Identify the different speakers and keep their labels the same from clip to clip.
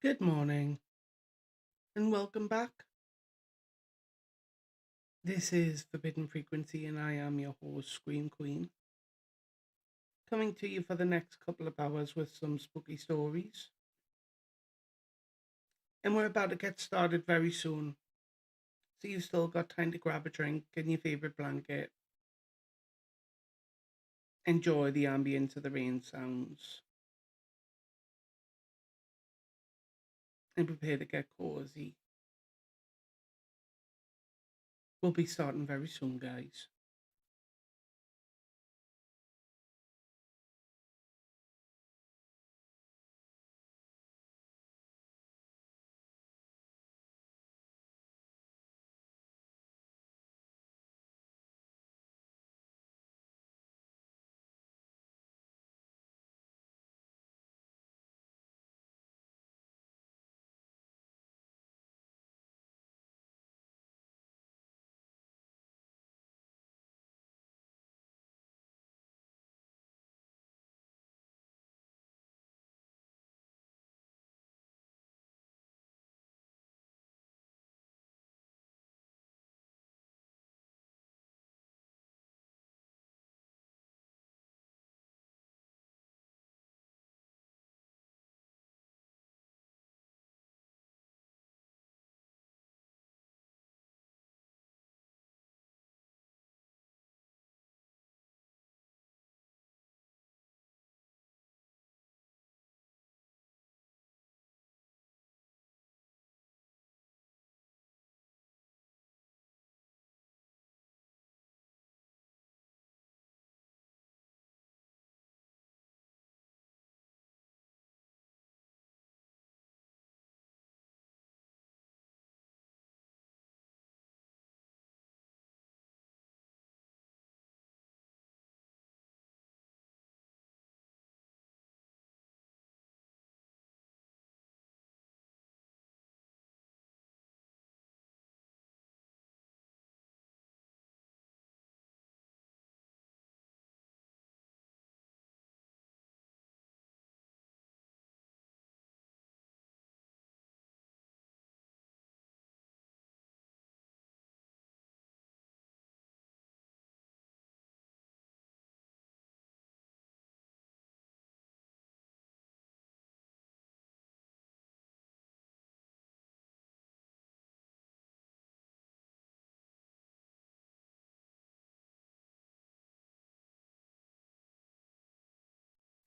Speaker 1: Good morning and welcome back. This is Forbidden Frequency and I am your host, Scream Queen, coming to you for the next couple of hours with some spooky stories. And we're about to get started very soon, so you've still got time to grab a drink and your favourite blanket. Enjoy the ambience of the rain sounds and prepare to get cozy. We'll be starting very soon, guys.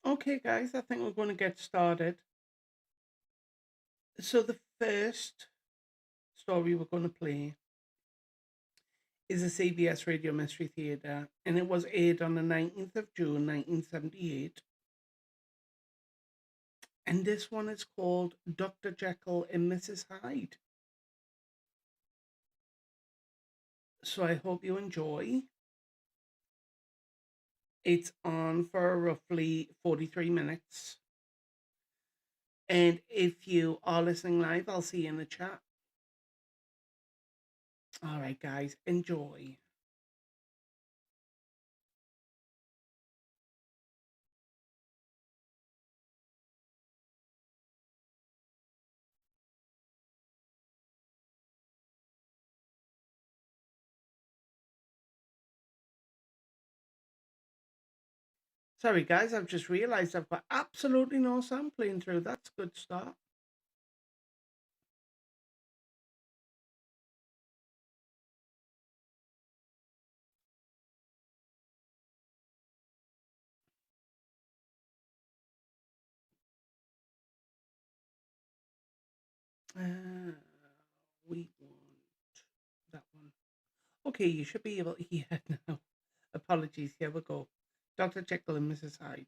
Speaker 1: Okay, guys, I think we're going to get started. So, the first story we're going to play is a CBS Radio Mystery Theatre, and it was aired on the 19th of June, 1978. And this one is called Dr. Jekyll and Mrs. Hyde. So I hope you enjoy. It's on for roughly 43 minutes. And if you are listening live, I'll see you in the chat. All right, guys, enjoy. Sorry, guys, I've just realized I've got absolutely no sound playing through. That's a good start. We want that one. Okay, you should be able to hear it now. Apologies, here we go. Dr. Jekyll and Mrs. Hyde.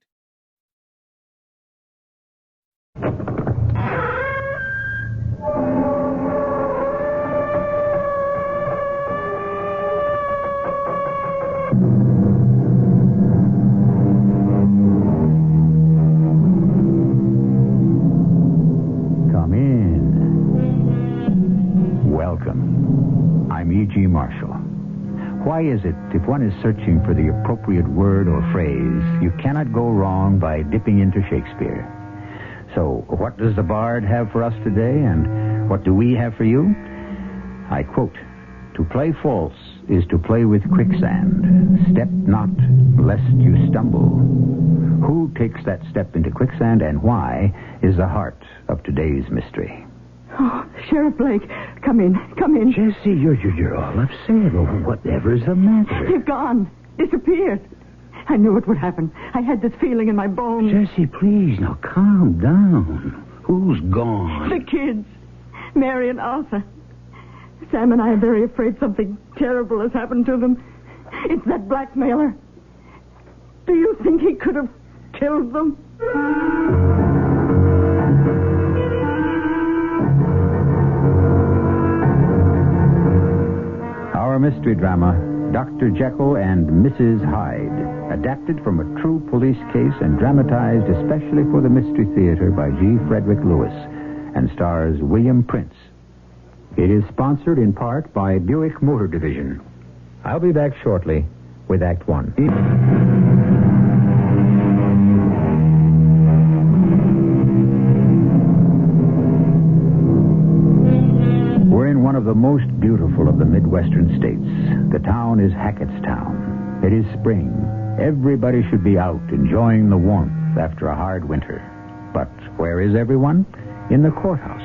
Speaker 2: Come in. Welcome. I'm E.G. Marshall. Why is it, if one is searching for the appropriate word or phrase, you cannot go wrong by dipping into Shakespeare? So, what does the Bard have for us today, and what do we have for you? I quote, "To play false is to play with quicksand. Step not, lest you stumble." Who takes that step into quicksand, and why, is the heart of today's mystery.
Speaker 3: Oh, Sheriff Blake, come in.
Speaker 2: Jessie, you're all upset. Well, whatever's the matter?
Speaker 3: They've gone. Disappeared. I knew it would happen. I had this feeling in my bones.
Speaker 2: Jessie, please, now calm down. Who's gone?
Speaker 3: The kids. Mary and Arthur. Sam and I are very afraid something terrible has happened to them. It's that blackmailer. Do you think he could have killed them?
Speaker 2: Our mystery drama, Dr. Jekyll and Mrs. Hyde, adapted from a true police case and dramatized especially for the Mystery Theater by G. Frederick Lewis, and stars William Prince. It is sponsored in part by Buick Motor Division. I'll be back shortly with Act One. We're in one of the most beautiful of the Midwestern states. The town is Hackettstown. It is spring. Everybody should be out enjoying the warmth after a hard winter. But where is everyone? In the courthouse.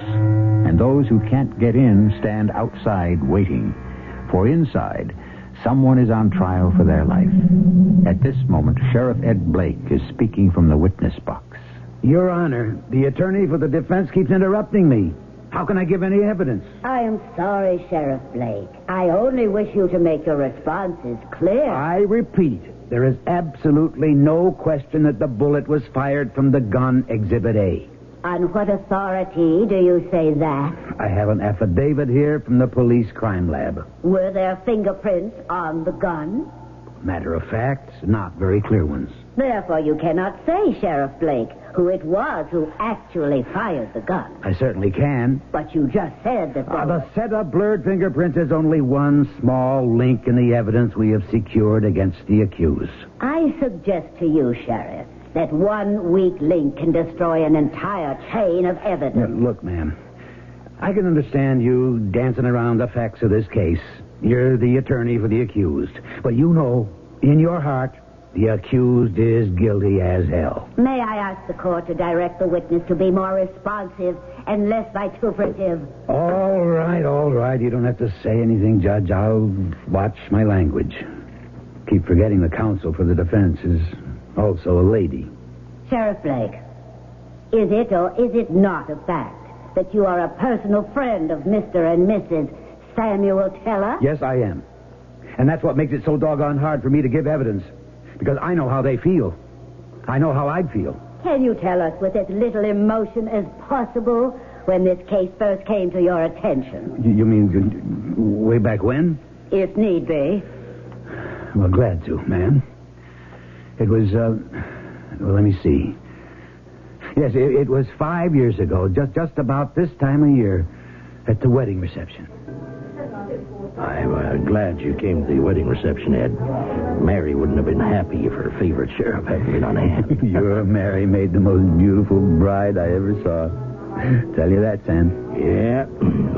Speaker 2: And those who can't get in stand outside waiting. For inside, someone is on trial for their life. At this moment, Sheriff Ed Blake is speaking from the witness box.
Speaker 4: Your Honor, the attorney for the defense keeps interrupting me. How can I give any evidence?
Speaker 5: I am sorry, Sheriff Blake. I only wish you to make your responses clear.
Speaker 4: I repeat, there is absolutely no question that the bullet was fired from the gun Exhibit A.
Speaker 5: On what authority do you say that?
Speaker 4: I have an affidavit here from the police crime lab.
Speaker 5: Were there fingerprints on the gun?
Speaker 4: Matter of fact, not very clear ones.
Speaker 5: Therefore, you cannot say, Sheriff Blake, who it was who actually fired the gun.
Speaker 4: I certainly can.
Speaker 5: But you just said that
Speaker 4: The set of blurred fingerprints is only one small link in the evidence we have secured against the accused.
Speaker 5: I suggest to you, Sheriff, that one weak link can destroy an entire chain of evidence.
Speaker 4: Now, look, ma'am, I can understand you dancing around the facts of this case. You're the attorney for the accused. But you know, in your heart, the accused is guilty as hell.
Speaker 5: May I ask the court to direct the witness to be more responsive and less vituperative?
Speaker 4: All right. You don't have to say anything, Judge. I'll watch my language. Keep forgetting the counsel for the defense is also a lady.
Speaker 5: Sheriff Blake, is it or is it not a fact that you are a personal friend of Mr. and Mrs. Samuel Teller?
Speaker 4: Yes, I am. And that's what makes it so doggone hard for me to give evidence. Because I know how they feel. I know how I'd feel.
Speaker 5: Can you tell us with as little emotion as possible when this case first came to your attention?
Speaker 4: You mean way back when?
Speaker 5: If need be.
Speaker 4: Well, glad to, ma'am. It was, well, let me see. Yes, it was 5 years ago, just about this time of year, at the wedding reception.
Speaker 6: I'm glad you came to the wedding reception, Ed. Mary wouldn't have been happy if her favorite sheriff hadn't been on hand.
Speaker 2: Your Mary made the most beautiful bride I ever saw. Tell you that, Sam.
Speaker 6: Yeah,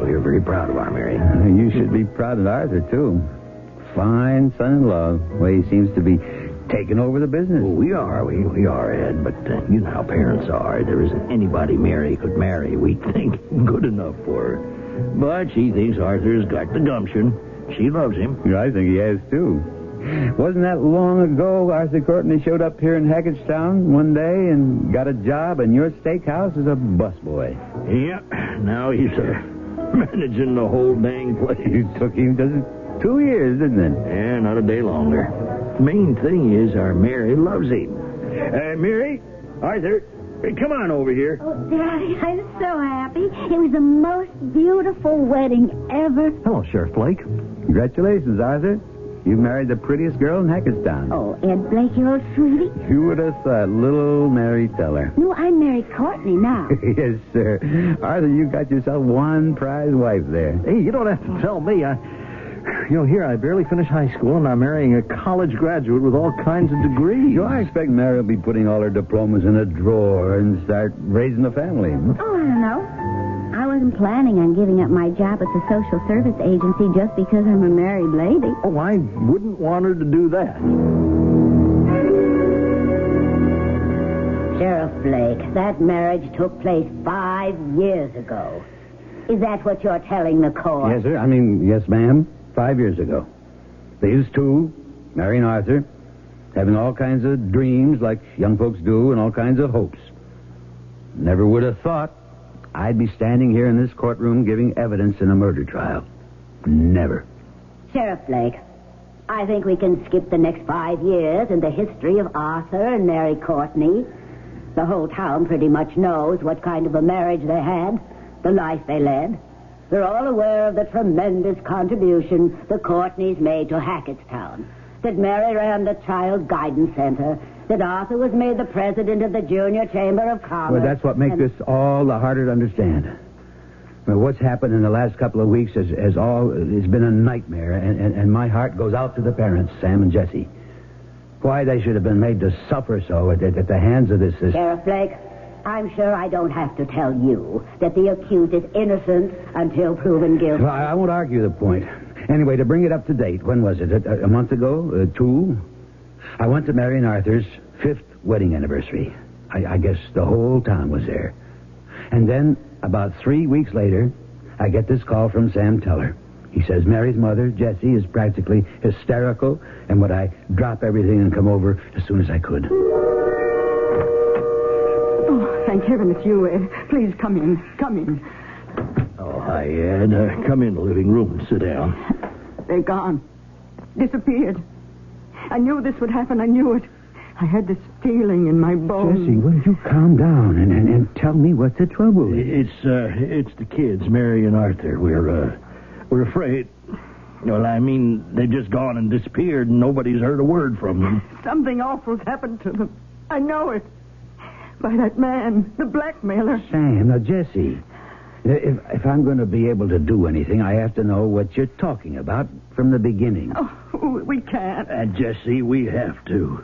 Speaker 6: we're very proud of our Mary.
Speaker 2: You should be proud of Arthur, too. Fine son-in-law. Way he seems to be taking over the business.
Speaker 6: Well, we are, Ed, but you know how parents are. There isn't anybody Mary could marry we think good enough for her. But she thinks Arthur's got the gumption. She loves him.
Speaker 2: Yeah, I think he has, too. Wasn't that long ago Arthur Courtney showed up here in Hackettstown one day and got a job in your steakhouse as a busboy?
Speaker 6: Yeah, now he's managing the whole dang place.
Speaker 2: It took him just 2 years, didn't it?
Speaker 6: Yeah, not a day longer. Main thing is our Mary loves him. Mary, Arthur, come on over here.
Speaker 5: Oh, Daddy, I'm so happy. It was the most beautiful wedding ever.
Speaker 2: Hello, Sheriff Blake. Congratulations, Arthur. You married the prettiest girl in Hackettstown.
Speaker 5: Oh, Ed Blake, you old sweetie.
Speaker 2: Who would have thought, little Mary Teller?
Speaker 5: No, I'm Mary Courtney now.
Speaker 2: Yes, sir. Arthur, you got yourself one prize wife there.
Speaker 6: Hey, you don't have to tell me. Here I barely finished high school, and I'm marrying a college graduate with all kinds of degrees.
Speaker 4: I expect Mary will be putting all her diplomas in a drawer and start raising a family.
Speaker 5: Oh, I don't know. I wasn't planning on giving up my job at the social service agency just because I'm a married lady.
Speaker 6: Oh, I wouldn't want her to do that.
Speaker 5: Sheriff Blake, that marriage took place 5 years ago. Is that what you're telling the court?
Speaker 4: Yes, sir. Yes, ma'am. 5 years ago. These two, Mary and Arthur, having all kinds of dreams like young folks do and all kinds of hopes. Never would have thought I'd be standing here in this courtroom giving evidence in a murder trial. Never.
Speaker 5: Sheriff Blake, I think we can skip the next 5 years in the history of Arthur and Mary Courtney. The whole town pretty much knows what kind of a marriage they had, the life they led. They're all aware of the tremendous contribution the Courtneys made to Hackettstown. That Mary ran the Child Guidance Center. That Arthur was made the president of the Junior Chamber of Commerce.
Speaker 4: Well, that's what makes this all the harder to understand. Well, what's happened in the last couple of weeks has been a nightmare, and my heart goes out to the parents, Sam and Jesse. Why they should have been made to suffer so at the hands of this...
Speaker 5: Sheriff Blake, I'm sure I don't have to tell you that the accused is innocent until proven guilty.
Speaker 4: Well, I won't argue the point. Anyway, to bring it up to date, when was it? A month ago? 2? I went to Mary and Arthur's 5th wedding anniversary. I guess the whole town was there. And then, about 3 weeks later, I get this call from Sam Teller. He says Mary's mother, Jessie, is practically hysterical, and would I drop everything and come over as soon as I could.
Speaker 3: Oh, thank heaven it's you, Ed. Please come in. Come in.
Speaker 6: Oh, hi, Ed. Come in the living room and sit down.
Speaker 3: They're gone. Disappeared. I knew this would happen. I knew it. I had this feeling in my bones.
Speaker 4: Jessie, will you calm down and tell me what the trouble is?
Speaker 6: It's the kids, Mary and Arthur. We're afraid. Well, they've just gone and disappeared, and nobody's heard a word from them.
Speaker 3: Something awful's happened to them. I know it. By that man, the blackmailer.
Speaker 4: Sam, now, Jessie, if I'm going to be able to do anything, I have to know what you're talking about from the beginning.
Speaker 3: Oh, we can't.
Speaker 6: And, Jessie, we have to.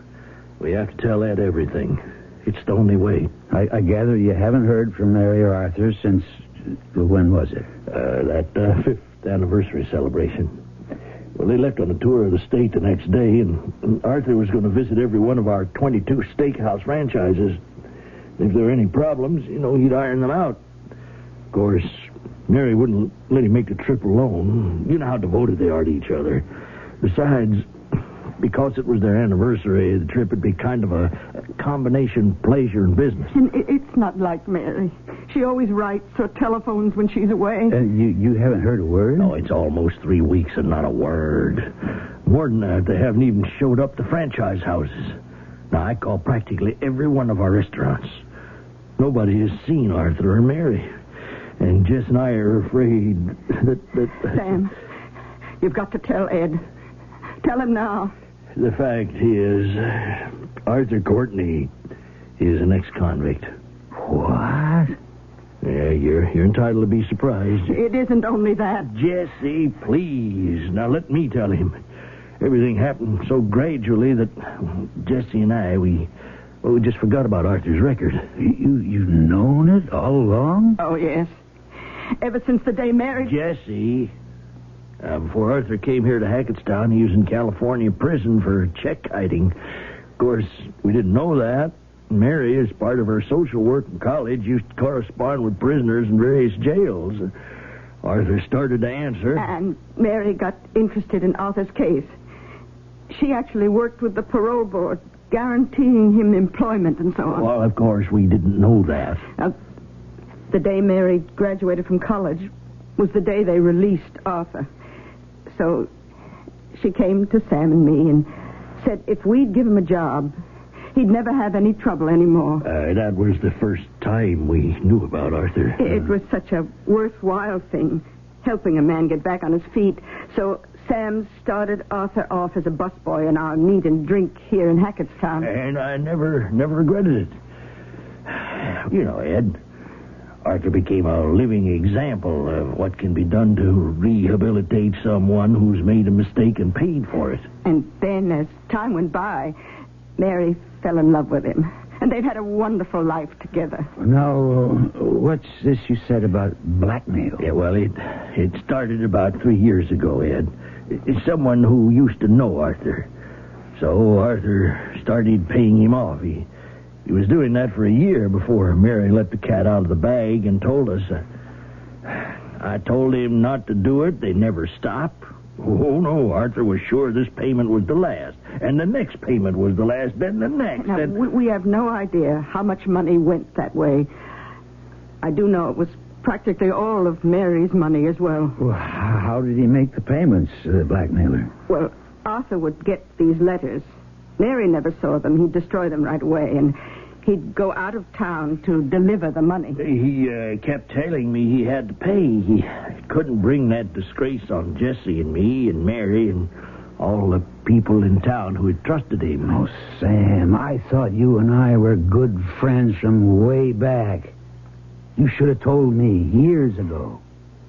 Speaker 6: We have to tell Ed everything. It's the only way.
Speaker 4: I gather you haven't heard from Mary or Arthur since... when was it?
Speaker 6: That 5th anniversary celebration. Well, they left on a tour of the state the next day, and Arthur was going to visit every one of our 22 steakhouse franchises. If there were any problems, he'd iron them out. Of course, Mary wouldn't let him make the trip alone. You know how devoted they are to each other. Besides, because it was their anniversary, the trip would be kind of a combination pleasure and business.
Speaker 3: And it's not like Mary. She always writes or telephones when she's away.
Speaker 4: You haven't heard a word?
Speaker 6: No, it's almost 3 weeks and not a word. More than that, they haven't even showed up to franchise houses. Now, I call practically every one of our restaurants. Nobody has seen Arthur or Mary. And Jess and I are afraid that...
Speaker 3: Sam, you've got to tell Ed. Tell him now.
Speaker 6: The fact is, Arthur Courtney is an ex-convict.
Speaker 4: What?
Speaker 6: Yeah, you're entitled to be surprised.
Speaker 3: It isn't only that.
Speaker 6: Jesse, please. Now, let me tell him. Everything happened so gradually that Jesse and I, we just forgot about Arthur's record.
Speaker 4: You've known it all along?
Speaker 3: Oh, yes. Ever since the day Mary...
Speaker 6: Jesse, before Arthur came here to Hackettstown, he was in California prison for check kiting. Of course, we didn't know that. Mary, as part of her social work in college, used to correspond with prisoners in various jails. Arthur started to answer.
Speaker 3: And Mary got interested in Arthur's case. She actually worked with the parole board, guaranteeing him employment and so on.
Speaker 6: Well, of course, we didn't know that.
Speaker 3: Now, the day Mary graduated from college was the day they released Arthur. So she came to Sam and me and said if we'd give him a job, he'd never have any trouble anymore.
Speaker 6: That was the first time we knew about Arthur.
Speaker 3: It was such a worthwhile thing, helping a man get back on his feet. So Sam started Arthur off as a busboy in our meat and drink here in Hackettstown.
Speaker 6: And I never regretted it. You know, Ed, Arthur became a living example of what can be done to rehabilitate someone who's made a mistake and paid for it.
Speaker 3: And then, as time went by, Mary fell in love with him. And they've had a wonderful life together.
Speaker 4: Now, what's this you said about blackmail?
Speaker 6: Yeah, well, it started about 3 years ago, Ed. It's someone who used to know Arthur. So Arthur started paying him off. He was doing that for a year before Mary let the cat out of the bag and told us. I told him not to do it. They never stop. Oh, no, Arthur was sure this payment was the last. And the next payment was the last, then the next.
Speaker 3: Now,
Speaker 6: and...
Speaker 3: we have no idea how much money went that way. I do know it was practically all of Mary's money as well.
Speaker 4: Well, how did he make the payments, the blackmailer?
Speaker 3: Well, Arthur would get these letters. Mary never saw them. He'd destroy them right away, and he'd go out of town to deliver the money.
Speaker 6: He kept telling me he had to pay. He couldn't bring that disgrace on Jesse and me and Mary and all the people in town who had trusted him.
Speaker 4: Oh, Sam, I thought you and I were good friends from way back. You should have told me years ago.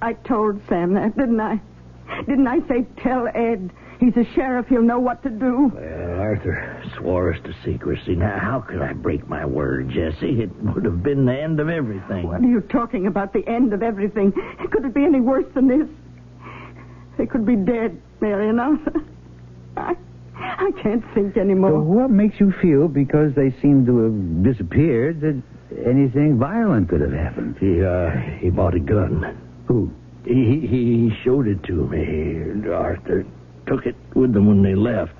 Speaker 3: I told Sam that, didn't I? Didn't I say, tell Ed? He's a sheriff. He'll know what to do.
Speaker 6: Well, Arthur swore us to secrecy. Now, how could I break my word, Jesse? It would have been the end of everything.
Speaker 3: What are you talking about, the end of everything? Could it be any worse than this? They could be dead, Mary and Arthur. I can't think anymore.
Speaker 4: So what makes you feel, because they seem to have disappeared, that anything violent could have happened?
Speaker 6: He bought a gun.
Speaker 4: Who?
Speaker 6: He showed it to me. Arthur took it with them when they left.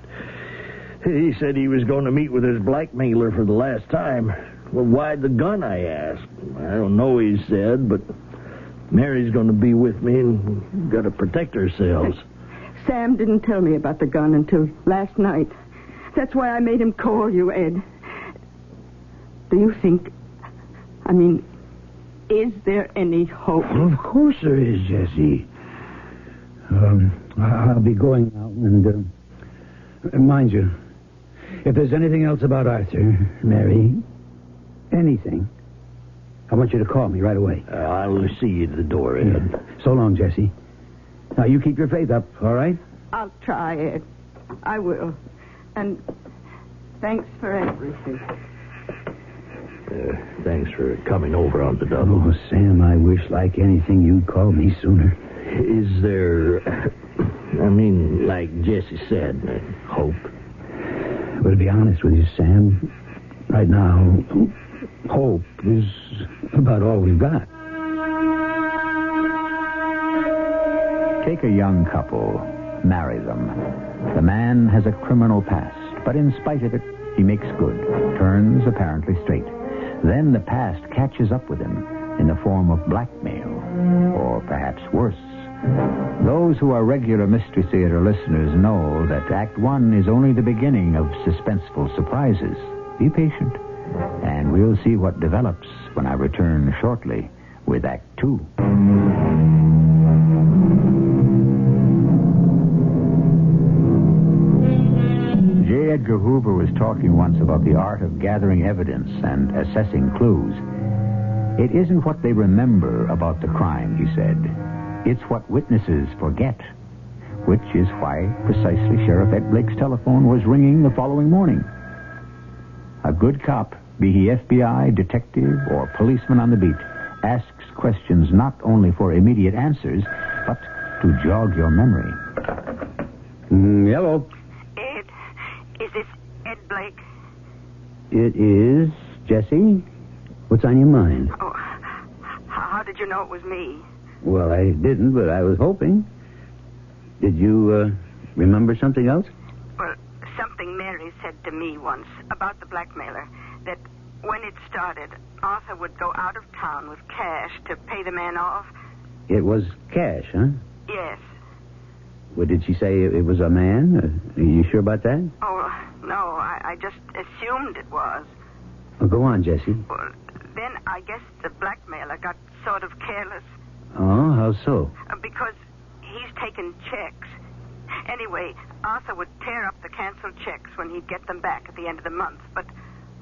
Speaker 6: He said he was going to meet with his blackmailer for the last time. Well, why the gun, I asked. I don't know, he said, but Mary's going to be with me and we've got to protect ourselves.
Speaker 3: Sam didn't tell me about the gun until last night. That's why I made him call you, Ed. Do you think... is there any hope?
Speaker 4: Well, of course there is, Jesse. I'll be going now, and mind you, if there's anything else about Arthur, Mary, anything, I want you to call me right away.
Speaker 6: I'll see you at the door, Ed.
Speaker 4: Yeah. So long, Jesse. Now, you keep your faith up, all right?
Speaker 3: I'll try, Ed. I will. And thanks for everything.
Speaker 6: Thanks for coming over on the double.
Speaker 4: Oh, Sam, I wish like anything you'd call me sooner.
Speaker 6: Is there, like Jesse said, hope?
Speaker 4: Well, to be honest with you, Sam, right now, hope is about all we've got.
Speaker 2: Take a young couple, marry them. The man has a criminal past, but in spite of it, he makes good, turns apparently straight. Then the past catches up with him in the form of blackmail, or perhaps worse. Those who are regular Mystery Theater listeners know that Act 1 is only the beginning of suspenseful surprises. Be patient, and we'll see what develops when I return shortly with Act 2. J. Edgar Hoover was talking once about the art of gathering evidence and assessing clues. It isn't what they remember about the crime, he said. It's what witnesses forget, which is why precisely Sheriff Ed Blake's telephone was ringing the following morning. A good cop, be he FBI, detective, or policeman on the beat, asks questions not only for immediate answers, but to jog your memory.
Speaker 4: Hello.
Speaker 3: Ed, is this Ed Blake?
Speaker 4: It is, Jesse. What's on your mind?
Speaker 3: Oh, how did you know it was me?
Speaker 4: Well, I didn't, but I was hoping. Did you remember something else?
Speaker 3: Well, something Mary said to me once about the blackmailer, that when it started, Arthur would go out of town with cash to pay the man off.
Speaker 4: It was cash, huh?
Speaker 3: Yes.
Speaker 4: Well, did she say it was a man? Are you sure about that?
Speaker 3: Oh, no, I just assumed it was.
Speaker 4: Oh, go on, Jesse.
Speaker 3: Well, then I guess the blackmailer got sort of careless.
Speaker 4: Oh, how so?
Speaker 3: Because he's taken checks. Anyway, Arthur would tear up the canceled checks when he'd get them back at the end of the month. But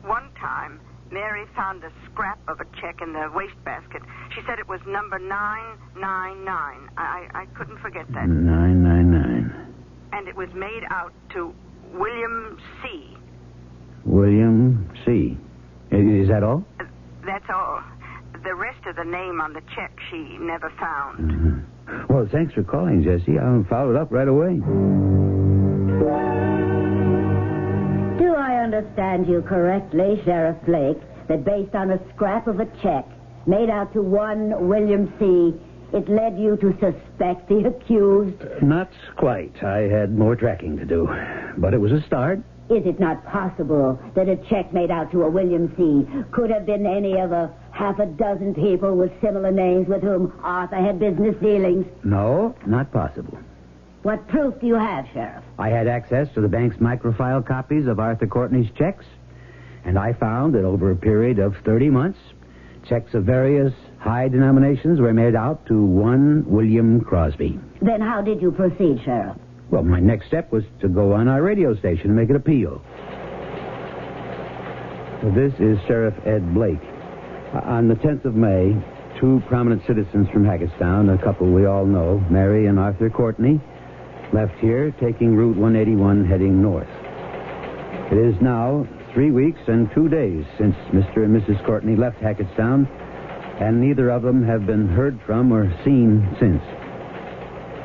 Speaker 3: one time,
Speaker 7: Mary found a scrap of a check in the wastebasket. She said it was number 999. I couldn't forget that.
Speaker 4: 999.
Speaker 7: And it was made out to William C.
Speaker 4: William C. Is that all?
Speaker 7: That's all. The rest of the name on the check she never found.
Speaker 4: Mm-hmm. Well, thanks for calling, Jesse. I'll follow it up right away.
Speaker 5: Do I understand you correctly, Sheriff Blake, that based on a scrap of a check made out to one William C., it led you to suspect the accused?
Speaker 4: Not quite. I had more tracking to do. But it was a start.
Speaker 5: Is it not possible that a check made out to a William C. could have been any of a half a dozen people with similar names with whom Arthur had business dealings?
Speaker 4: No, not possible.
Speaker 5: What proof do you have, Sheriff?
Speaker 4: I had access to the bank's microfile copies of Arthur Courtney's checks, and I found that over a period of 30 months, checks of various high denominations were made out to one William Crosby.
Speaker 5: Then how did you proceed, Sheriff?
Speaker 4: Well, my next step was to go on our radio station and make an appeal. This is Sheriff Ed Blake. On the 10th of May, two prominent citizens from Hackettstown, a couple we all know, Mary and Arthur Courtney, left here taking Route 181 heading north. It is now 3 weeks and 2 days since Mr. and Mrs. Courtney left Hackettstown, and neither of them have been heard from or seen since.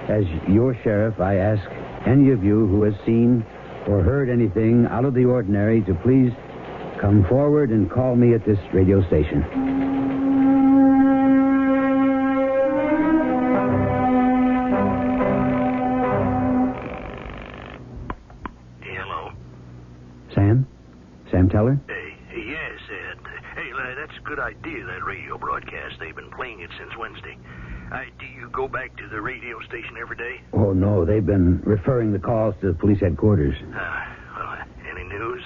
Speaker 4: As your sheriff, I ask any of you who has seen or heard anything out of the ordinary to please come forward and call me at this radio station.
Speaker 6: Hello.
Speaker 4: Sam? Sam Teller?
Speaker 6: Hey, yes, Ed. Hey, that's a good idea, that radio broadcast. They've been playing it since Wednesday. Do you go back to the radio station every day?
Speaker 4: Oh, no. They've been referring the calls to police headquarters.
Speaker 6: Well, any news?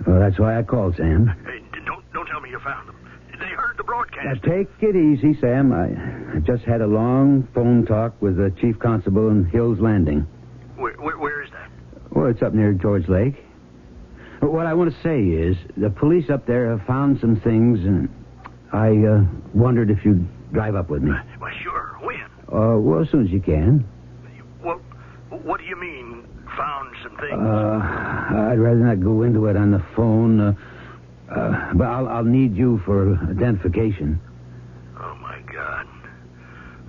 Speaker 4: Well, that's why I called, Sam.
Speaker 6: Hey, don't tell me you found them. They heard the broadcast.
Speaker 4: Now, take it easy, Sam. I just had a long phone talk with the chief constable in Hills Landing.
Speaker 6: Where is that?
Speaker 4: Well, it's up near George Lake. What I want to say is the police up there have found some things, and I wondered if you'd drive up with me.
Speaker 6: Well, sure. When?
Speaker 4: Well, as soon as you can.
Speaker 6: Well, what do you mean, found some things?
Speaker 4: I'd rather not go into it on the phone, but I'll need you for identification.
Speaker 6: Oh, my God.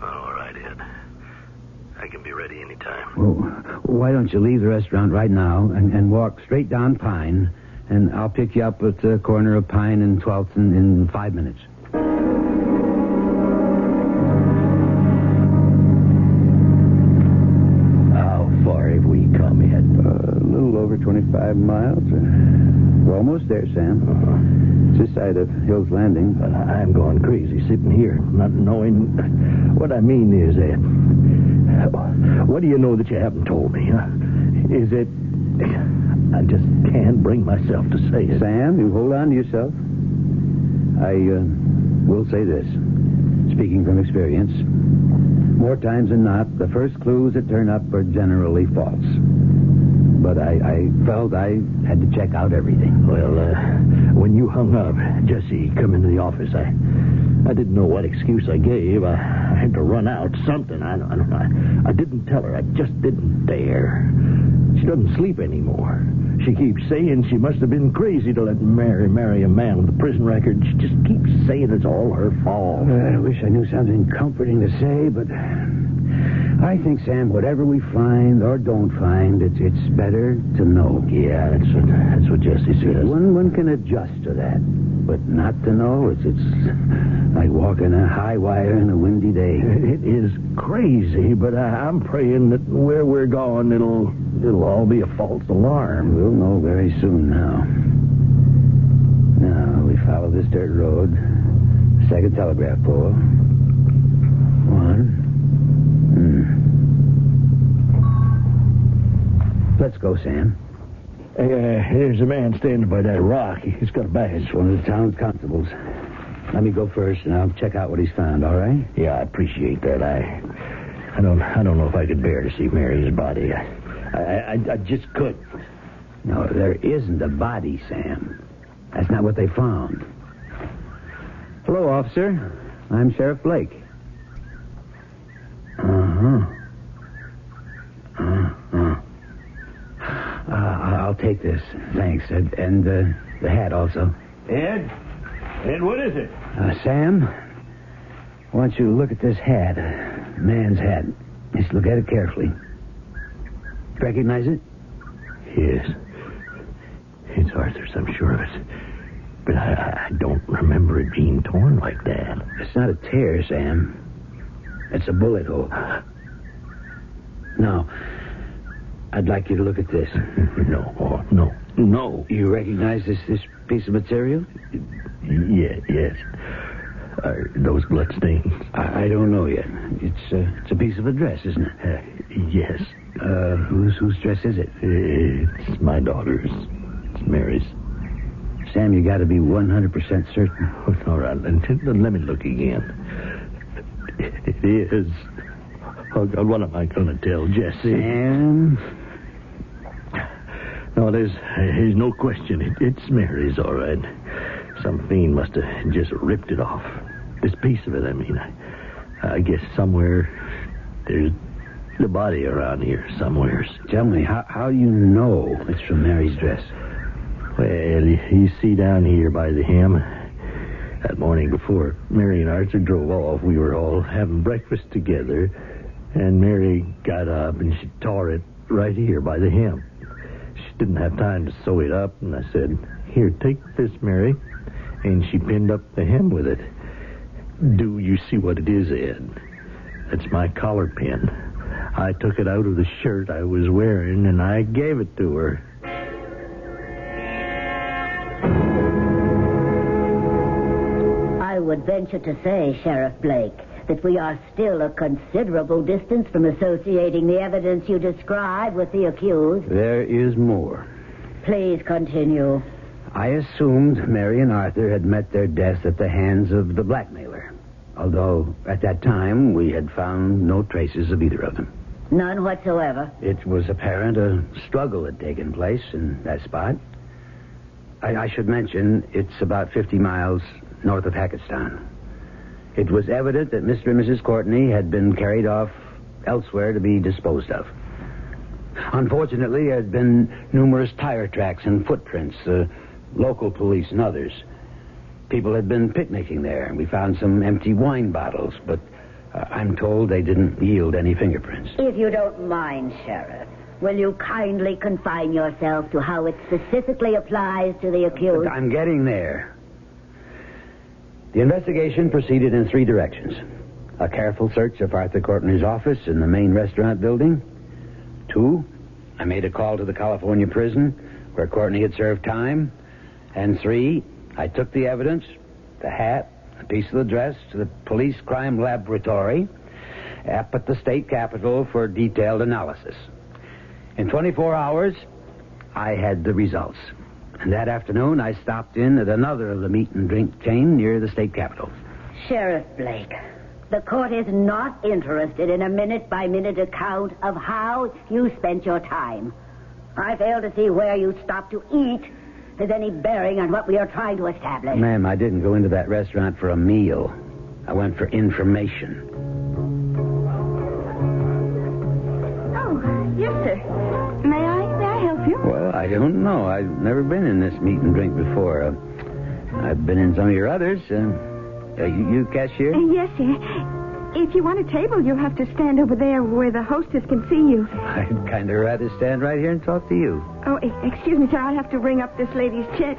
Speaker 6: All right, Ed. I can be ready anytime.
Speaker 4: Well, why don't you leave the restaurant right now and walk straight down Pine, and I'll pick you up at the corner of Pine and 12th in 5 minutes. How far have we come, Ed? A little over 25 miles. We're almost there, Sam. It's this side of Hills Landing.
Speaker 6: Well, I'm going crazy sitting here, not knowing. What I mean is, Ed, what do you know that you haven't told me, huh? Is it... I just can't bring myself to say it.
Speaker 4: Sam, you hold on to yourself. I will say this, speaking from experience. More times than not, the first clues that turn up are generally false. But I felt I had to check out everything.
Speaker 6: Well, when you hung up, Jesse come into the office. I didn't know what excuse I gave. I had to run out something. I didn't tell her. I just didn't dare. She doesn't sleep anymore. She keeps saying she must have been crazy to let Mary marry a man with a prison record. She just keeps saying it's all her fault.
Speaker 4: I wish I knew something comforting to say, but I think, Sam, whatever we find or don't find, it's better to know.
Speaker 6: Yeah, that's what Jesse says.
Speaker 4: One can adjust to that, but not to know, it's like walking a high wire in a windy day.
Speaker 6: It is crazy, but I'm praying that where we're going, it'll all be a false alarm.
Speaker 4: We'll know very soon now. Now, we follow this dirt road. Second telegraph pole. One. Let's go, Sam.
Speaker 6: There's a man standing by that rock. He's got a badge.
Speaker 4: It's one of the town's constables. Let me go first, and I'll check out what he's found, all right?
Speaker 6: Yeah, I appreciate that. I don't know if I could bear to see Mary's body. I just couldn't.
Speaker 4: No, there isn't a body, Sam. That's not what they found. Hello, officer. I'm Sheriff Blake. I'll take this. Thanks. And the hat also.
Speaker 6: Ed? Ed, what is it?
Speaker 4: Sam, I want you to look at this hat. Man's hat. Just look at it carefully. Recognize it?
Speaker 6: Yes. It's Arthur's, I'm sure of it. But I don't remember it being torn like that.
Speaker 4: It's not a tear, Sam. It's a bullet hole. Now, I'd like you to look at this.
Speaker 6: No.
Speaker 4: You recognize this piece of material?
Speaker 6: Yes. Are those blood stains?
Speaker 4: I don't know yet. It's a piece of a dress, isn't it?
Speaker 6: Yes.
Speaker 4: Whose dress is it?
Speaker 6: It's my daughter's. It's Mary's.
Speaker 4: Sam, you got to be 100% certain.
Speaker 6: Oh, all right. Let me look again. It is. Oh, God, what am I going to tell Jesse?
Speaker 4: Sam?
Speaker 6: No, there's no question. It's Mary's, all right. Some fiend must have just ripped it off. This piece of it, I mean. I guess somewhere there's the body around here somewheres.
Speaker 4: Tell me, how do you know it's from Mary's dress?
Speaker 6: Well, you see down here by the hem, that morning before Mary and Arthur drove off, we were all having breakfast together, and Mary got up and she tore it right here by the hem. She didn't have time to sew it up, and I said, "Here, take this, Mary," and she pinned up the hem with it. Do you see what it is, Ed? That's my collar pin. I took it out of the shirt I was wearing, and I gave it to her.
Speaker 5: I would venture to say, Sheriff Blake, that we are still a considerable distance from associating the evidence you describe with the accused.
Speaker 4: There is more.
Speaker 5: Please continue.
Speaker 4: I assumed Mary and Arthur had met their death at the hands of the blackmailer, although at that time we had found no traces of either of them.
Speaker 5: None whatsoever.
Speaker 4: It was apparent a struggle had taken place in that spot. I should mention it's about 50 miles north of Hackettstown. It was evident that Mr. and Mrs. Courtney had been carried off elsewhere to be disposed of. Unfortunately, there had been numerous tire tracks and footprints, local police and others. People had been picnicking there, and we found some empty wine bottles, but I'm told they didn't yield any fingerprints.
Speaker 5: If you don't mind, Sheriff, will you kindly confine yourself to how it specifically applies to the accused?
Speaker 4: But I'm getting there. The investigation proceeded in 3 directions. A careful search of Arthur Courtney's office in the main restaurant building. 2, I made a call to the California prison where Courtney had served time. And 3, I took the evidence, the hat, a piece of the dress, to the police crime laboratory up at the state capitol for detailed analysis. In 24 hours, I had the results. And that afternoon, I stopped in at another of the meat and drink chain near the state capitol.
Speaker 5: Sheriff Blake, the court is not interested in a minute-by-minute account of how you spent your time. I fail to see where you stopped to eat has any bearing on what we are trying to establish.
Speaker 4: Ma'am, I didn't go into that restaurant for a meal. I went for information.
Speaker 3: Oh, yes, sir. May I help you?
Speaker 4: Well, I don't know. I've never been in this meat and drink before. I've been in some of your others. You cashier?
Speaker 3: Yes, sir. If you want a table, you'll have to stand over there where the hostess can see you.
Speaker 4: I'd kind of rather stand right here and talk to you.
Speaker 3: Oh, excuse me, sir. I'll have to ring up this lady's check.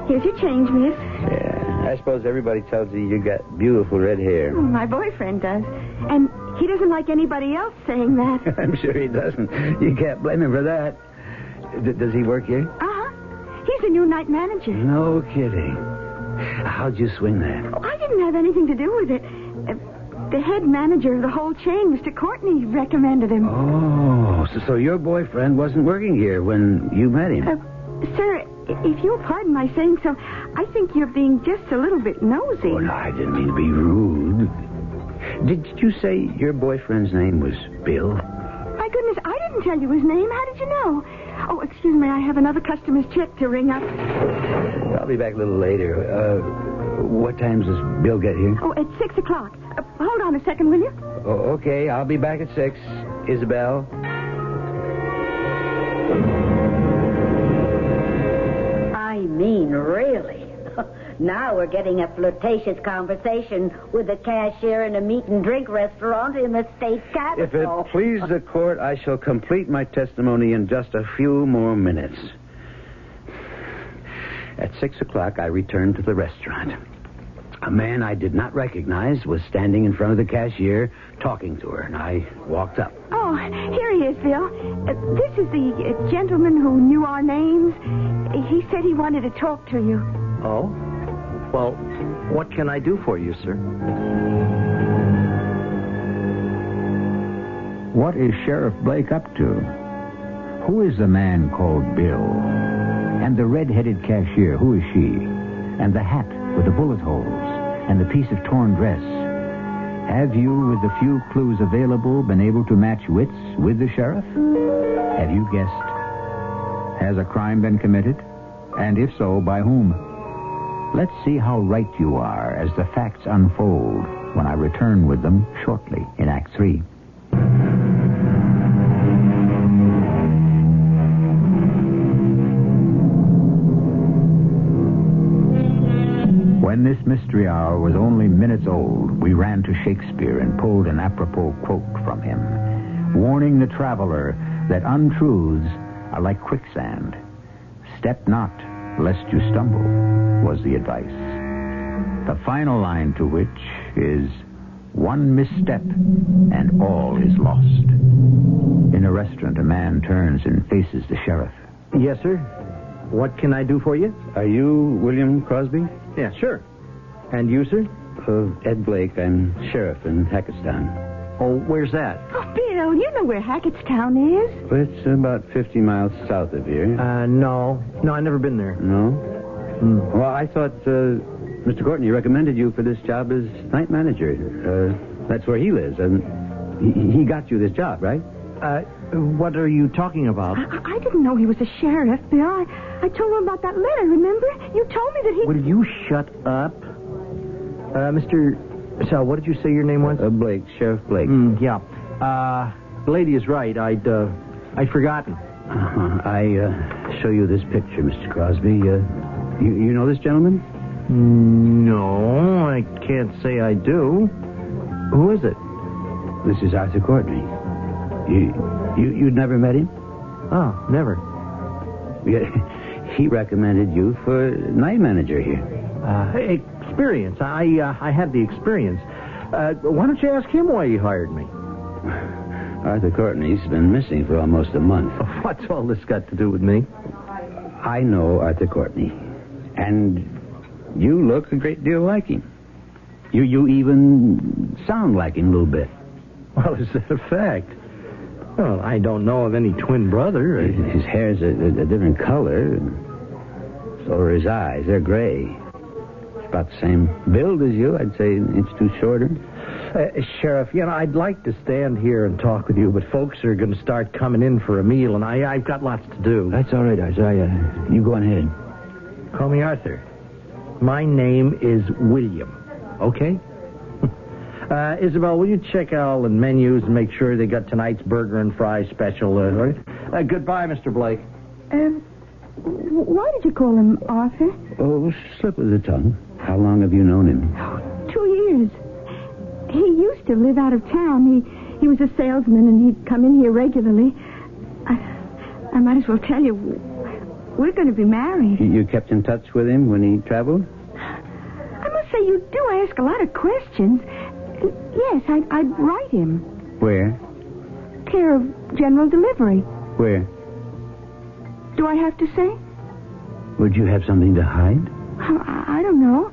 Speaker 3: Here's your change, miss.
Speaker 4: Yeah, I suppose everybody tells you got beautiful red hair.
Speaker 3: Oh, my boyfriend does. And he doesn't like anybody else saying that.
Speaker 4: I'm sure he doesn't. You can't blame him for that. Does he work here?
Speaker 3: Uh-huh. He's the new night manager.
Speaker 4: No kidding. How'd you swing that?
Speaker 3: Oh, I didn't have anything to do with it. The head manager of the whole chain, Mr. Courtney, recommended him.
Speaker 4: Oh, so your boyfriend wasn't working here when you met him?
Speaker 3: Sir, if you'll pardon my saying so, I think you're being just a little bit nosy.
Speaker 4: Oh, no, I didn't mean to be rude. Did you say your boyfriend's name was Bill?
Speaker 3: My goodness, I didn't tell you his name. How did you know? Oh, excuse me, I have another customer's check to ring up.
Speaker 4: I'll be back a little later. What time does Bill get here?
Speaker 3: Oh, at 6 o'clock. Hold on a second, will you?
Speaker 4: Oh, okay, I'll be back at 6. Isabel?
Speaker 5: I mean, really. Now we're getting a flirtatious conversation with a cashier in a meat-and-drink restaurant in the state capital.
Speaker 4: If it please the court, I shall complete my testimony in just a few more minutes. At 6 o'clock, I returned to the restaurant. A man I did not recognize was standing in front of the cashier talking to her, and I walked up.
Speaker 3: Oh, here he is, Bill. This is the gentleman who knew our names. He said he wanted to talk to you.
Speaker 8: Oh? Well, what can I do for you, sir?
Speaker 2: What is Sheriff Blake up to? Who is the man called Bill? And the red-headed cashier, who is she? And the hat with the bullet holes? And the piece of torn dress? Have you, with the few clues available, been able to match wits with the sheriff? Have you guessed? Has a crime been committed? And if so, by whom? Let's see how right you are as the facts unfold when I return with them shortly in Act 3. When this mystery hour was only minutes old, we ran to Shakespeare and pulled an apropos quote from him, warning the traveler that untruths are like quicksand. Step not, lest you stumble, was the advice. The final line to which is, one misstep and all is lost. In a restaurant, a man turns and faces the sheriff.
Speaker 8: Yes, sir. What can I do for you?
Speaker 4: Are you William Crosby?
Speaker 8: Yeah, sure. And you, sir?
Speaker 4: Ed Blake. I'm sheriff in Hackettstown.
Speaker 8: Oh, where's that?
Speaker 3: Oh, Bill, you know where Hackettstown is.
Speaker 4: Well, it's about 50 miles south of here.
Speaker 8: No. No, I've never been there.
Speaker 4: No? Well, I thought Mr. Courtney recommended you for this job as night manager. That's where he lives, and he got you this job, right?
Speaker 8: What are you talking about?
Speaker 3: I didn't know he was a sheriff, Bill. I told him about that letter, remember? You told me that he...
Speaker 8: Will you shut up? Mr... So, what did you say your name was?
Speaker 4: Blake, Sheriff Blake.
Speaker 8: Yeah. The lady is right. I'd forgotten.
Speaker 4: I show you this picture, Mr. Crosby. You know this gentleman?
Speaker 8: No, I can't say I do. Who is it?
Speaker 4: This is Arthur Courtney. You'd never met him?
Speaker 8: Oh, never.
Speaker 4: Yeah, he recommended you for night manager here.
Speaker 8: Experience. I have the experience. Why don't you ask him why he hired me?
Speaker 4: Arthur Courtney's been missing for almost a month.
Speaker 8: What's all this got to do with me?
Speaker 4: I know Arthur Courtney, and you look a great deal like him. You even sound like him a little bit.
Speaker 8: Well, is that a fact? Well, I don't know of any twin brother.
Speaker 4: His hair's a different color. So are his eyes. They're gray. He's about the same build as you. I'd say an inch too shorter.
Speaker 8: Sheriff, I'd like to stand here and talk with you, but folks are going to start coming in for a meal, and I've got lots to do.
Speaker 4: That's all right, Arthur. You go on ahead.
Speaker 8: Call me Arthur. My name is William. Okay? Isabel, will you check all the menus and make sure they got tonight's burger and fries special? Goodbye, Mr. Blake.
Speaker 3: Why did you call him Arthur?
Speaker 4: Oh, slip of the tongue. How long have you known him?
Speaker 3: 2 years. He used to live out of town. He was a salesman, and he'd come in here regularly. I might as well tell you, we're going to be married.
Speaker 4: You kept in touch with him when he traveled?
Speaker 3: I must say, you do ask a lot of questions. Yes, I'd write him.
Speaker 4: Where?
Speaker 3: Care of general delivery.
Speaker 4: Where?
Speaker 3: Do I have to say?
Speaker 4: Would you have something to hide?
Speaker 3: I don't know.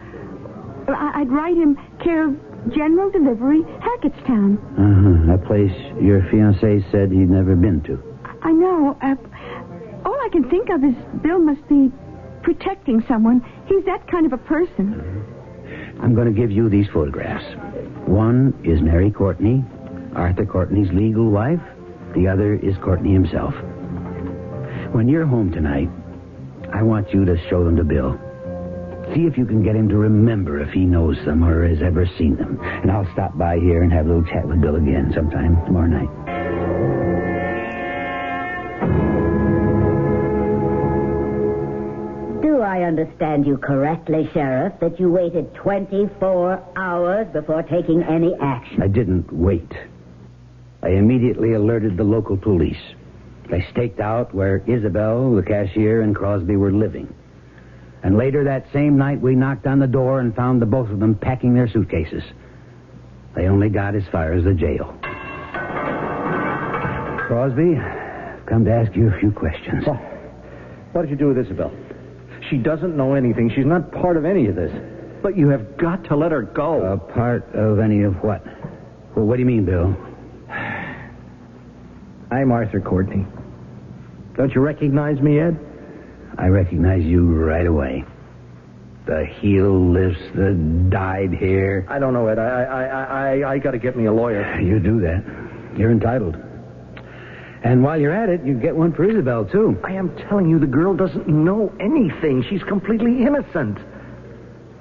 Speaker 3: I'd write him care of general delivery, Hackettstown.
Speaker 4: A place your fiancé said he'd never been to.
Speaker 3: I know. All I can think of is Bill must be protecting someone. He's that kind of a person.
Speaker 4: I'm going to give you these photographs. One is Mary Courtney, Arthur Courtney's legal wife. The other is Courtney himself. When you're home tonight, I want you to show them to Bill. See if you can get him to remember if he knows them or has ever seen them. And I'll stop by here and have a little chat with Bill again sometime tomorrow night.
Speaker 5: Do I understand you correctly, Sheriff, that you waited 24 hours before taking any action?
Speaker 4: I didn't wait. I immediately alerted the local police. They staked out where Isabel, the cashier, and Crosby were living. And later that same night, we knocked on the door and found the both of them packing their suitcases. They only got as far as the jail. Crosby, I've come to ask you a few questions.
Speaker 8: Well, what did you do with Isabel? She doesn't know anything. She's not part of any of this. But you have got to let her go.
Speaker 4: A part of any of what? Well, what do you mean, Bill?
Speaker 8: I'm Arthur Courtney. Don't you recognize me, Ed?
Speaker 4: I recognize you right away. The heel lifts, the dyed hair.
Speaker 8: I don't know, Ed. I got to get me a lawyer.
Speaker 4: You do that. You're entitled. And while you're at it, you get one for Isabel, too.
Speaker 8: I am telling you, the girl doesn't know anything. She's completely innocent.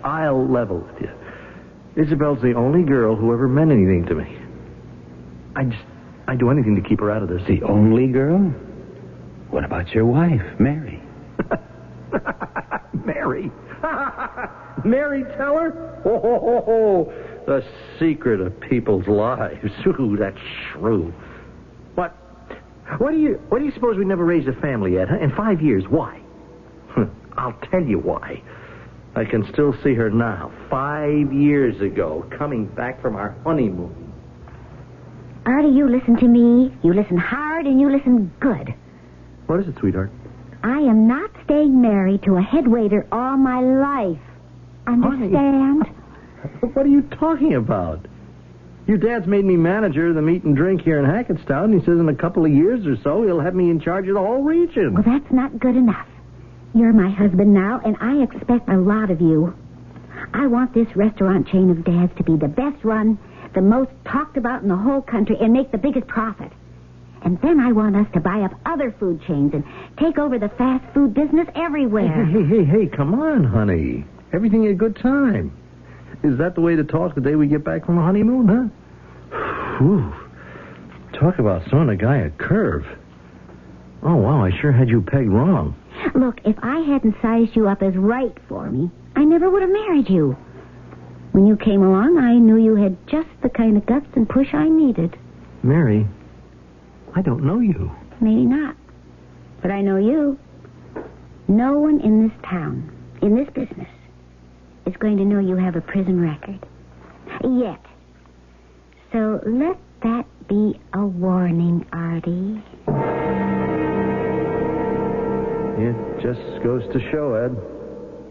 Speaker 8: I'll level with you. Isabel's the only girl who ever meant anything to me. I'd do anything to keep her out of this.
Speaker 4: The only girl? What about your wife, Mary?
Speaker 8: Mary? Mary Teller? Oh, the secret of people's lives. Ooh, that's shrew. What do you suppose we never raised a family yet, huh? In 5 years. Why? I'll tell you why. I can still see her now, 5 years ago, coming back from our honeymoon.
Speaker 5: Artie, you listen to me. You listen hard and you listen good.
Speaker 8: What is it, sweetheart?
Speaker 5: I am not staying married to a head waiter all my life. Understand?
Speaker 8: Honey, what are you talking about? Your dad's made me manager of the meat and drink here in Hackettstown. He says in a couple of years or so, he'll have me in charge of the whole region.
Speaker 5: Well, that's not good enough. You're my husband now, and I expect a lot of you. I want this restaurant chain of Dad's to be the best run, the most talked about in the whole country, and make the biggest profit. And then I want us to buy up other food chains and take over the fast food business everywhere.
Speaker 8: Hey, come on, honey. Everything in good time. Is that the way to talk the day we get back from a honeymoon, huh? Whew. Talk about throwing a guy a curve. Oh, wow, I sure had you pegged wrong.
Speaker 5: Look, if I hadn't sized you up as right for me, I never would have married you. When you came along, I knew you had just the kind of guts and push I needed.
Speaker 8: Mary, I don't know you.
Speaker 5: Maybe not. But I know you. No one in this town, in this business, is going to know you have a prison record. Yet. So let that be a warning, Artie.
Speaker 8: It just goes to show, Ed.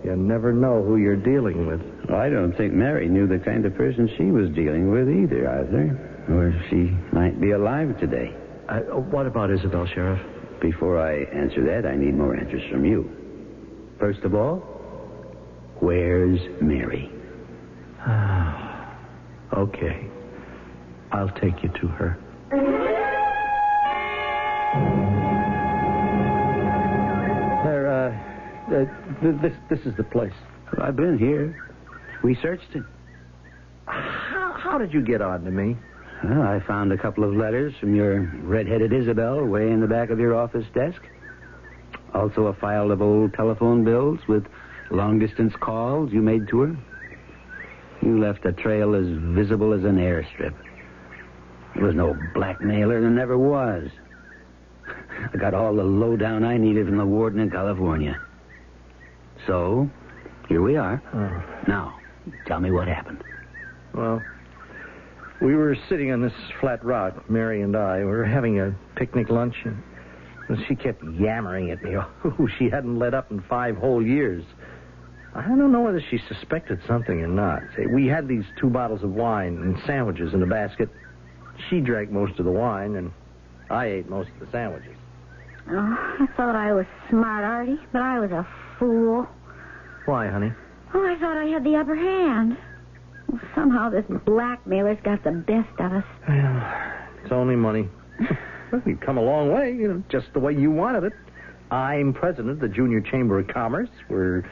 Speaker 8: You never know who you're dealing with.
Speaker 4: Well, I don't think Mary knew the kind of person she was dealing with either, Arthur. Or she might be alive today.
Speaker 8: What about Isabel, Sheriff?
Speaker 4: Before I answer that, I need more answers from you. First of all, where's Mary?
Speaker 8: Okay. I'll take you to her. This is the place.
Speaker 4: Well, I've been here. We searched it.
Speaker 8: How did you get on to me?
Speaker 4: Well, I found a couple of letters from your red-headed Isabel way in the back of your office desk. Also a file of old telephone bills with long-distance calls you made to her. You left a trail as visible as an airstrip. There was no blackmailer. There never was. I got all the lowdown I needed from the warden in California. So, here we are. Now, tell me what happened.
Speaker 8: Well, we were sitting on this flat rock, Mary and I. We were having a picnic lunch, and she kept yammering at me. Oh, she hadn't let up in 5 whole years. I don't know whether she suspected something or not. Say, we had these 2 bottles of wine and sandwiches in a basket. She drank most of the wine, and I ate most of the sandwiches.
Speaker 5: Oh, I thought I was smart, Artie, but I was a fool.
Speaker 8: Why, honey?
Speaker 5: Oh, I thought I had the upper hand. Well, somehow this blackmailer's got the best of us.
Speaker 8: Well, it's only money. Well, we've come a long way, just the way you wanted it. I'm president of the Junior Chamber of Commerce. We're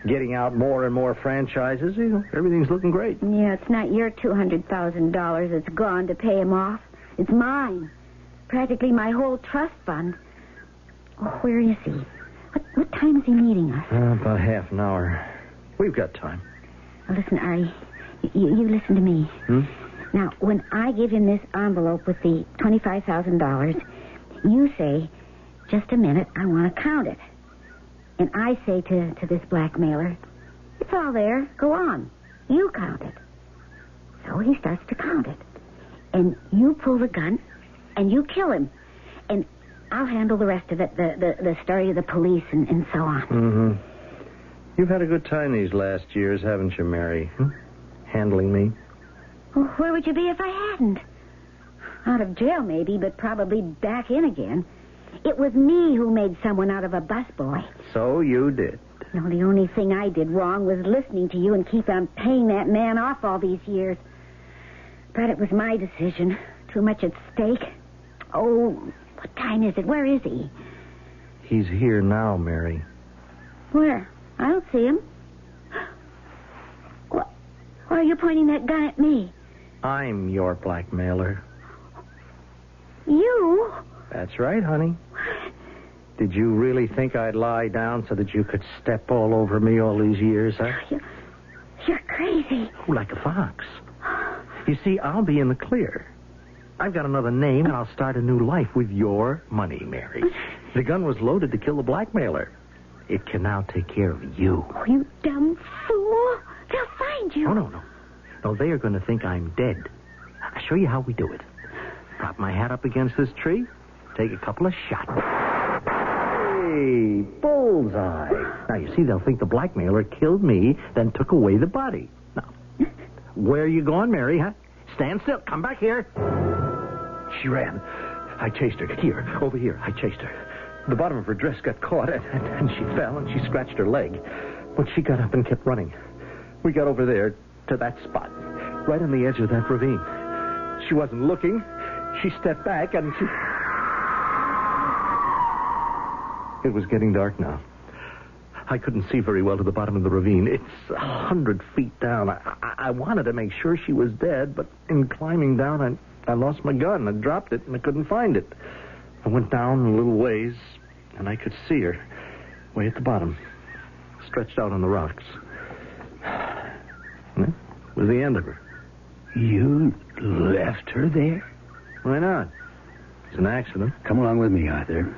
Speaker 8: getting out more and more franchises. You know, everything's looking great.
Speaker 5: Yeah, it's not your $200,000 that's gone to pay him off. It's mine. Practically my whole trust fund. Oh, where is he? What time is he meeting us?
Speaker 8: About half an hour. We've got time.
Speaker 5: Now, listen, Artie, you listen to me. Now, when I give him this envelope with the $25,000, you say, just a minute, I want to count it. And I say to this blackmailer, it's all there, go on. You count it. So he starts to count it. And you pull the gun, and you kill him. And I'll handle the rest of it, the story of the police and so on.
Speaker 8: Mm-hmm. You've had a good time these last years, haven't you, Mary? Handling me?
Speaker 5: Well, where would you be if I hadn't? Out of jail, maybe, but probably back in again. It was me who made someone out of a busboy.
Speaker 8: So you did.
Speaker 5: No, the only thing I did wrong was listening to you and keep on paying that man off all these years. But it was my decision. Too much at stake. Oh, what time is it? Where is he?
Speaker 8: He's here now, Mary.
Speaker 5: Where? I don't see him. Why are you pointing that gun at me?
Speaker 8: I'm your blackmailer.
Speaker 5: You?
Speaker 8: That's right, honey. Did you really think I'd lie down so that you could step all over me all these years, huh?
Speaker 5: You're crazy.
Speaker 8: Oh, like a fox. You see, I'll be in the clear. I've got another name, and I'll start a new life with your money, Mary. The gun was loaded to kill the blackmailer. It can now take care of you.
Speaker 5: Oh, you dumb fool. They'll find you.
Speaker 8: Oh, no. No, they are going to think I'm dead. I'll show you how we do it. Prop my hat up against this tree. Take a couple of shots. Hey, bullseye. Now, you see, they'll think the blackmailer killed me, then took away the body. Now, where are you going, Mary, huh? Stand still. Come back here. She ran. I chased her. Here, over here. I chased her. The bottom of her dress got caught, and she fell, and she scratched her leg. But she got up and kept running. We got over there to that spot, right on the edge of that ravine. She wasn't looking. She stepped back, and she... It was getting dark now. I couldn't see very well to the bottom of the ravine. It's 100 feet down. I wanted to make sure she was dead, but in climbing down, I lost my gun. I dropped it, and I couldn't find it. I went down a little ways, and I could see her way at the bottom, stretched out on the rocks. That was the end of her.
Speaker 4: You left her there?
Speaker 8: Why not? It's an accident.
Speaker 4: Come along with me, Arthur.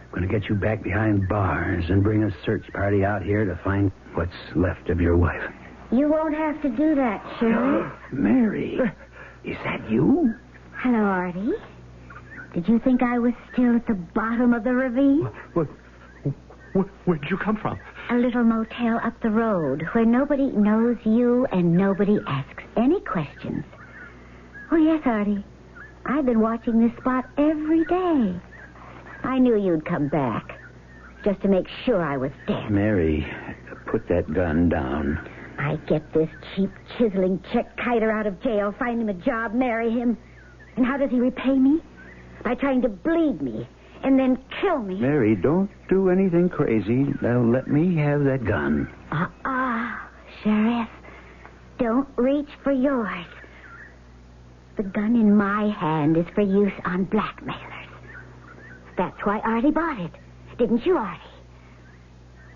Speaker 4: I'm going to get you back behind bars and bring a search party out here to find what's left of your wife.
Speaker 5: You won't have to do that, Sheriff.
Speaker 4: Mary, is that you?
Speaker 5: Hello, Artie. Did you think I was still at the bottom of the ravine?
Speaker 8: Where'd you come from?
Speaker 5: A little motel up the road where nobody knows you and nobody asks any questions. Oh, yes, Artie. I've been watching this spot every day. I knew you'd come back, just to make sure I was dead.
Speaker 4: Mary, put that gun down.
Speaker 5: I get this cheap, chiseling check kiter out of jail, find him a job, marry him. And how does he repay me? By trying to bleed me and then kill me.
Speaker 4: Mary, don't do anything crazy. Now let me have that gun.
Speaker 5: Sheriff. Don't reach for yours. The gun in my hand is for use on blackmailers. That's why Artie bought it. Didn't you, Artie?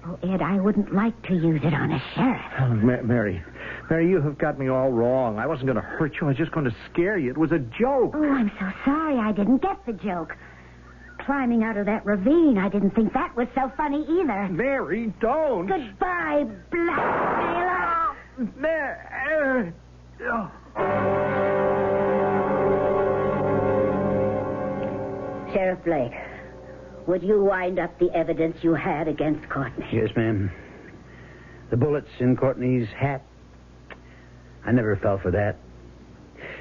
Speaker 5: Oh, Ed, I wouldn't like to use it on a sheriff.
Speaker 8: Oh, Mary, you have got me all wrong. I wasn't going to hurt you. I was just going to scare you. It was a joke.
Speaker 5: Oh, I'm so sorry I didn't get the joke. Climbing out of that ravine, I didn't think that was so funny either.
Speaker 8: Mary, don't.
Speaker 5: Goodbye, blackmailer.
Speaker 8: Mary.
Speaker 5: Sheriff Blake, would you wind up the evidence you had against Courtney?
Speaker 4: Yes, ma'am. The bullets in Courtney's hat. I never fell for that.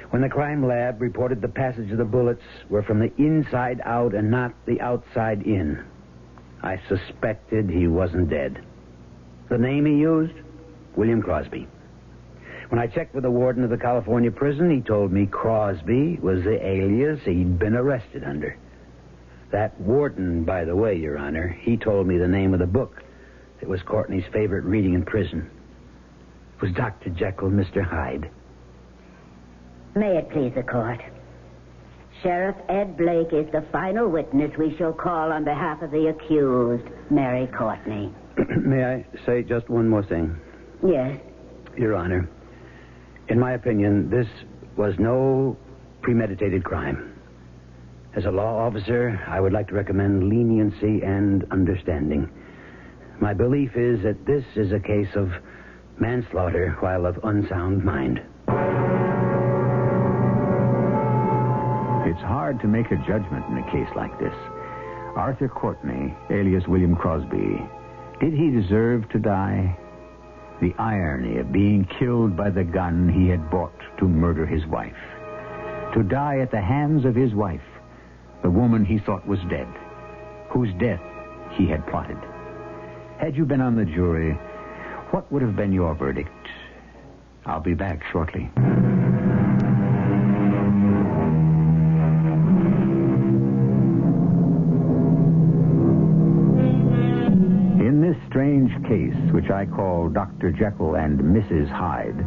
Speaker 4: When the crime lab reported the passage of the bullets were from the inside out and not the outside in, I suspected he wasn't dead. The name he used? William Crosby. When I checked with the warden of the California prison, he told me Crosby was the alias he'd been arrested under. That warden, by the way, Your Honor, he told me the name of the book. It was Courtney's favorite reading in prison. It was Dr. Jekyll, Mr. Hyde.
Speaker 5: May it please the court. Sheriff Ed Blake is the final witness we shall call on behalf of the accused, Mary Courtney.
Speaker 4: May I say just one more thing?
Speaker 5: Yes.
Speaker 4: Your Honor, in my opinion, this was no premeditated crime. As a law officer, I would like to recommend leniency and understanding. My belief is that this is a case of manslaughter while of unsound mind.
Speaker 2: It's hard to make a judgment in a case like this. Arthur Courtney, alias William Crosby, did he deserve to die? The irony of being killed by the gun he had bought to murder his wife. To die at the hands of his wife, the woman he thought was dead, whose death he had plotted. Had you been on the jury, what would have been your verdict? I'll be back shortly. In this strange case, which I call Dr. Jekyll and Mrs. Hyde,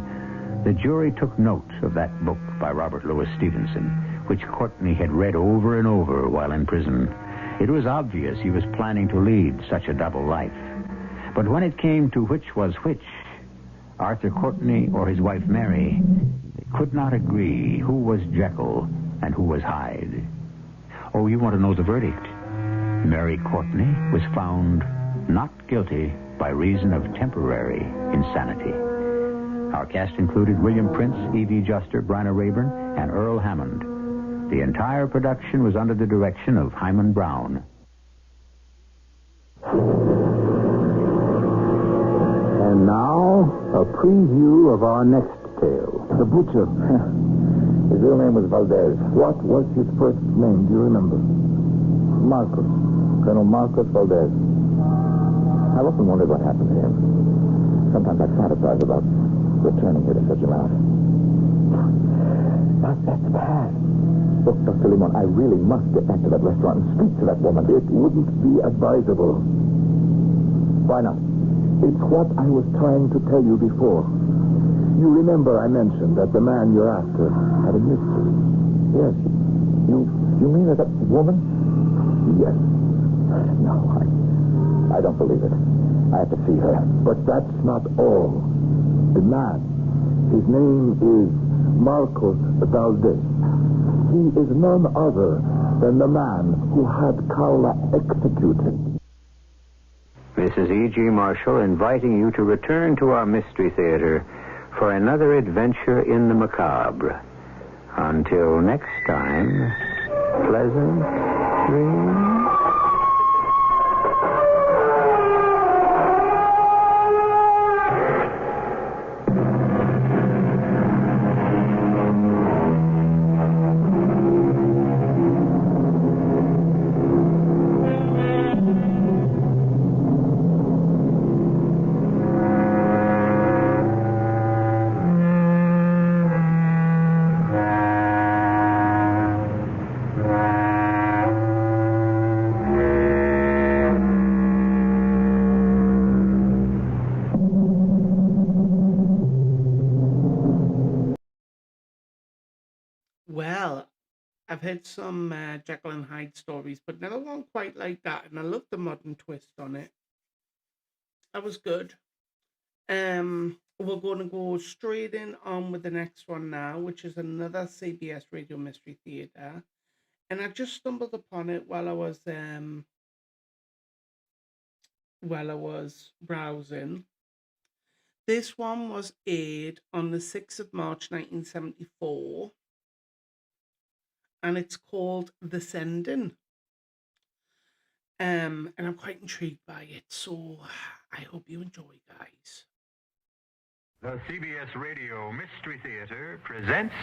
Speaker 2: the jury took note of that book by Robert Louis Stevenson, which Courtney had read over and over while in prison. It was obvious he was planning to lead such a double life. But when it came to which was which, Arthur Courtney or his wife Mary, they could not agree who was Jekyll and who was Hyde. Oh, you want to know the verdict? Mary Courtney was found not guilty by reason of temporary insanity. Our cast included William Prince, E.V. Juster, Bryna Rayburn, and Earl Hammond. The entire production was under the direction of Hyman Brown.
Speaker 9: And now, a preview of our next tale.
Speaker 10: The butcher. His real name was Valdez. What was his first name? Do you remember? Marcos. Colonel Marcos Valdez. I've often wondered what happened to him. Sometimes I fantasize about returning here to such a life. But that's past. Look, Dr. Limon, I really must get back to that restaurant and speak to that woman. It wouldn't be advisable. Why not? It's what I was trying to tell you before. You remember I mentioned that the man you're after had a mystery. Yes. You mean that woman? Yes. No, I don't believe it. I have to see her. But that's not all. The man, his name is Marcos Valdez. He is none other than the man who had Carla executed.
Speaker 2: Mrs. E.G. Marshall inviting you to return to our Mystery Theater for another adventure in the macabre. Until next time, pleasant dreams.
Speaker 1: Well, I've heard some Jekyll and Hyde stories, but never one quite like that. And I love the modern twist on it. That was good. We're going to go straight in on with the next one now, which is another CBS Radio Mystery Theater. And I just stumbled upon it while I was browsing. This one was aired on the 6th of March, 1974. And it's called The Sending. And I'm quite intrigued by it, so I hope you enjoy, guys.
Speaker 2: The CBS Radio Mystery Theater presents...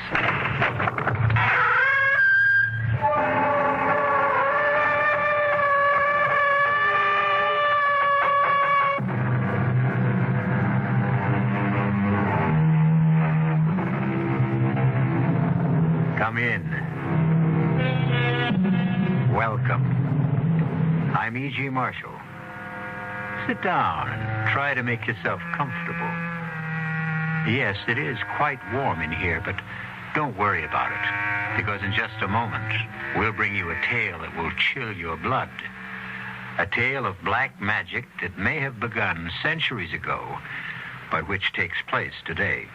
Speaker 2: Come in. Welcome. I'm E.G. Marshall. Sit down and try to make yourself comfortable. Yes, it is quite warm in here, but don't worry about it, because in just a moment, we'll bring you a tale that will chill your blood. A tale of black magic that may have begun centuries ago, but which takes place today.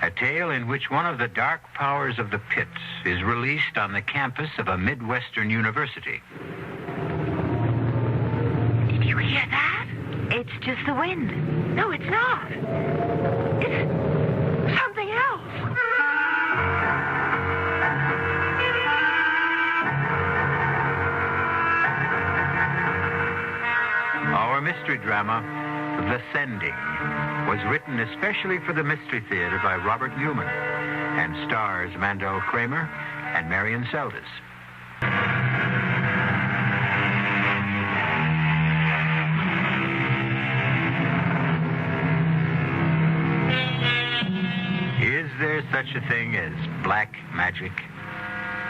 Speaker 2: A tale in which one of the dark powers of the pit is released on the campus of a Midwestern university.
Speaker 11: Did you hear that? It's just the wind. No, it's not. It's something else.
Speaker 2: Our mystery drama, The Sending, was written especially for the Mystery Theater by Robert Newman and stars Mandel Kramer and Marion Seldes. Is there such a thing as black magic?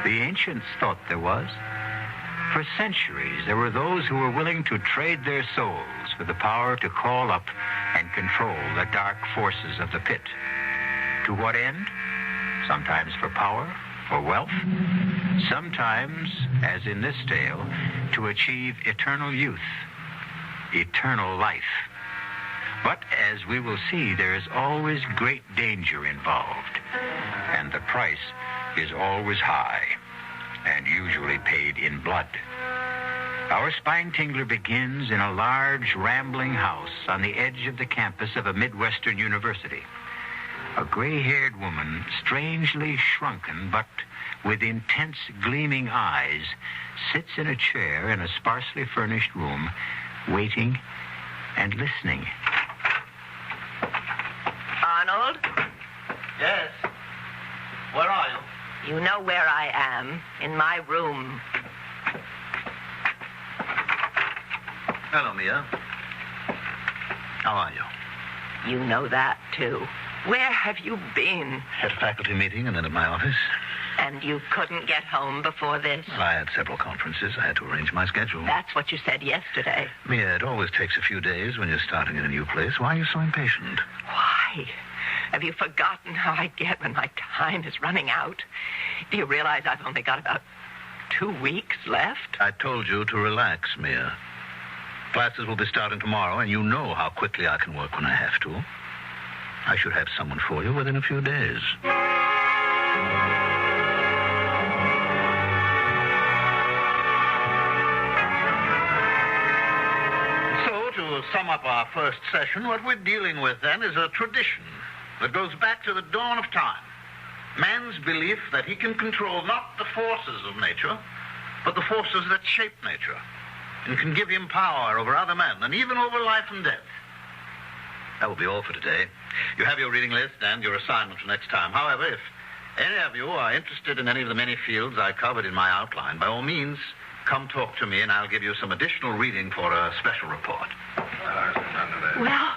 Speaker 2: The ancients thought there was. For centuries, there were those who were willing to trade their souls for the power to call up and control the dark forces of the pit. To what end? Sometimes for power or wealth. Sometimes, as in this tale, to achieve eternal youth, eternal life. But as we will see, there is always great danger involved, and the price is always high, and usually paid in blood. Our spine tingler begins in a large, rambling house on the edge of the campus of a Midwestern university. A gray-haired woman, strangely shrunken, but with intense, gleaming eyes, sits in a chair in a sparsely furnished room, waiting and listening.
Speaker 11: Arnold?
Speaker 12: Yes? Where are you?
Speaker 11: You know where I am. In my room.
Speaker 12: Hello, Mia. How are you?
Speaker 11: You know that, too. Where have you been?
Speaker 12: At a faculty meeting and then at my office.
Speaker 11: And you couldn't get home before this?
Speaker 12: Well, I had several conferences. I had to arrange my schedule.
Speaker 11: That's what you said yesterday.
Speaker 12: Mia, it always takes a few days when you're starting in a new place. Why are you so impatient?
Speaker 11: Why? Have you forgotten how I get when my time is running out? Do you realize I've only got about 2 weeks left?
Speaker 12: I told you to relax, Mia. Classes will be starting tomorrow, and you know how quickly I can work when I have to. I should have someone for you within a few days. So, to sum up our first session, what we're dealing with then is a tradition that goes back to the dawn of time. Man's belief that he can control not the forces of nature, but the forces that shape nature, and can give him power over other men, and even over life and death. That will be all for today. You have your reading list and your assignment for next time. However, if any of you are interested in any of the many fields I covered in my outline, by all means, come talk to me, and I'll give you some additional reading for a special report.
Speaker 11: Well,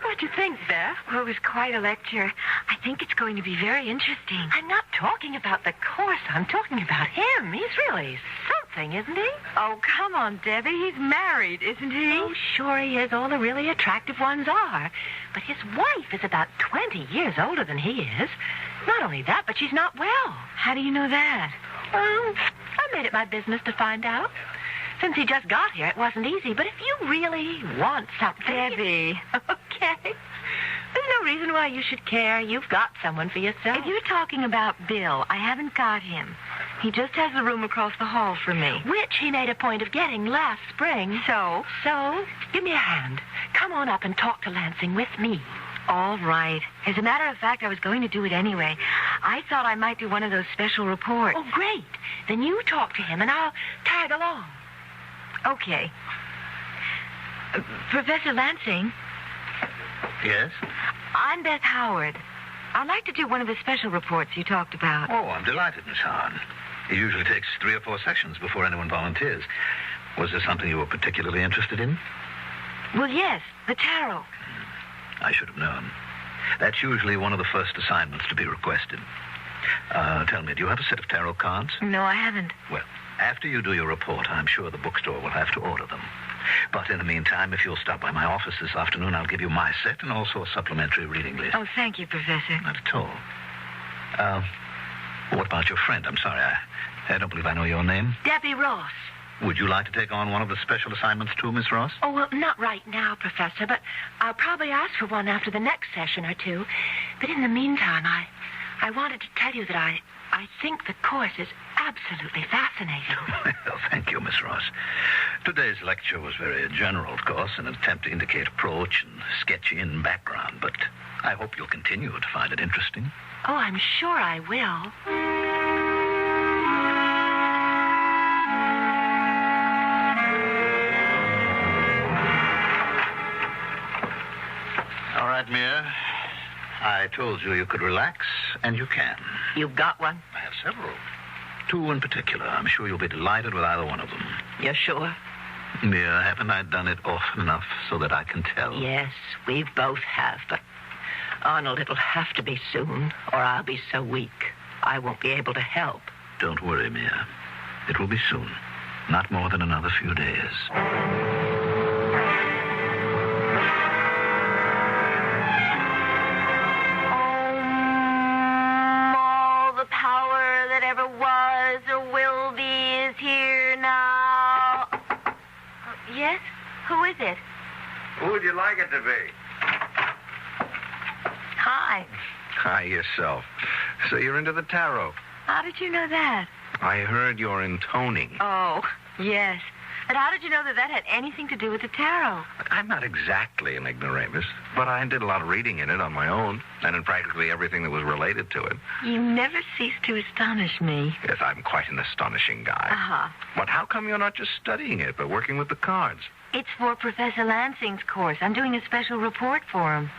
Speaker 11: what'd you think, Beth?
Speaker 13: Well, it was quite a lecture. I think it's going to be very interesting.
Speaker 11: I'm not talking about the course. I'm talking about him. He's really something, isn't he?
Speaker 13: Oh, come on, Debbie. He's married, isn't he?
Speaker 11: Oh, sure he is. All the really attractive ones are. But his wife is about 20 years older than he is. Not only that, but she's not well.
Speaker 13: How do you know that?
Speaker 11: I made it my business to find out. Since he just got here, it wasn't easy. But if you really want something...
Speaker 13: Debbie.
Speaker 11: Okay. There's no reason why you should care. You've got someone for yourself.
Speaker 13: If you're talking about Bill, I haven't got him. He just has the room across the hall from me.
Speaker 11: Which he made a point of getting last spring.
Speaker 13: So?
Speaker 11: So, give me a hand. Come on up and talk to Lansing with me.
Speaker 13: All right. As a matter of fact, I was going to do it anyway. I thought I might do one of those special reports.
Speaker 11: Oh, great. Then you talk to him and I'll tag along.
Speaker 13: Okay. Professor Lansing?
Speaker 12: Yes?
Speaker 13: I'm Beth Howard. I'd like to do one of the special reports you talked about.
Speaker 12: Oh, I'm delighted, Miss Howard. It usually takes 3 or 4 sessions before anyone volunteers. Was there something you were particularly interested in?
Speaker 13: Well, yes, the tarot.
Speaker 12: I should have known. That's usually one of the first assignments to be requested.
Speaker 14: Tell me, do you have a set of tarot cards?
Speaker 13: No, I haven't.
Speaker 14: Well, after you do your report, I'm sure the bookstore will have to order them. But in the meantime, if you'll stop by my office this afternoon, I'll give you my set and also a supplementary reading list.
Speaker 13: Oh, thank you, Professor.
Speaker 14: Not at all. What about your friend? I'm sorry, I don't believe I know your name.
Speaker 13: Debbie Ross.
Speaker 14: Would you like to take on one of the special assignments too, Miss Ross?
Speaker 13: Oh, well, not right now, Professor, but I'll probably ask for one after the next session or two. But in the meantime, I wanted to tell you that I think the course is absolutely fascinating.
Speaker 14: Well, thank you, Miss Ross. Today's lecture was very general, of course, an attempt to indicate approach and sketch in background, but I hope you'll continue to find it interesting.
Speaker 13: Oh, I'm sure I will.
Speaker 14: All right, Mia. I told you you could relax, and you can.
Speaker 11: You've got one?
Speaker 14: I have several. Two in particular. I'm sure you'll be delighted with either one of them.
Speaker 11: You're sure?
Speaker 14: Mia, haven't I done it often enough so that I can tell?
Speaker 11: Yes, we both have, but Arnold, it'll have to be soon, or I'll be so weak I won't be able to help.
Speaker 14: Don't worry, Mia. It will be soon. Not more than another few days.
Speaker 13: All the power that ever was or will be is here now. Yes? Who is it?
Speaker 15: Who would you like it to be?
Speaker 13: Hi.
Speaker 15: Hi, yourself. So you're into the tarot.
Speaker 13: How did you know that?
Speaker 15: I heard your intoning.
Speaker 13: Oh, yes. But how did you know that had anything to do with the tarot?
Speaker 15: I'm not exactly an ignoramus, but I did a lot of reading in it on my own, and in practically everything that was related to it.
Speaker 13: You never cease to astonish me.
Speaker 15: Yes, I'm quite an astonishing guy.
Speaker 13: Uh-huh.
Speaker 15: But how come you're not just studying it, but working with the cards?
Speaker 13: It's for Professor Lansing's course. I'm doing a special report for him.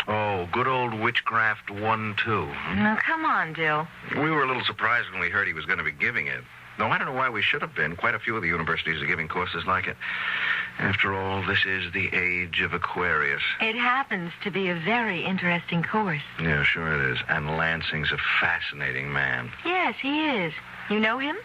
Speaker 15: Oh, good old Witchcraft 1-2.
Speaker 13: Now, come on, Dill.
Speaker 15: We were a little surprised when we heard he was going to be giving it. Though I don't know why we should have been. Quite a few of the universities are giving courses like it. After all, this is the age of Aquarius.
Speaker 13: It happens to be a very interesting course.
Speaker 15: Yeah, sure it is. And Lansing's a fascinating man.
Speaker 13: Yes, he is. You know him?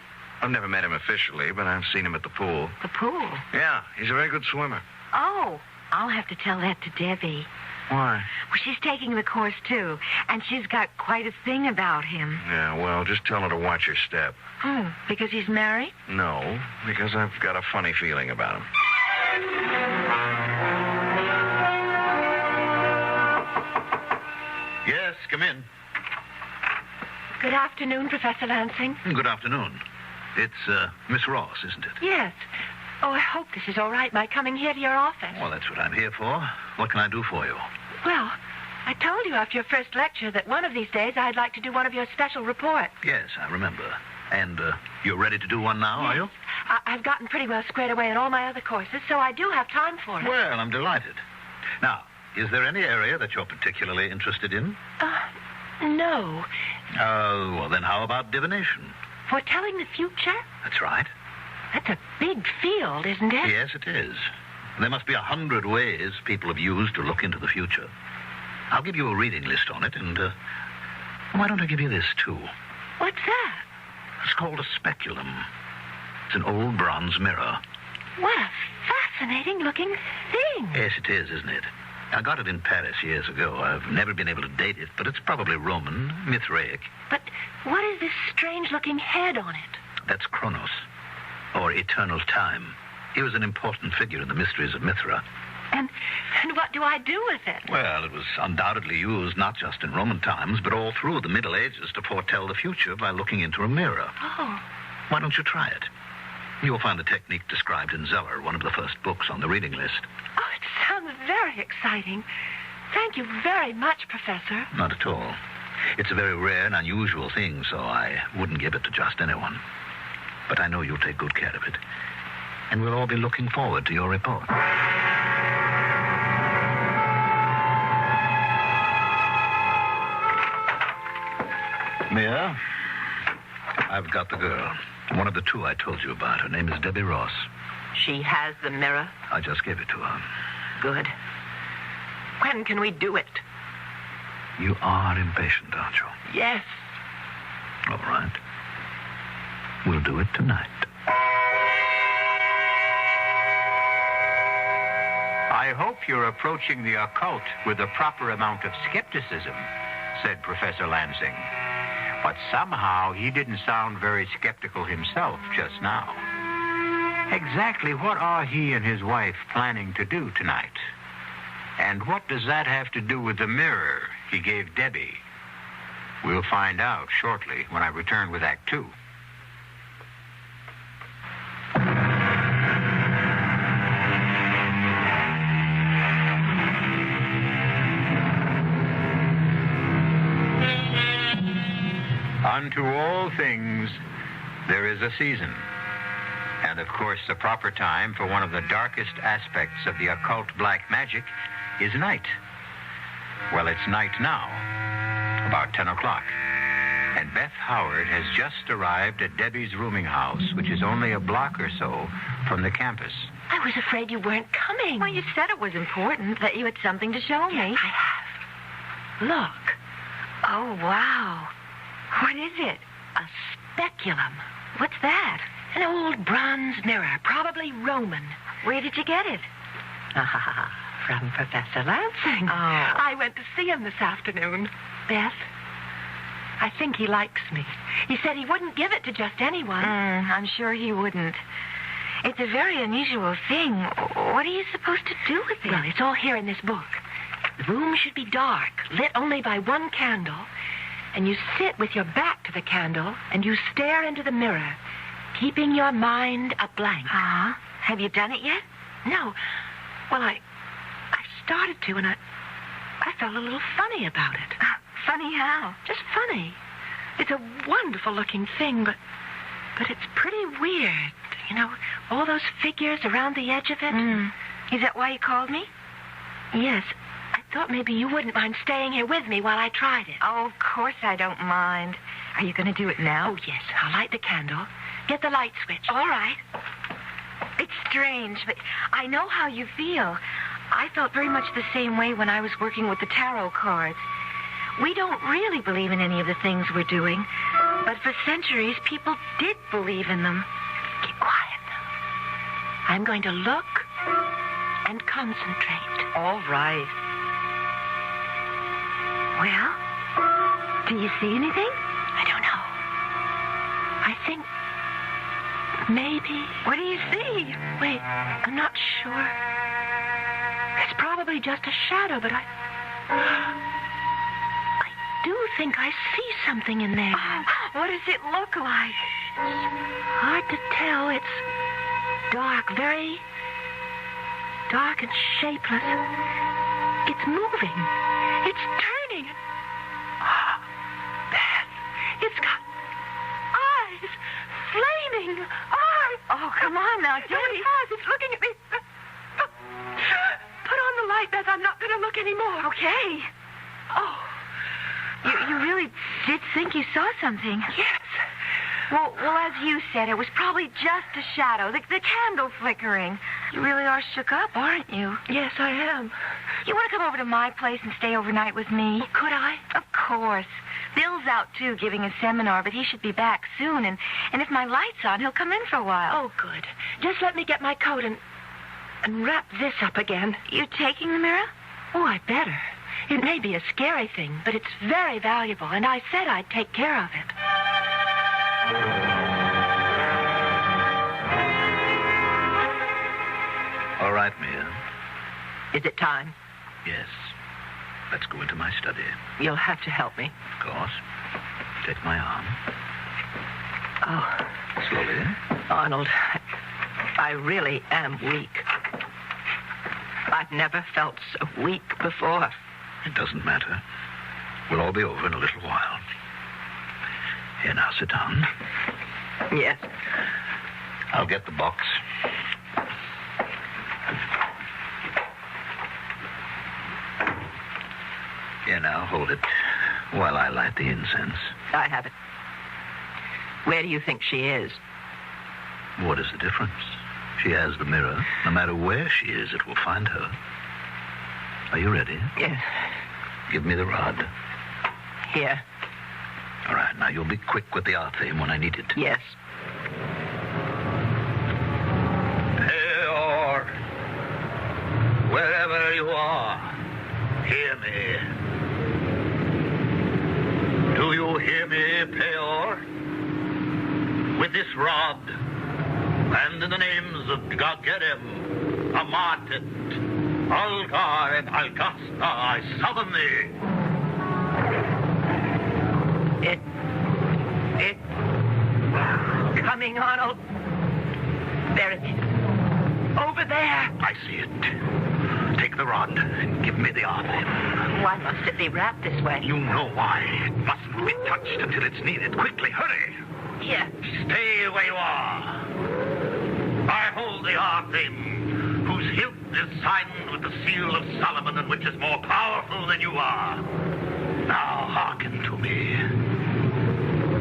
Speaker 15: I've never met him officially, but I've seen him at the pool.
Speaker 13: The pool?
Speaker 15: Yeah, he's a very good swimmer.
Speaker 13: Oh, I'll have to tell that to Debbie.
Speaker 15: Why?
Speaker 13: Well, she's taking the course, too, and she's got quite a thing about him.
Speaker 15: Yeah, well, just tell her to watch her step.
Speaker 13: Oh, because he's married?
Speaker 15: No, because I've got a funny feeling about him.
Speaker 14: Yes, come in.
Speaker 13: Good afternoon, Professor Lansing.
Speaker 14: Good afternoon. It's Miss Ross, isn't it?
Speaker 13: Yes. Oh, I hope this is all right, my coming here to your office.
Speaker 14: Well, that's what I'm here for. What can I do for you?
Speaker 13: Well, I told you after your first lecture that one of these days I'd like to do one of your special reports.
Speaker 14: Yes, I remember. And you're ready to do one now,
Speaker 13: yes.
Speaker 14: Are you?
Speaker 13: I've gotten pretty well squared away in all my other courses, so I do have time for it.
Speaker 14: Well, I'm delighted. Now, is there any area that you're particularly interested in?
Speaker 13: No.
Speaker 14: Well, then how about divination?
Speaker 13: Foretelling the future?
Speaker 14: That's right.
Speaker 13: That's a big field, isn't it?
Speaker 14: Yes, it is. There must be 100 ways people have used to look into the future. I'll give you a reading list on it, and why don't I give you this, too?
Speaker 13: What's that?
Speaker 14: It's called a speculum. It's an old bronze mirror.
Speaker 13: What a fascinating-looking thing.
Speaker 14: Yes, it is, isn't it? I got it in Paris years ago. I've never been able to date it, but it's probably Roman, Mithraic.
Speaker 13: But what is this strange-looking head on it?
Speaker 14: That's Kronos, or eternal time. He was an important figure in the mysteries of Mithra.
Speaker 13: And what do I do with it?
Speaker 14: Well, it was undoubtedly used not just in Roman times, but all through the Middle Ages to foretell the future by looking into a mirror.
Speaker 13: Oh.
Speaker 14: Why don't you try it? You'll find the technique described in Zeller, one of the first books on the reading list.
Speaker 13: Oh, it sounds very exciting. Thank you very much, Professor.
Speaker 14: Not at all. It's a very rare and unusual thing, so I wouldn't give it to just anyone. But I know you'll take good care of it. And we'll all be looking forward to your report. Mia, I've got the girl. One of the two I told you about. Her name is Debbie Ross.
Speaker 11: She has the mirror?
Speaker 14: I just gave it to her.
Speaker 11: Good. When can we do it?
Speaker 14: You are impatient, aren't you?
Speaker 11: Yes.
Speaker 14: All right. We'll do it tonight.
Speaker 16: I hope you're approaching the occult with the proper amount of skepticism, said Professor Lansing. But somehow he didn't sound very skeptical himself just now. Exactly what are he and his wife planning to do tonight? And what does that have to do with the mirror he gave Debbie? We'll find out shortly when I return with Act Two. Unto all things there is a season. And of course, the proper time for one of the darkest aspects of the occult black magic is night. Well, it's night now, about 10 o'clock. And Beth Howard has just arrived at Debbie's rooming house, which is only a block or so from the campus.
Speaker 13: I was afraid you weren't coming.
Speaker 17: Well, you said it was important, that you had something to show me.
Speaker 13: I have. Look.
Speaker 17: Oh, wow. What is it?
Speaker 13: A speculum.
Speaker 17: What's that?
Speaker 13: An old bronze mirror, probably Roman.
Speaker 17: Where did you get it?
Speaker 13: From Professor Lansing.
Speaker 17: Oh.
Speaker 13: I went to see him this afternoon. Beth, I think he likes me. He said he wouldn't give it to just anyone.
Speaker 17: I'm sure he wouldn't. It's a very unusual thing. What are you supposed to do with it?
Speaker 13: Well, it's all here in this book. The room should be dark, lit only by one candle. And you sit with your back to the candle, and you stare into the mirror, keeping your mind a blank.
Speaker 17: Uh-huh. Have you done it yet?
Speaker 13: No. Well, I started to, and I felt a little funny about it.
Speaker 17: Funny how?
Speaker 13: Just funny. It's a wonderful-looking thing, but it's pretty weird. You know, all those figures around the edge of it.
Speaker 17: Is that why you called me?
Speaker 13: Yes. I thought maybe you wouldn't mind staying here with me while I tried it.
Speaker 17: Oh, of course I don't mind. Are you going to do it now?
Speaker 13: Oh, yes. I'll light the candle. Get the light switch.
Speaker 17: All right. It's strange, but I know how you feel. I felt very much the same way when I was working with the tarot cards. We don't really believe in any of the things we're doing, but for centuries, people did believe in them.
Speaker 13: Keep quiet now. I'm going to look and concentrate.
Speaker 17: All right. Well, do you see anything?
Speaker 13: I don't know. I think maybe...
Speaker 17: What do you see?
Speaker 13: Wait, I'm not sure. It's probably just a shadow, but I do think I see something in there.
Speaker 17: Oh, what does it look like?
Speaker 13: Hard to tell. It's dark, very dark and shapeless. It's moving. It's turning. Beth, it's got eyes. Flaming eyes.
Speaker 17: Oh, come on now,
Speaker 13: No,
Speaker 17: Debbie.
Speaker 13: it has. It's looking at me. Put on the light, Beth. I'm not going to look anymore.
Speaker 17: Okay.
Speaker 13: Oh.
Speaker 17: You really did think you saw something.
Speaker 13: Yes.
Speaker 17: Well, as you said, it was probably just a shadow, the candle flickering. You really are shook up, aren't you?
Speaker 13: Yes, I am.
Speaker 17: You want to come over to my place and stay overnight with me?
Speaker 13: Could I?
Speaker 17: Of course. Bill's out, too, giving a seminar, but he should be back soon, and if my light's on, he'll come in for a while.
Speaker 13: Oh, good. Just let me get my coat and wrap this up again.
Speaker 17: You taking the mirror?
Speaker 13: Oh, I better. It may be a scary thing, but it's very valuable, and I said I'd take care of it.
Speaker 14: All right, Mia.
Speaker 11: Is it time?
Speaker 14: Yes. Let's go into my study.
Speaker 11: You'll have to help me.
Speaker 14: Of course. Take my arm.
Speaker 11: Oh.
Speaker 14: Slowly.
Speaker 11: Arnold, I really am weak. I've never felt so weak before.
Speaker 14: It doesn't matter. We'll all be over in a little while. Here, now, sit down.
Speaker 11: Yes.
Speaker 14: I'll get the box. Here, now, hold it while I light the incense.
Speaker 11: I have it. Where do you think she is?
Speaker 14: What is the difference? She has the mirror. No matter where she is, it will find her. Are you ready?
Speaker 11: Yes.
Speaker 14: Give me the rod.
Speaker 11: Here.
Speaker 14: All right, now you'll be quick with the R theme when I need it.
Speaker 11: Yes.
Speaker 12: Peor, wherever you are, hear me. Do you hear me, Peor? With this rod, and in the names of Gagerim, Amatet, Algar, and Algasta, I summon thee.
Speaker 11: It's coming, Arnold. There it is. Over there.
Speaker 14: I see it. Take the rod and give me the R theme.
Speaker 11: Why must it be wrapped this way?
Speaker 14: You know why. It mustn't be touched until it's needed. Quickly, hurry.
Speaker 11: Here.
Speaker 12: Stay where you are. I hold the R theme, whose hilt is signed with the seal of Solomon, and which is more powerful than you are. Now hearken to me.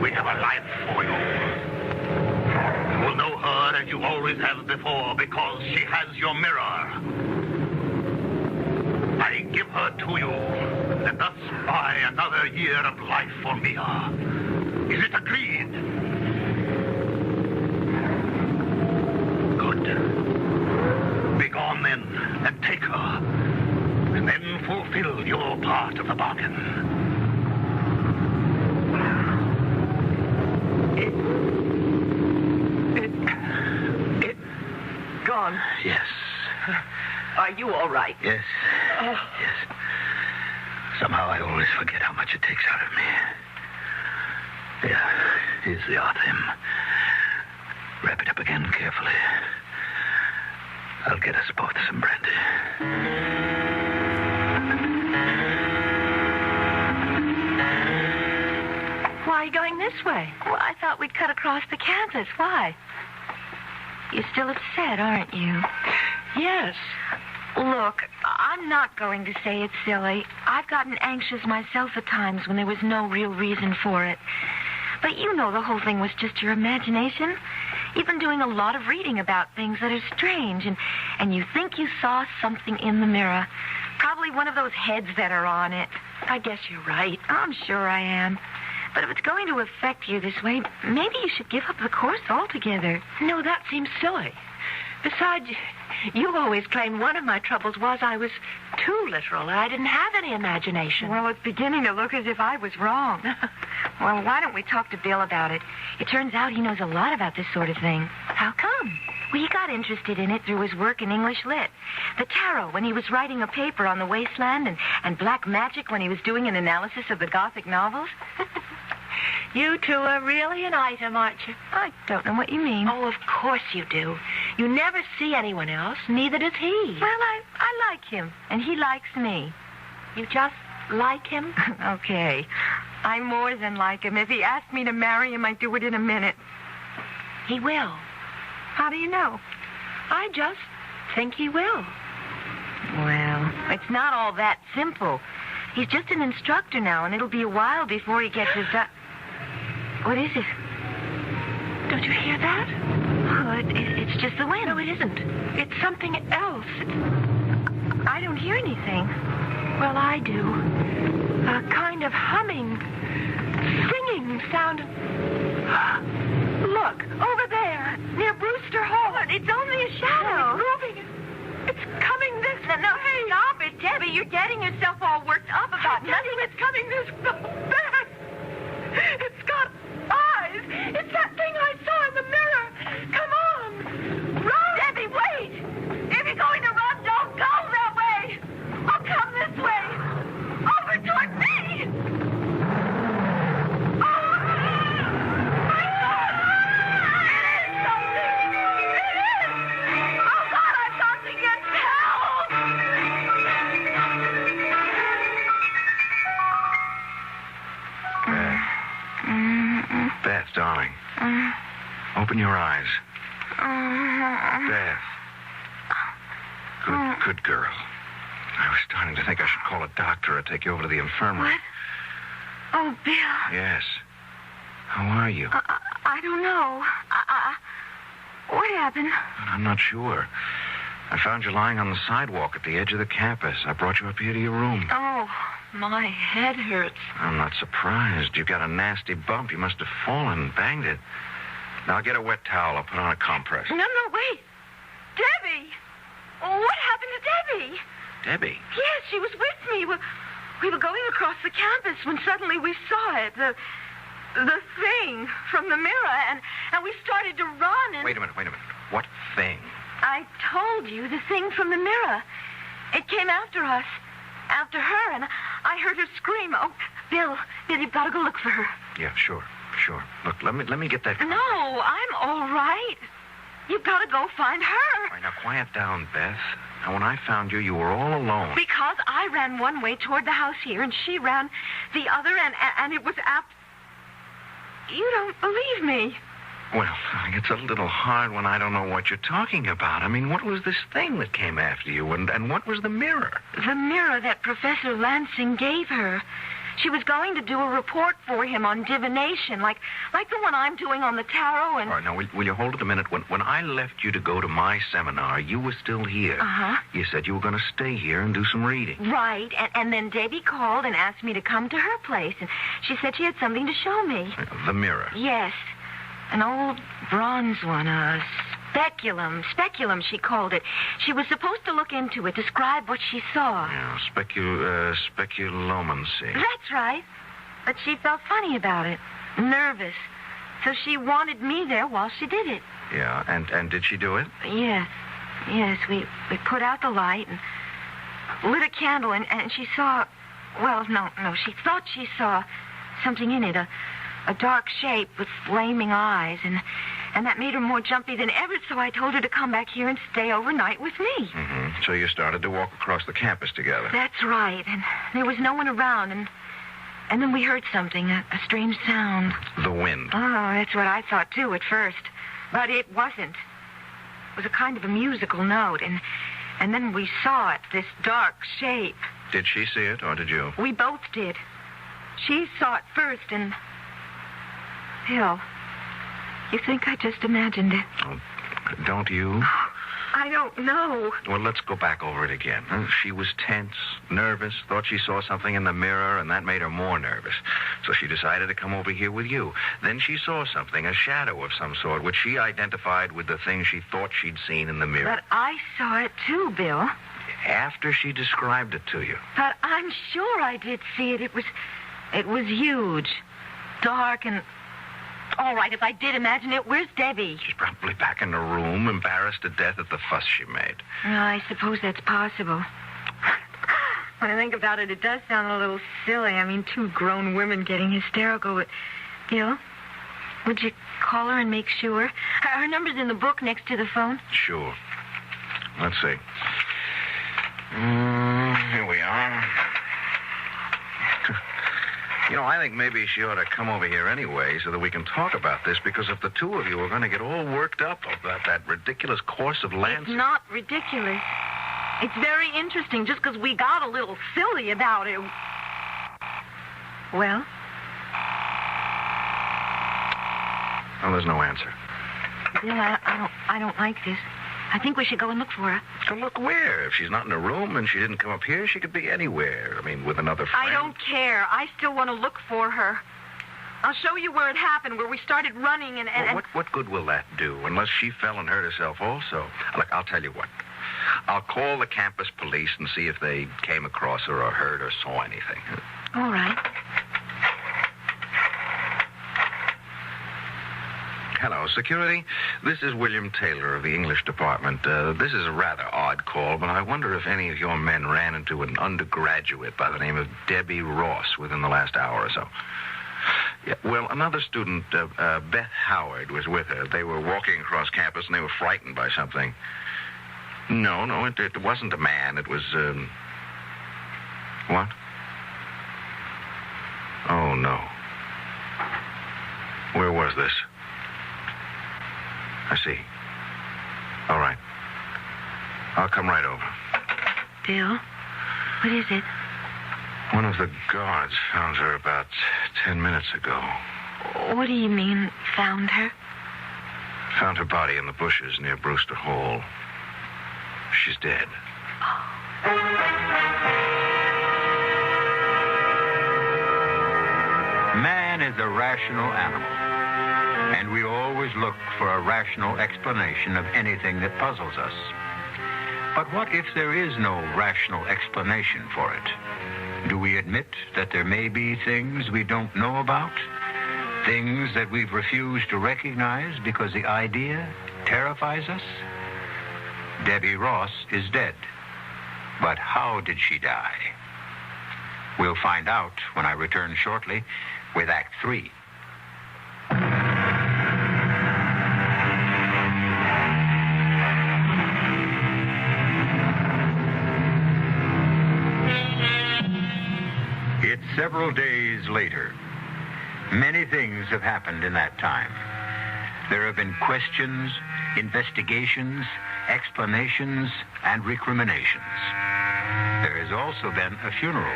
Speaker 12: We have a life for you. You will know her as you always have before, because she has your mirror. I give her to you, and thus buy another year of life for Mia. Is it agreed? Good. Begone then, and take her, and then fulfill your part of the bargain.
Speaker 11: It's gone.
Speaker 14: Yes.
Speaker 11: Are you all right?
Speaker 14: Yes. Yes. Somehow I always forget how much it takes out of me. Yeah, here's the R theme. Wrap it up again carefully. I'll get us both some brandy.
Speaker 17: Why are you going this way? Well, I thought we'd cut across the Kansas. Why? You're still upset, aren't you?
Speaker 11: Yes.
Speaker 17: Look, I'm not going to say it's silly. I've gotten anxious myself at times when there was no real reason for it. But you know the whole thing was just your imagination. You've been doing a lot of reading about things that are strange, and you think you saw something in the mirror. Probably one of those heads that are on it.
Speaker 11: I guess you're right.
Speaker 17: I'm sure I am. But if it's going to affect you this way, maybe you should give up the course altogether.
Speaker 11: No, that seems silly. Besides, you always claimed one of my troubles was I was too literal, and I didn't have any imagination.
Speaker 17: Well, it's beginning to look as if I was wrong. Well, why don't we talk to Bill about it? It turns out he knows a lot about this sort of thing.
Speaker 11: How come?
Speaker 17: Well, he got interested in it through his work in English Lit. The tarot when he was writing a paper on the wasteland, and black magic when he was doing an analysis of the Gothic novels.
Speaker 11: You two are really an item, aren't you?
Speaker 17: I don't know what you mean.
Speaker 11: Oh, of course you do. You never see anyone else, neither does he.
Speaker 17: Well, I like him, and he likes me.
Speaker 11: You just like him?
Speaker 17: Okay. I more than like him. If he asked me to marry him, I'd do it in a minute.
Speaker 11: He will.
Speaker 17: How do you know?
Speaker 11: I just think he will.
Speaker 17: Well, it's not all that simple. He's just an instructor now, and it'll be a while before he gets his... What is it?
Speaker 11: Don't you hear that?
Speaker 17: Oh, it's just the wind.
Speaker 11: No, it isn't. It's something else.
Speaker 17: I don't hear anything.
Speaker 11: Well, I do. A kind of humming, singing sound. Look, over there, near Brewster Hall.
Speaker 17: It's only a shadow.
Speaker 11: It's moving. It's coming this...
Speaker 17: No, hey, stop it, Debbie. You're getting yourself all worked up about nothing.
Speaker 11: It's coming this fast. It's got eyes. It's that thing I saw in the mirror. Come on. Run.
Speaker 17: Debbie, wait. If you're going to run, don't go that way. I'll come this way. Over toward me.
Speaker 15: Beth, darling. Open your eyes. Beth. Good girl. I was starting to think I should call a doctor or take you over to the infirmary.
Speaker 17: What? Oh, Bill.
Speaker 15: Yes. How are you?
Speaker 17: I don't know. What happened?
Speaker 15: I'm not sure. I found you lying on the sidewalk at the edge of the campus. I brought you up here to your room.
Speaker 17: Oh, my head hurts.
Speaker 15: I'm not surprised. You got a nasty bump. You must have fallen and banged it. Now, get a wet towel. I'll put on a compress.
Speaker 17: No, wait. Debbie! What happened to Debbie?
Speaker 15: Debbie?
Speaker 17: Yes, she was with me. We were going across the campus when suddenly we saw it. The thing from the mirror, and we started to run and...
Speaker 15: Wait a minute. What thing?
Speaker 17: I told you, the thing from the mirror. It came after us. After her, and I heard her scream. Oh, Bill, you've got to go look for her.
Speaker 15: Yeah, sure. Look, let me get that.
Speaker 17: No, I'm all right. You've got to go find her.
Speaker 15: All right, now quiet down, Beth. Now, when I found you, you were all alone.
Speaker 17: Because I ran one way toward the house here, and she ran the other, and it was after... You don't believe me.
Speaker 15: Well, it's a little hard when I don't know what you're talking about. I mean, what was this thing that came after you, and what was the mirror?
Speaker 17: The mirror that Professor Lansing gave her. She was going to do a report for him on divination, like the one I'm doing on the tarot, and...
Speaker 15: All right, now, will you hold it a minute? When I left you to go to my seminar, you were still here.
Speaker 17: Uh-huh.
Speaker 15: You said you were going to stay here and do some reading.
Speaker 17: Right, and then Debbie called and asked me to come to her place, and she said she had something to show me.
Speaker 15: The mirror.
Speaker 17: Yes. An old bronze one, a speculum, she called it. She was supposed to look into it, describe what she saw.
Speaker 15: Yeah, speculomancy.
Speaker 17: That's right. But she felt funny about it, nervous. So she wanted me there while she did it.
Speaker 15: Yeah, and did she do it?
Speaker 17: Yes, we put out the light and lit a candle, and she saw... Well, no, she thought she saw something in it, a dark shape with flaming eyes, and that made her more jumpy than ever, so I told her to come back here and stay overnight with me.
Speaker 15: Mm-hmm. So you started to walk across the campus together.
Speaker 17: That's right, and there was no one around, and then we heard something, a strange sound.
Speaker 15: The wind.
Speaker 17: Oh, that's what I thought, too, at first. But it wasn't. It was a kind of a musical note, and then we saw it, this dark shape.
Speaker 15: Did she see it, or did you?
Speaker 17: We both did. She saw it first, and... Bill, you think I just imagined it?
Speaker 15: Oh, don't you?
Speaker 17: I don't know.
Speaker 15: Well, let's go back over it again. She was tense, nervous, thought she saw something in the mirror, and that made her more nervous. So she decided to come over here with you. Then she saw something, a shadow of some sort, which she identified with the thing she thought she'd seen in the mirror.
Speaker 17: But I saw it too, Bill.
Speaker 15: After she described it to you.
Speaker 17: But I'm sure I did see it. It was huge, dark, and... All right, if I did imagine it, where's Debbie?
Speaker 15: She's probably back in the room, embarrassed to death at the fuss she made.
Speaker 17: Well, I suppose that's possible. When I think about it, it does sound a little silly. I mean, two grown women getting hysterical. But, Bill, would you call her and make sure? Her number's in the book next to the phone.
Speaker 15: Sure. Let's see. Here we are. You know, I think maybe she ought to come over here anyway so that we can talk about this, because if the two of you are going to get all worked up about that ridiculous course of Lansing...
Speaker 17: It's not ridiculous. It's very interesting just because we got a little silly about it. Well?
Speaker 15: Oh, there's no answer.
Speaker 17: Bill, I don't like this. I think we should go and look for her.
Speaker 15: So look where? If she's not in her room and she didn't come up here, she could be anywhere. I mean, with another friend.
Speaker 17: I don't care. I still want to look for her. I'll show you where it happened, where we started running and...
Speaker 15: Well, what good will that do, unless she fell and hurt herself also? Look, I'll tell you what. I'll call the campus police and see if they came across her or heard or saw anything.
Speaker 17: All right.
Speaker 15: Hello, security. This is William Taylor of the English department. This is a rather odd call, but I wonder if any of your men ran into an undergraduate by the name of Debbie Ross within the last hour or so. Yeah, well, another student, Beth Howard, was with her. They were walking across campus, and they were frightened by something. No, it wasn't a man. It was, What? Oh, no. Where was this? I see. All right. I'll come right over.
Speaker 17: Bill, what is it?
Speaker 15: One of the guards found her about 10 minutes ago.
Speaker 17: What do you mean, found her?
Speaker 15: Found her body in the bushes near Brewster Hall. she's dead.
Speaker 16: Man is a rational animal, and we always look for a rational explanation of anything that puzzles us. But what if there is no rational explanation for it? Do we admit that there may be things we don't know about? Things that we've refused to recognize because the idea terrifies us? Debbie Ross is dead. But how did she die? We'll find out when I return shortly with Act 3. It's several days later. Many things have happened in that time. There have been questions, investigations, explanations, and recriminations. There has also been a funeral.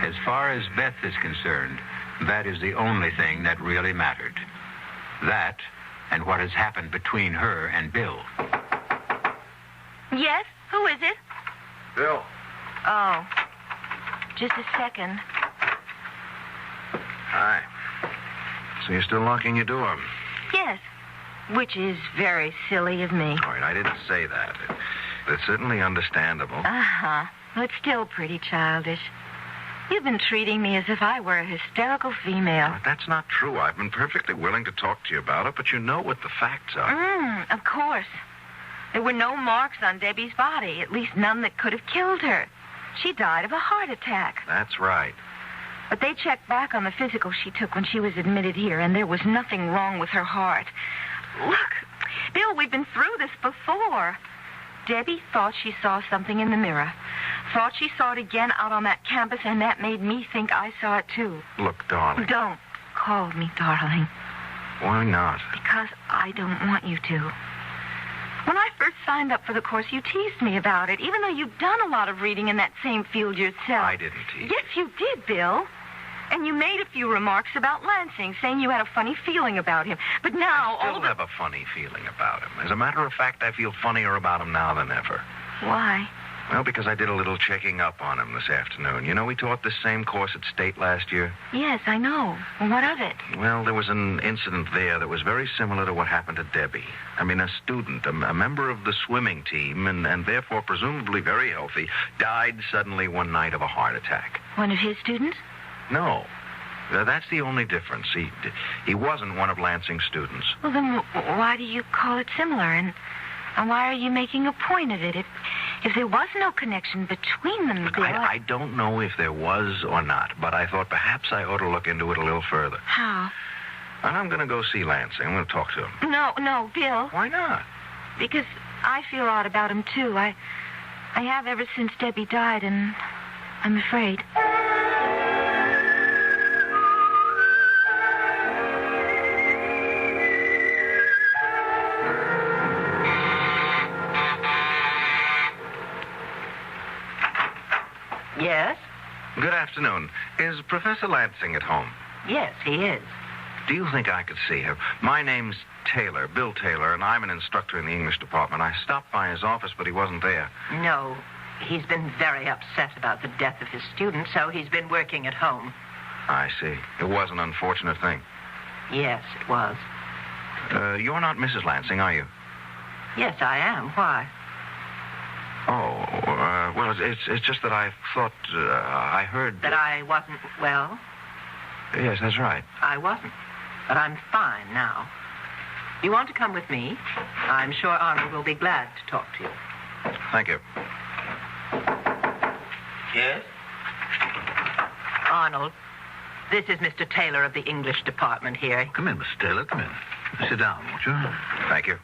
Speaker 16: As far as Beth is concerned, that is the only thing that really mattered. That and what has happened between her and Bill.
Speaker 17: Yes? Who is it?
Speaker 15: Bill.
Speaker 17: Oh. Just a second.
Speaker 15: Hi. So you're still locking your door?
Speaker 17: Yes. Which is very silly of me.
Speaker 15: All right, I didn't say that. It's certainly understandable.
Speaker 17: Uh-huh. But still pretty childish. You've been treating me as if I were a hysterical female.
Speaker 15: But that's not true. I've been perfectly willing to talk to you about it, but you know what the facts are.
Speaker 17: Of course. There were no marks on Debbie's body, at least none that could have killed her. She died of a heart attack.
Speaker 15: That's right.
Speaker 17: But they checked back on the physical she took when she was admitted here, and there was nothing wrong with her heart. Look, Bill, we've been through this before. Debbie thought she saw something in the mirror. Thought she saw it again out on that campus, and that made me think I saw it too.
Speaker 15: Look, darling.
Speaker 17: Don't call me darling.
Speaker 15: Why not?
Speaker 17: Because I don't want you to. When I first signed up for the course, you teased me about it, even though you've done a lot of reading in that same field yourself.
Speaker 15: I didn't tease.
Speaker 17: Yes, you did, Bill. And you made a few remarks about Lansing, saying you had a funny feeling about him. But now
Speaker 15: I still have a funny feeling about him. As a matter of fact, I feel funnier about him now than ever.
Speaker 17: Why?
Speaker 15: Well, because I did a little checking up on him this afternoon. You know, we taught this same course at State last year.
Speaker 17: Yes, I know. Well, what of it?
Speaker 15: Well, there was an incident there that was very similar to what happened to Debbie. I mean, a student, a member of the swimming team, and therefore presumably very healthy, died suddenly one night of a heart attack.
Speaker 17: One of his students?
Speaker 15: No. That's the only difference. He wasn't one of Lansing's students.
Speaker 17: Well, then why do you call it similar? And why are you making a point of it? If there was no connection between them,
Speaker 15: Look,
Speaker 17: Bill,
Speaker 15: I don't know if there was or not, but I thought perhaps I ought to look into it a little further.
Speaker 17: How?
Speaker 15: And I'm going to go see Lansing. I'm going to talk to him.
Speaker 17: No, Bill.
Speaker 15: Why not?
Speaker 17: Because I feel odd about him, too. I have ever since Debbie died, and I'm afraid.
Speaker 11: Yes?
Speaker 15: Good afternoon. Is Professor Lansing at home?
Speaker 11: Yes, he is.
Speaker 15: Do you think I could see her? My name's Taylor, Bill Taylor, and I'm an instructor in the English department. I stopped by his office, but he wasn't there.
Speaker 11: No, he's been very upset about the death of his student, so he's been working at home.
Speaker 15: I see. It was an unfortunate thing.
Speaker 11: Yes, it was.
Speaker 15: You're not Mrs. Lansing, are you?
Speaker 11: Yes, I am. Why?
Speaker 15: Oh, well, it's just that I thought, I heard...
Speaker 11: That I wasn't well?
Speaker 15: Yes, that's right.
Speaker 11: I wasn't. But I'm fine now. You want to come with me? I'm sure Arnold will be glad to talk to you.
Speaker 15: Thank you.
Speaker 11: Yes? Arnold, this is Mr. Taylor of the English department here.
Speaker 14: Come in, Mr. Taylor. Come in. Sit down, won't you?
Speaker 15: Thank you.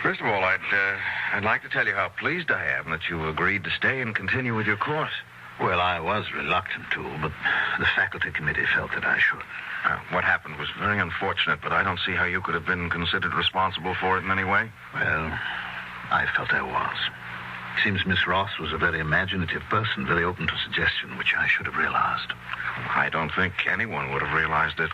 Speaker 15: First of all, I'd like to tell you how pleased I am that you agreed to stay and continue with your course.
Speaker 14: Well, I was reluctant to, but the faculty committee felt that I should.
Speaker 15: What happened was very unfortunate, but I don't see how you could have been considered responsible for it in any way.
Speaker 14: Well, I felt I was. It seems Miss Ross was a very imaginative person, very open to suggestion, which I should have realized.
Speaker 15: I don't think anyone would have realized it.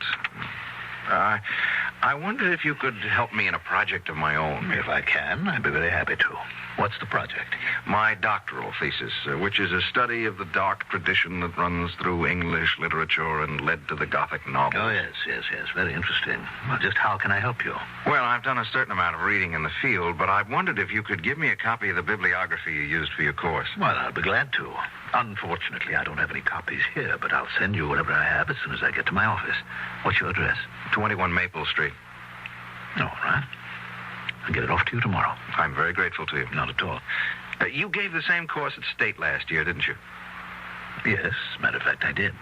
Speaker 15: I wondered if you could help me in a project of my own.
Speaker 14: If I can, I'd be very happy to. What's the project?
Speaker 15: My doctoral thesis, which is a study of the dark tradition that runs through English literature and led to the Gothic novel.
Speaker 14: Oh, yes. Very interesting. Well, just how can I help you?
Speaker 15: Well, I've done a certain amount of reading in the field, but I wondered if you could give me a copy of the bibliography you used for your course.
Speaker 14: Well, I'll be glad to. Unfortunately, I don't have any copies here, but I'll send you whatever I have as soon as I get to my office. What's your address?
Speaker 15: 21 Maple Street.
Speaker 14: All right. I'll get it off to you tomorrow.
Speaker 15: I'm very grateful to you.
Speaker 14: Not at all.
Speaker 15: You gave the same course at State last year, didn't you?
Speaker 14: Yes, matter of fact, I did.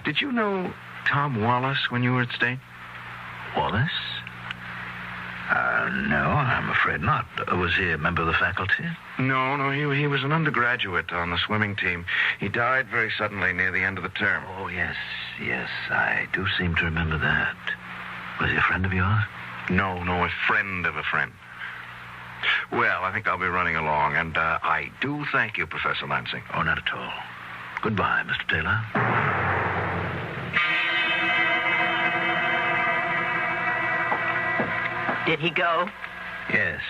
Speaker 15: Did you know Tom Wallace when you were at State?
Speaker 14: Wallace? No, I'm afraid not. Was he a member of the faculty?
Speaker 15: No, he was an undergraduate on the swimming team. He died very suddenly near the end of the term.
Speaker 14: Oh, yes, I do seem to remember that. Was he a friend of yours?
Speaker 15: No, a friend of a friend. Well, I think I'll be running along, and I do thank you, Professor Lansing.
Speaker 14: Oh, not at all. Goodbye, Mr. Taylor.
Speaker 11: Did he go?
Speaker 14: Yes.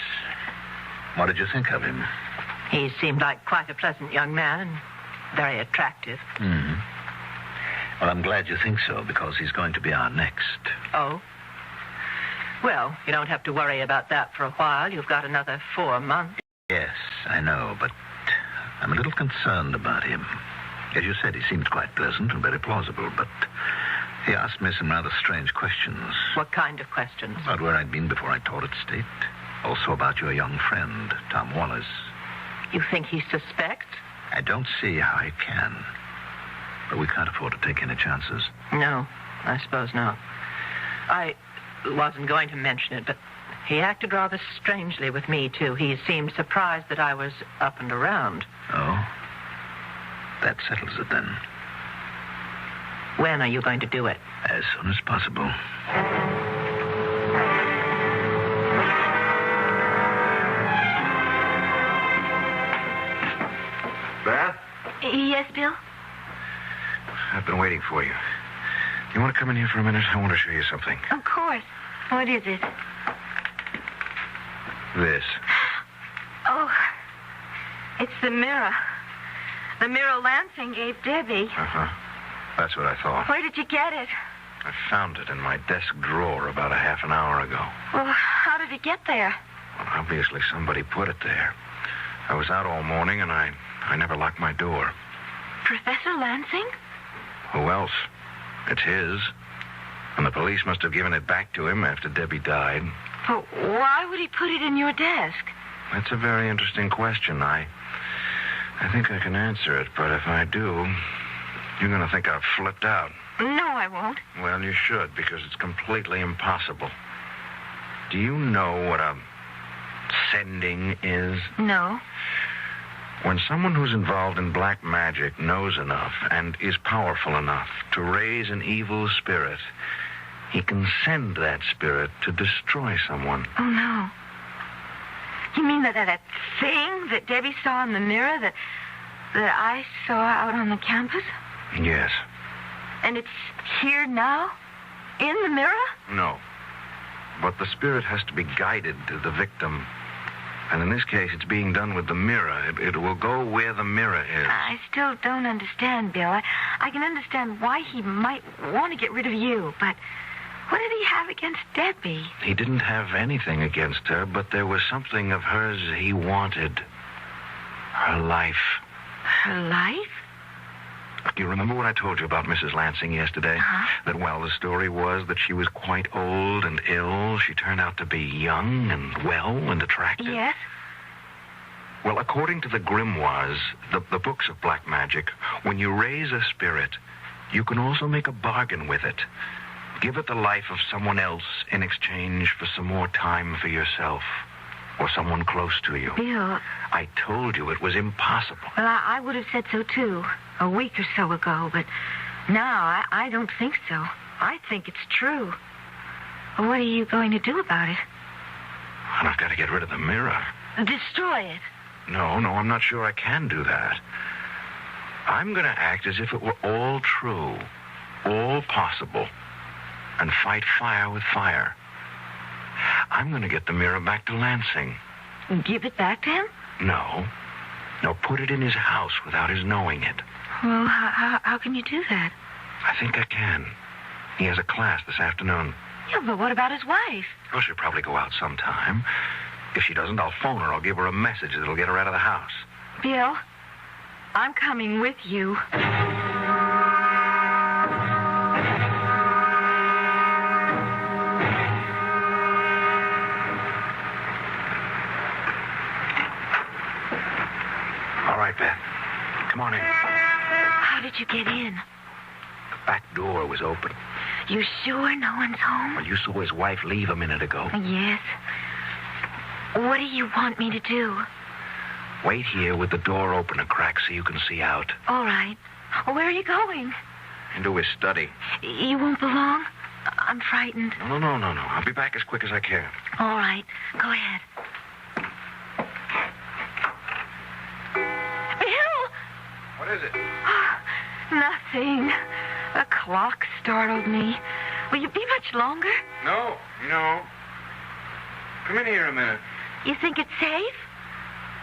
Speaker 14: What did you think of him?
Speaker 11: He seemed like quite a pleasant young man and very attractive.
Speaker 14: Mm-hmm. Well, I'm glad you think so, because he's going to be our next.
Speaker 11: Oh? Well, you don't have to worry about that for a while. You've got another 4 months.
Speaker 14: Yes, I know, but I'm a little concerned about him. As you said, he seems quite pleasant and very plausible, but he asked me some rather strange questions.
Speaker 11: What kind of questions?
Speaker 14: About where I'd been before I taught at State. Also about your young friend, Tom Wallace.
Speaker 11: You think he suspects?
Speaker 14: I don't see how he can. But we can't afford to take any chances.
Speaker 11: No, I suppose not. I wasn't going to mention it, but he acted rather strangely with me, too. He seemed surprised that I was up and around.
Speaker 14: Oh? That settles it, then.
Speaker 11: When are you going to do it?
Speaker 14: As soon as possible.
Speaker 15: Beth?
Speaker 17: Yes, Bill?
Speaker 15: I've been waiting for you. You want to come in here for a minute? I want to show you something.
Speaker 17: Of course. What is it?
Speaker 15: This.
Speaker 17: Oh, it's the mirror. The mirror Lansing gave Debbie.
Speaker 15: Uh-huh. That's what I thought.
Speaker 17: Where did you get it?
Speaker 15: I found it in my desk drawer about a half an hour ago.
Speaker 17: Well, how did it get there?
Speaker 15: Well, obviously somebody put it there. I was out all morning, and I never locked my door.
Speaker 17: Professor Lansing?
Speaker 15: Who else? It's his. And the police must have given it back to him after Debbie died.
Speaker 17: Well, why would he put it in your desk?
Speaker 15: That's a very interesting question. I think I can answer it, but if I do, you're going to think I've flipped out.
Speaker 17: No, I won't.
Speaker 15: Well, you should, because it's completely impossible. Do you know what a sending is?
Speaker 17: No.
Speaker 15: When someone who's involved in black magic knows enough and is powerful enough to raise an evil spirit, he can send that spirit to destroy someone.
Speaker 17: Oh, no. You mean that thing that Debbie saw in the mirror that I saw out on the campus?
Speaker 15: Yes.
Speaker 17: And it's here now? In the mirror?
Speaker 15: No. But the spirit has to be guided to the victim. And in this case, it's being done with the mirror. It will go where the mirror is.
Speaker 17: I still don't understand, Bill. I can understand why he might want to get rid of you, but what did he have against Debbie?
Speaker 15: He didn't have anything against her, but there was something of hers he wanted. Her life.
Speaker 17: Her life?
Speaker 15: Do you remember what I told you about Mrs. Lansing yesterday?
Speaker 17: Uh-huh.
Speaker 15: That, well, the story was that she was quite old and ill. She turned out to be young and well and attractive.
Speaker 17: Yes.
Speaker 15: Well, according to the grimoires, the books of black magic, when you raise a spirit, you can also make a bargain with it. Give it the life of someone else in exchange for some more time for yourself or someone close to you.
Speaker 17: Bill.
Speaker 15: I told you it was impossible.
Speaker 17: Well, I would have said so, too, a week or so ago, but now I don't think so. I think it's true. Well, what are you going to do about it?
Speaker 15: And I've got to get rid of the mirror.
Speaker 17: Destroy it.
Speaker 15: No, I'm not sure I can do that. I'm going to act as if it were all true, all possible, and fight fire with fire. I'm going to get the mirror back to Lansing.
Speaker 13: Give it back to him?
Speaker 15: No. No, put it in his house without his knowing it.
Speaker 13: Well, how can you do that?
Speaker 15: I think I can. He has a class this afternoon.
Speaker 13: Yeah, but what about his wife?
Speaker 15: Well, she'll probably go out sometime. If she doesn't, I'll phone her. I'll give her a message that'll get her out of the house.
Speaker 13: Bill, I'm coming with you.
Speaker 15: All right, Beth. Come on in.
Speaker 13: How did you get in?
Speaker 15: The back door was open.
Speaker 13: You sure no one's home?
Speaker 15: Well, you saw his wife leave a minute ago.
Speaker 13: Yes. What do you want me to do?
Speaker 15: Wait here with the door open a crack so you can see out.
Speaker 13: All right. Where are you going?
Speaker 15: Into his study.
Speaker 13: You won't belong? I'm frightened.
Speaker 15: No. I'll be back as quick as I can.
Speaker 13: All right. Go ahead. Bill!
Speaker 15: What is it?
Speaker 13: Nothing. A clock startled me. Will you be much longer?
Speaker 15: No. Come in here a minute.
Speaker 13: You think it's safe?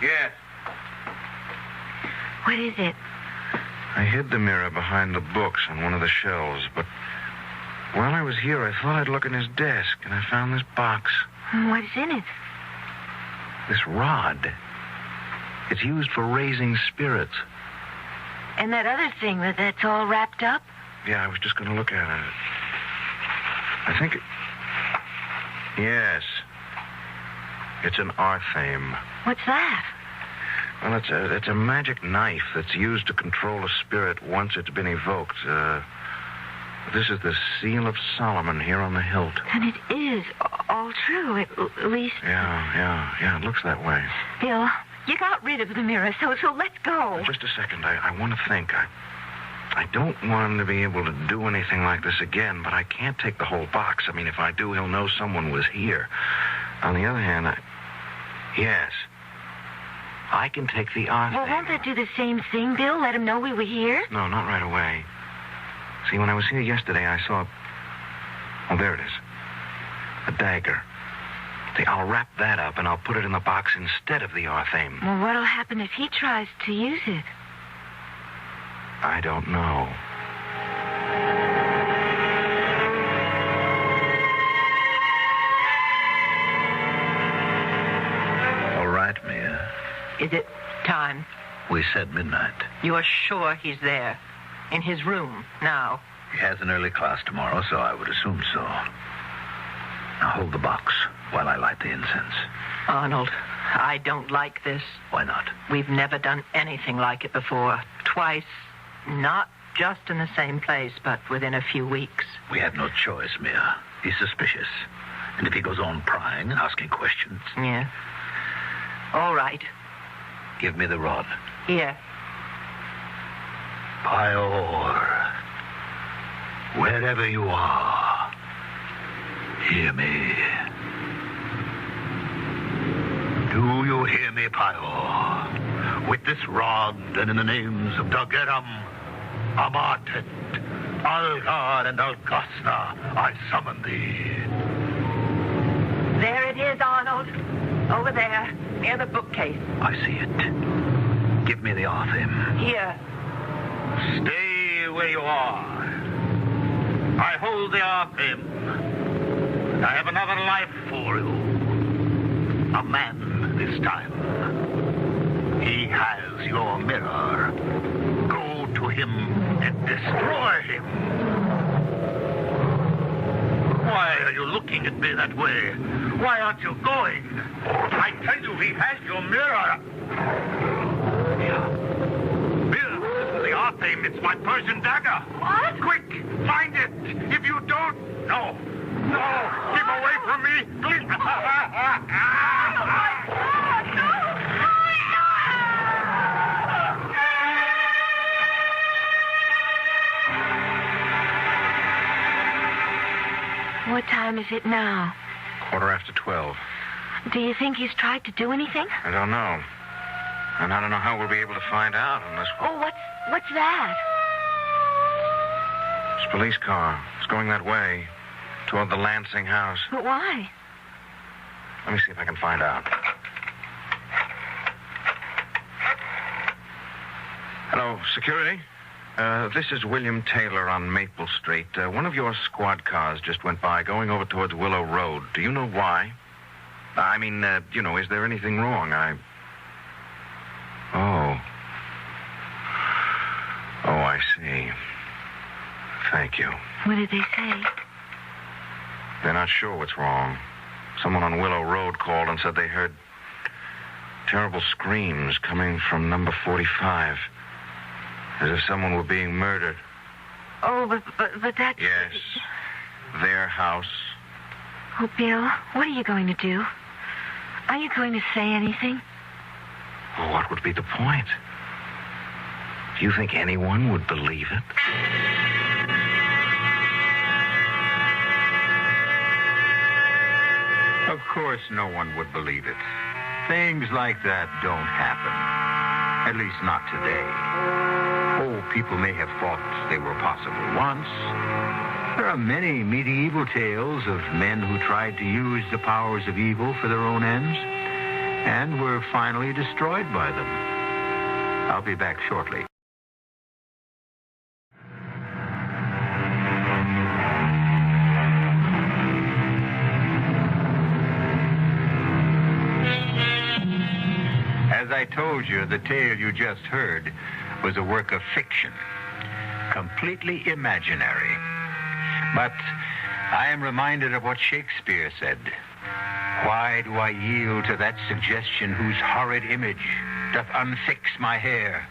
Speaker 15: Yes.
Speaker 13: What is it?
Speaker 15: I hid the mirror behind the books on one of the shelves, but while I was here, I thought I'd look in his desk, and I found this box.
Speaker 13: What's in it?
Speaker 15: This rod. It's used for raising spirits.
Speaker 13: And that other thing that's all wrapped up?
Speaker 15: Yeah, I was just going to look at it. I think Yes. It's an arthame.
Speaker 13: What's that?
Speaker 15: Well, it's a magic knife that's used to control a spirit once it's been evoked. This is the seal of Solomon here on the hilt.
Speaker 13: And it is all true, at least...
Speaker 15: Yeah, it looks that way.
Speaker 13: Bill, you got rid of the mirror, so let's go.
Speaker 15: Just a second. I want to think. I don't want him to be able to do anything like this again, but I can't take the whole box. I mean, if I do, he'll know someone was here. On the other hand, yes, I can take the arthame.
Speaker 13: Well, won't that do the same thing, Bill? Let him know we were here?
Speaker 15: No, not right away. See, when I was here yesterday, I saw... Oh, there it is. A dagger. See, I'll wrap that up, and I'll put it in the box instead of the arthame.
Speaker 13: Well, what'll happen if he tries to use it?
Speaker 15: I don't know.
Speaker 14: All right, Mia.
Speaker 11: Is it time?
Speaker 14: We said midnight.
Speaker 11: You are sure he's there? In his room, now?
Speaker 14: He has an early class tomorrow, so I would assume so. Now hold the box while I light the incense.
Speaker 11: Arnold, I don't like this.
Speaker 14: Why not?
Speaker 11: We've never done anything like it before. Twice, not just in the same place, but within a few weeks.
Speaker 14: We had no choice, Mia. He's suspicious. And if he goes on prying and asking questions...
Speaker 11: Yeah. All right.
Speaker 14: Give me the rod.
Speaker 11: Here.
Speaker 14: Pior, wherever you are, hear me. Do you hear me, Pior? With this rod and in the names of Dageram, Amatet, Algar, and Algasna, I summon thee.
Speaker 11: There it is, Arnold. Over there, near the bookcase.
Speaker 14: I see it. Give me the arthame.
Speaker 11: Here.
Speaker 10: Stay where you are. I hold the arthame. I have another life for you. A man this time. He has your mirror. Go to him and destroy him. Why are you looking at me that way? Why aren't you going? I tell you, he has your mirror. Bill, this is the arthame. It's my Persian dagger.
Speaker 13: What?
Speaker 10: Quick, find it. If you don't... No, keep away from me, please.
Speaker 13: What time is it now?
Speaker 15: 12:15.
Speaker 13: Do you think he's tried to do anything?
Speaker 15: I don't know. And I don't know how we'll be able to find out unless...
Speaker 13: Oh, what's that?
Speaker 15: It's a police car. It's going that way, toward the Lansing house.
Speaker 13: But why?
Speaker 15: Let me see if I can find out. Hello, security? This is William Taylor on Maple Street. One of your squad cars just went by going over towards Willow Road. Do you know why? I mean, is there anything wrong? Oh. Oh, I see. Thank you.
Speaker 17: What did they say?
Speaker 15: They're not sure what's wrong. Someone on Willow Road called and said they heard terrible screams coming from number 45. As if someone were being murdered.
Speaker 17: Oh, but that's...
Speaker 15: Yes. Their house.
Speaker 17: Oh, Bill, what are you going to do? Are you going to say anything?
Speaker 15: Well, what would be the point? Do you think anyone would believe it?
Speaker 16: Of course no one would believe it. Things like that don't happen. At least not today. Oh, people may have thought they were possible once. There are many medieval tales of men who tried to use the powers of evil for their own ends and were finally destroyed by them. I'll be back shortly. As I told you, the tale you just heard was a work of fiction, completely imaginary. But I am reminded of what Shakespeare said. Why do I yield to that suggestion whose horrid image doth unfix my hair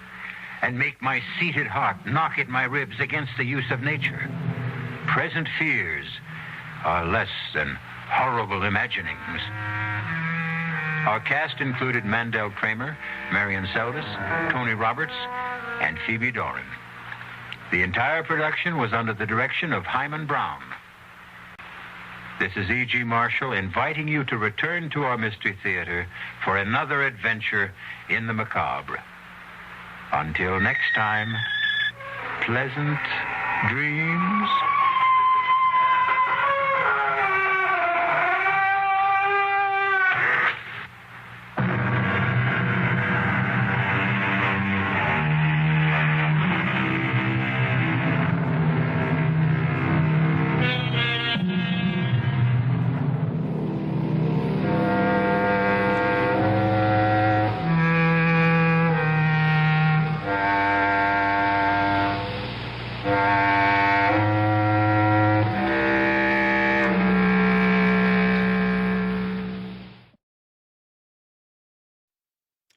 Speaker 16: and make my seated heart knock at my ribs against the use of nature? Present fears are less than horrible imaginings. Our cast included Mandel Kramer, Marion Seldes, Tony Roberts, and Phoebe Doran. The entire production was under the direction of Hyman Brown. This is E.G. Marshall inviting you to return to our Mystery Theater for another adventure in the macabre. Until next time, pleasant dreams.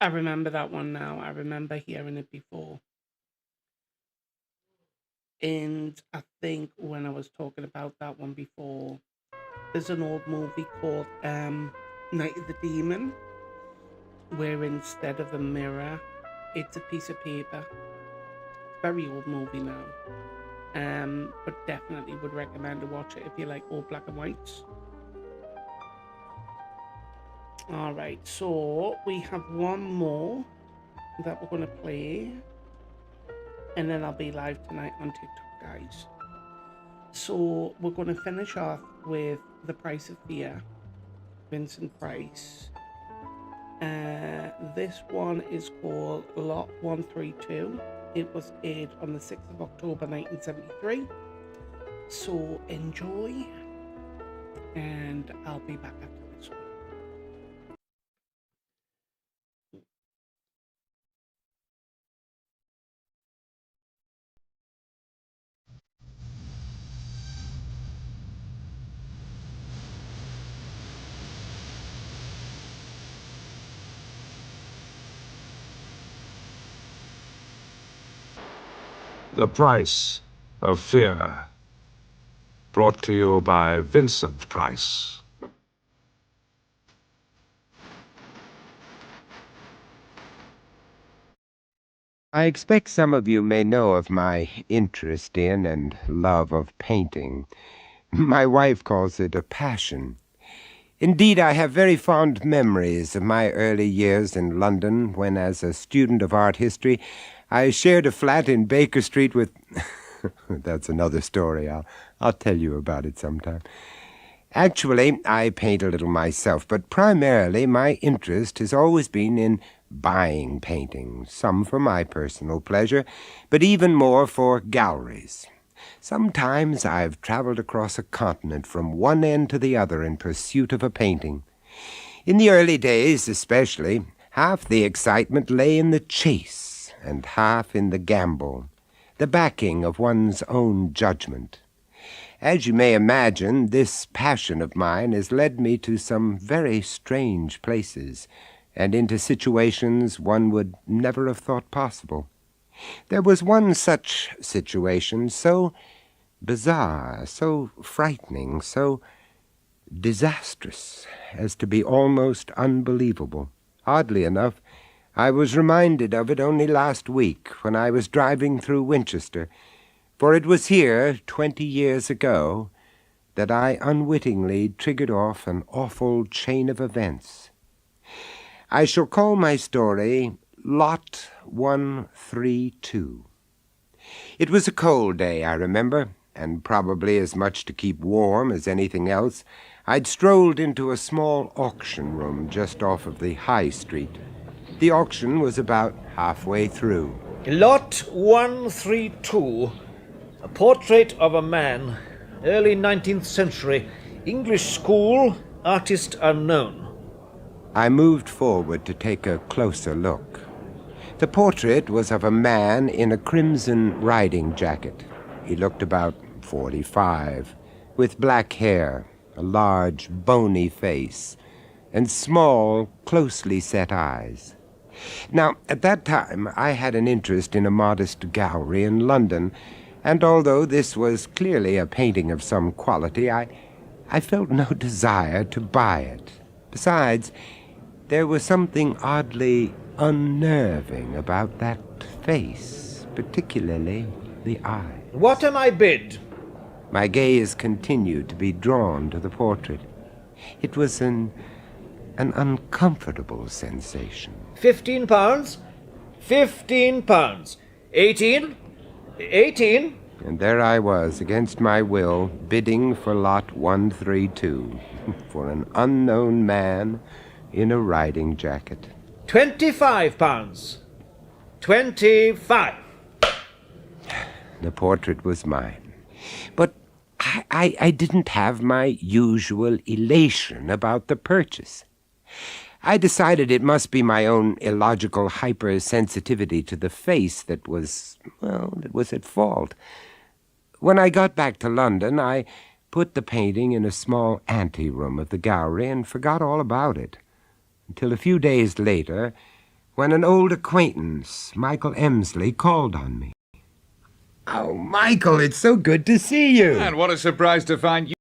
Speaker 1: I remember that one now. I remember hearing it before. And I think when I was talking about that one before, there's an old movie called Night of the Demon, where instead of a mirror, it's a piece of paper. It's a very old movie now. But definitely would recommend to watch it if you like old black and whites. Alright, so we have one more that we're going to play. And then I'll be live tonight on TikTok, guys. So we're going to finish off with The Price of Fear, Vincent Price. This one is called Lot 132. It was aired on the 6th of October 1973. So enjoy, and I'll be back after this one.
Speaker 18: The Price of Fear, brought to you by Vincent Price.
Speaker 19: I expect some of you may know of my interest in and love of painting. My wife calls it a passion. Indeed, I have very fond memories of my early years in London when, as a student of art history, I shared a flat in Baker Street with... That's another story. I'll tell you about it sometime. Actually, I paint a little myself, but primarily my interest has always been in buying paintings, some for my personal pleasure, but even more for galleries. Sometimes I've traveled across a continent from one end to the other in pursuit of a painting. In the early days, especially, half the excitement lay in the chase and half in the gamble, the backing of one's own judgment. As you may imagine, this passion of mine has led me to some very strange places, and into situations one would never have thought possible. There was one such situation, so bizarre, so frightening, so disastrous, as to be almost unbelievable. Oddly enough, I was reminded of it only last week when I was driving through Winchester, for it was here, 20 years ago, that I unwittingly triggered off an awful chain of events. I shall call my story Lot 132. It was a cold day, I remember, and probably as much to keep warm as anything else, I'd strolled into a small auction room just off of the High Street. The auction was about halfway through.
Speaker 20: Lot 132. A portrait of a man, early 19th century, English school, artist unknown.
Speaker 19: I moved forward to take a closer look. The portrait was of a man in a crimson riding jacket. He looked about 45, with black hair, a large, bony face, and small, closely set eyes. Now, at that time, I had an interest in a modest gallery in London, and although this was clearly a painting of some quality, I felt no desire to buy it. Besides, there was something oddly unnerving about that face, particularly the eye.
Speaker 20: What am I bid?
Speaker 19: My gaze continued to be drawn to the portrait. It was an uncomfortable sensation.
Speaker 20: £15? £15. 18? 18?
Speaker 19: And there I was, against my will, bidding for Lot 132, for an unknown man in a riding jacket.
Speaker 20: £25. 25.
Speaker 19: The portrait was mine. But I didn't have my usual elation about the purchase. I decided it must be my own illogical hypersensitivity to the face that was at fault. When I got back to London, I put the painting in a small anteroom of the gallery and forgot all about it, until a few days later, when an old acquaintance, Michael Emsley, called on me. Oh, Michael, it's so good to see you.
Speaker 21: And what a surprise to find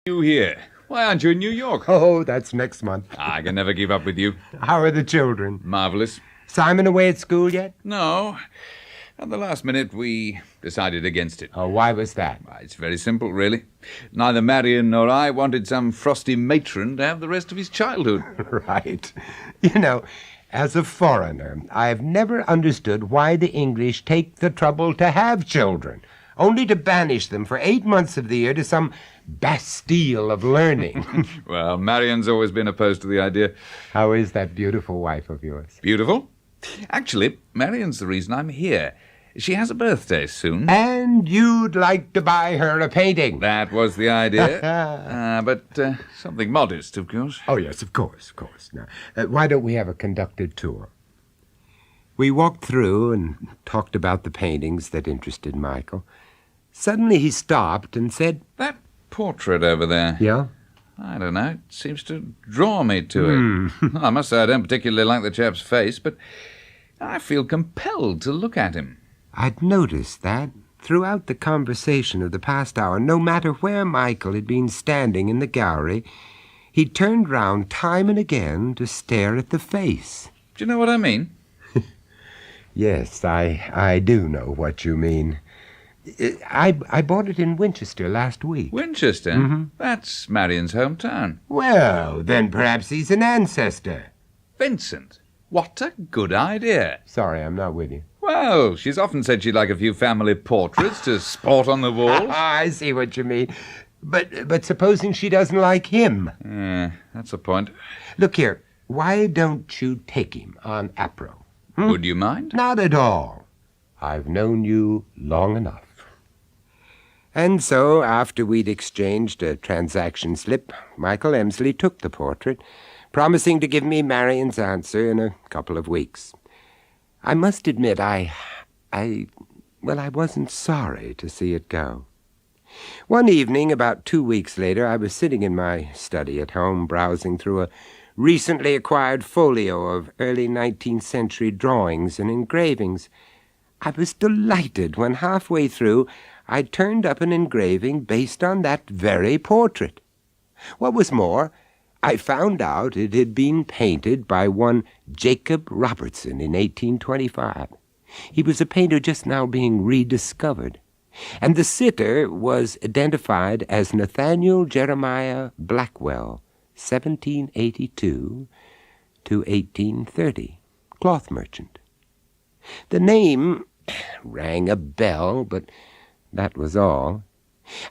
Speaker 21: you here. Why aren't you in New York?
Speaker 19: Oh, that's next month.
Speaker 21: I can never give up with you.
Speaker 19: How are the children?
Speaker 21: Marvelous.
Speaker 19: Simon away at school yet?
Speaker 21: No. At the last minute, we decided against it.
Speaker 19: Oh, why was that?
Speaker 21: It's very simple, really. Neither Marion nor I wanted some frosty matron to have the rest of his childhood.
Speaker 19: Right. You know, as a foreigner, I've never understood why the English take the trouble to have children, only to banish them for 8 months of the year to some Bastille of learning.
Speaker 21: Well, Marion's always been opposed to the idea.
Speaker 19: How is that beautiful wife of yours?
Speaker 21: Beautiful? Actually, Marion's the reason I'm here. She has a birthday soon.
Speaker 19: And you'd like to buy her a painting.
Speaker 21: That was the idea. But something modest, of course.
Speaker 19: Oh, yes, of course. Now, why don't we have a conducted tour? We walked through and talked about the paintings that interested Michael. Suddenly he stopped and said,
Speaker 21: "That portrait over there."
Speaker 19: "Yeah?"
Speaker 21: "I don't know. It seems to draw me to it. I must say I don't particularly like the chap's face, but I feel compelled to look at him."
Speaker 19: I'd noticed that throughout the conversation of the past hour, no matter where Michael had been standing in the gallery, he turned round time and again to stare at the face.
Speaker 21: Do you know what I mean?
Speaker 19: Yes, I do know what you mean. I bought it in Winchester last week.
Speaker 21: Winchester?
Speaker 19: Mm-hmm.
Speaker 21: That's Marion's hometown.
Speaker 19: Well, then perhaps he's an ancestor.
Speaker 21: Vincent, what a good idea.
Speaker 19: Sorry, I'm not with you.
Speaker 21: Well, she's often said she'd like a few family portraits to sport on the walls.
Speaker 19: I see what you mean. But supposing she doesn't like him?
Speaker 21: Yeah, that's a point.
Speaker 19: Look here, why don't you take him on Apro?
Speaker 21: Would you mind?
Speaker 19: Not at all. I've known you long enough. And so, after we'd exchanged a transaction slip, Michael Emsley took the portrait, promising to give me Marion's answer in a couple of weeks. I must admit, I wasn't sorry to see it go. One evening, about 2 weeks later, I was sitting in my study at home, browsing through a recently acquired folio of early 19th century drawings and engravings. I was delighted when halfway through I turned up an engraving based on that very portrait. What was more, I found out it had been painted by one Jacob Robertson in 1825. He was a painter just now being rediscovered, and the sitter was identified as Nathaniel Jeremiah Blackwell, 1782 to 1830, cloth merchant. The name rang a bell, but that was all.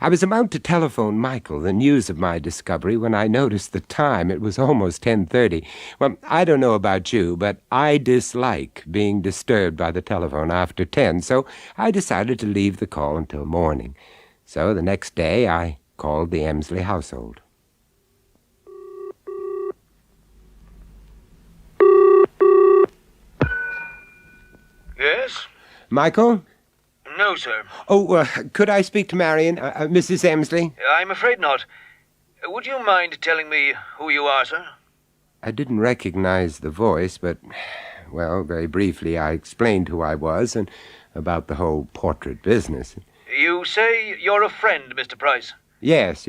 Speaker 19: I was about to telephone Michael the news of my discovery when I noticed the time. It was almost 10:30. Well, I don't know about you, but I dislike being disturbed by the telephone after 10, so I decided to leave the call until morning. So the next day I called the Emsley household.
Speaker 20: Yes?
Speaker 19: Michael?
Speaker 20: No, sir.
Speaker 19: Oh, could I speak to Marion, Mrs. Emsley?
Speaker 20: I'm afraid not. Would you mind telling me who you are, sir?
Speaker 19: I didn't recognize the voice, but, well, very briefly I explained who I was and about the whole portrait business.
Speaker 20: You say you're a friend, Mr. Price.
Speaker 19: Yes.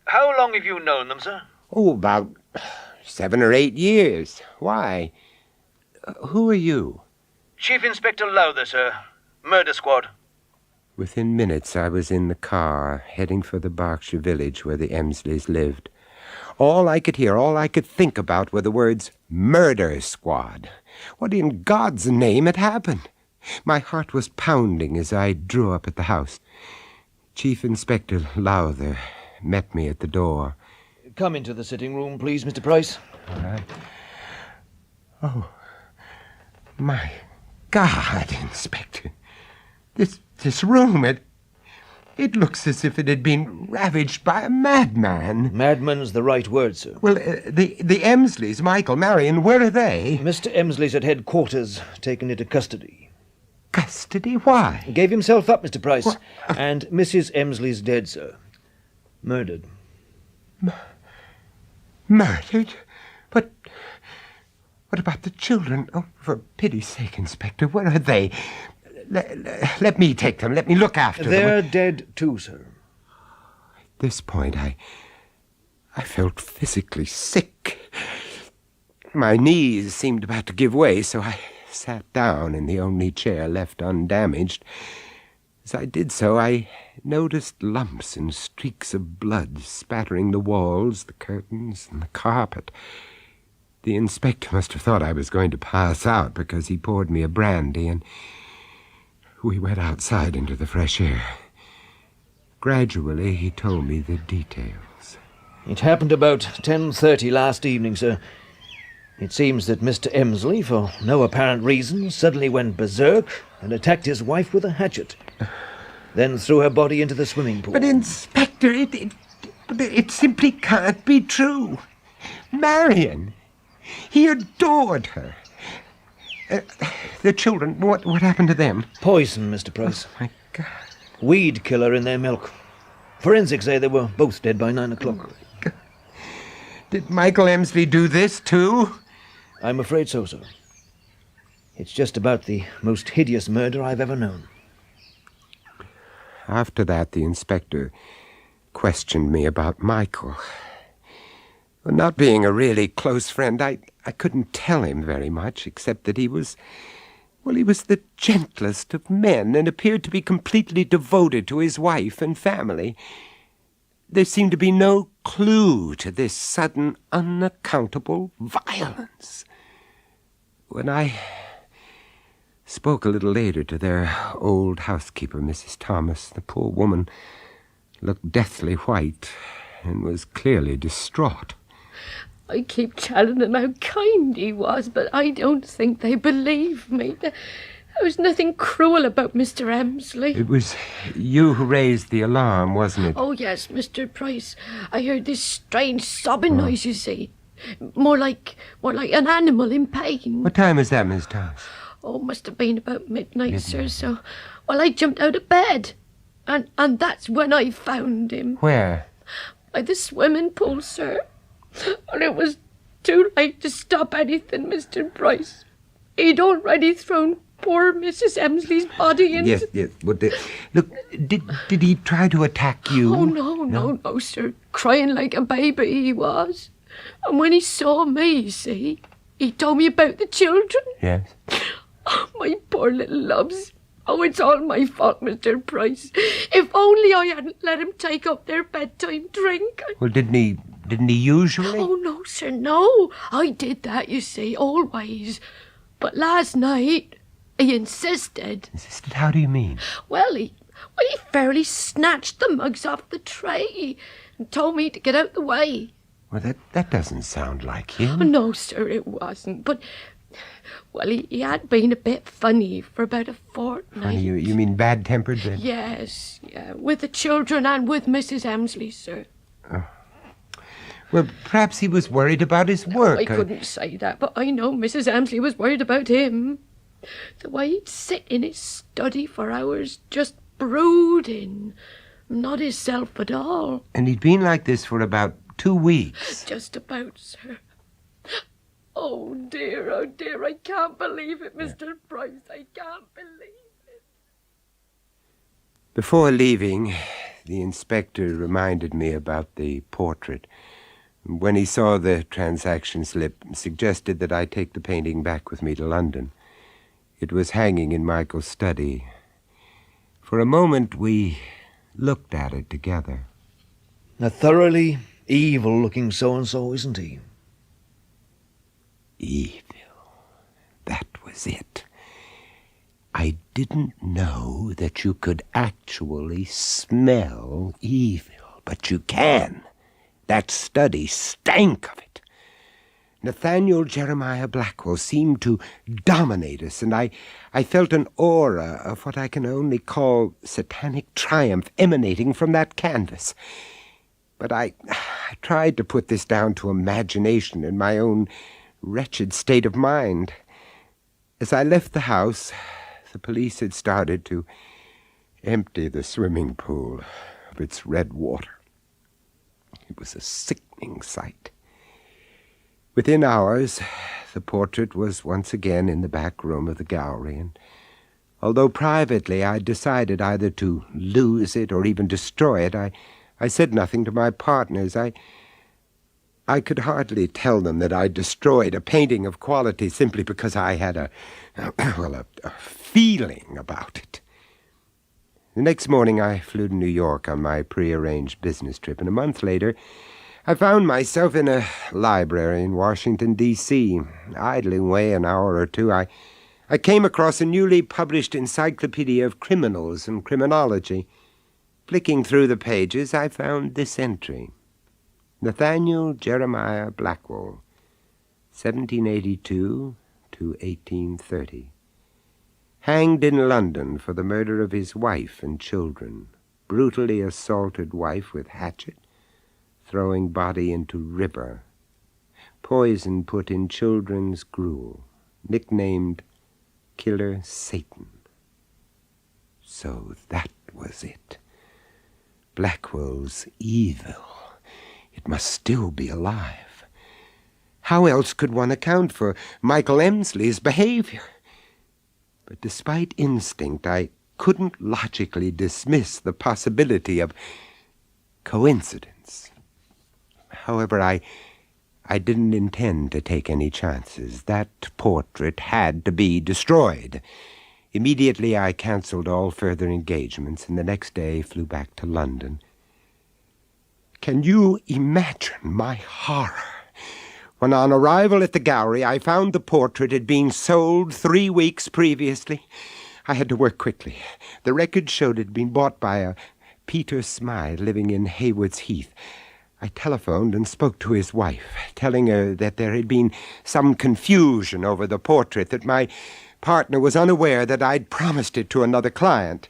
Speaker 20: How long have you known them, sir?
Speaker 19: Oh, about 7 or 8 years. Why? Who are you?
Speaker 20: Chief Inspector Lowther, sir. Murder Squad.
Speaker 19: Within minutes I was in the car, heading for the Berkshire village where the Emsleys lived. All I could hear, all I could think about were the words, Murder Squad. What in God's name had happened? My heart was pounding as I drew up at the house. Chief Inspector Lowther met me at the door.
Speaker 20: Come into the sitting room, please, Mr. Price.
Speaker 19: All right. Oh, my God, Inspector. This room, it looks as if it had been ravaged by a madman.
Speaker 20: Madman's the right word, sir.
Speaker 19: Well, the Emsleys, Michael, Marion, where are they?
Speaker 20: Mr. Emsley's at headquarters, taken into custody.
Speaker 19: Custody? Why?
Speaker 20: He gave himself up, Mr. Price. And Mrs. Emsley's dead, sir. Murdered.
Speaker 19: Murdered? But what about the children? Oh, for pity's sake, Inspector, where are they? Let me take them. Let me look after them.
Speaker 20: They're dead too, sir.
Speaker 19: At this point, I felt physically sick. My knees seemed about to give way, so I sat down in the only chair left undamaged. As I did so, I noticed lumps and streaks of blood spattering the walls, the curtains, and the carpet. The inspector must have thought I was going to pass out because he poured me a brandy, and we went outside into the fresh air. Gradually, he told me the details.
Speaker 20: It happened about 10:30 last evening, sir. It seems that Mr. Emsley, for no apparent reason, suddenly went berserk and attacked his wife with a hatchet. Then threw her body into the swimming pool.
Speaker 19: But, Inspector, it simply can't be true. Marion, he adored her. The children, what happened to them?
Speaker 20: Poison, Mr. Price.
Speaker 19: Oh, my God.
Speaker 20: Weed killer in their milk. Forensics say they were both dead by 9 o'clock.
Speaker 19: Oh, my God. Did Michael Emsley do this, too?
Speaker 20: I'm afraid so, sir. It's just about the most hideous murder I've ever known.
Speaker 19: After that, the inspector questioned me about Michael. Well, not being a really close friend, I couldn't tell him very much, except that he was the gentlest of men and appeared to be completely devoted to his wife and family. There seemed to be no clue to this sudden, unaccountable violence. When I spoke a little later to their old housekeeper, Mrs. Thomas, the poor woman looked deathly white and was clearly distraught.
Speaker 7: I keep telling them how kind he was, but I don't think they believe me. There was nothing cruel about Mr. Emsley.
Speaker 19: It was you who raised the alarm, wasn't it?
Speaker 7: Oh, yes, Mr. Price. I heard this strange sobbing noise, you see. More like an animal in pain.
Speaker 19: What time was that, Miss Thomas?
Speaker 7: Oh, must have been about midnight, sir, so... Well, I jumped out of bed, and that's when I found him.
Speaker 19: Where?
Speaker 7: By the swimming pool, sir. And it was too late to stop anything, Mr. Price. He'd already thrown poor Mrs. Emsley's body into...
Speaker 19: Yes. Look, did he try to attack you?
Speaker 7: Oh, no, sir. Crying like a baby he was. And when he saw me, you see, he told me about the children.
Speaker 19: Yes.
Speaker 7: Oh, my poor little loves. Oh, it's all my fault, Mr. Price. If only I hadn't let him take up their bedtime drink.
Speaker 19: Well, didn't he usually?
Speaker 7: Oh, no, sir, no. I did that, you see, always. But last night, he insisted.
Speaker 19: Insisted? How do you mean?
Speaker 7: Well, he fairly snatched the mugs off the tray and told me to get out the way.
Speaker 19: Well, that doesn't sound like him.
Speaker 7: No, sir, it wasn't. But, well, he had been a bit funny for about a fortnight.
Speaker 19: Funny, you mean bad-tempered then?
Speaker 7: Yes, yeah, with the children and with Mrs. Emsley, sir.
Speaker 19: Oh. Well, perhaps he was worried about his work.
Speaker 7: I couldn't say that, but I know Mrs. Emsley was worried about him. The way he'd sit in his study for hours just brooding. Not himself at all.
Speaker 19: And he'd been like this for about 2 weeks.
Speaker 7: Just about, sir. Oh, dear, I can't believe it, Mr. Price. I can't believe it.
Speaker 19: Before leaving, the inspector reminded me about the portrait. When he saw the transaction slip, suggested that I take the painting back with me to London. It was hanging in Michael's study. For a moment, we looked at it together.
Speaker 20: A thoroughly evil-looking so-and-so, isn't he?
Speaker 19: Evil. That was it. I didn't know that you could actually smell evil, but you can. That study stank of it. Nathaniel Jeremiah Blackwell seemed to dominate us, and I felt an aura of what I can only call satanic triumph emanating from that canvas. But I tried to put this down to imagination and my own wretched state of mind. As I left the house, the police had started to empty the swimming pool of its red water. It was a sickening sight. Within hours, the portrait was once again in the back room of the gallery, and although privately I decided either to lose it or even destroy it, I said nothing to my partners. I could hardly tell them that I destroyed a painting of quality simply because I had a feeling about it. The next morning I flew to New York on my prearranged business trip, and a month later I found myself in a library in Washington, D.C. Idling away an hour or two, I came across a newly published encyclopedia of criminals and criminology. Flicking through the pages, I found this entry. Nathaniel Jeremiah Blackwell, 1782 to 1830. Hanged in London for the murder of his wife and children. Brutally assaulted wife with hatchet. Throwing body into river. Poison put in children's gruel. Nicknamed Killer Satan. So that was it. Blackwell's evil. It must still be alive. How else could one account for Michael Emsley's behavior? But despite instinct, I couldn't logically dismiss the possibility of coincidence. However, I didn't intend to take any chances. That portrait had to be destroyed. Immediately I canceled all further engagements, and the next day flew back to London. Can you imagine my horror when on arrival at the gallery I found the portrait had been sold 3 weeks previously? I had to work quickly. The record showed it had been bought by a Peter Smythe living in Haywards Heath. I telephoned and spoke to his wife, telling her that there had been some confusion over the portrait, that my partner was unaware that I'd promised it to another client.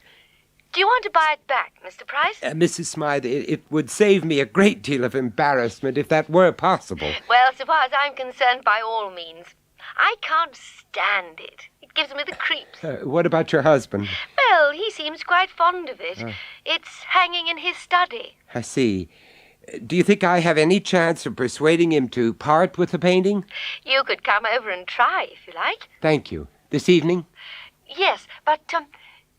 Speaker 17: Do you want to buy it back, Mr. Price?
Speaker 19: Mrs. Smythe, it would save me a great deal of embarrassment if that were possible.
Speaker 17: Well, so far as I'm concerned, by all means. I can't stand it. It gives me the creeps.
Speaker 19: What about your husband?
Speaker 17: Well, he seems quite fond of it. It's hanging in his study.
Speaker 19: I see. Do you think I have any chance of persuading him to part with the painting?
Speaker 17: You could come over and try, if you like.
Speaker 19: Thank you. This evening?
Speaker 17: Yes, but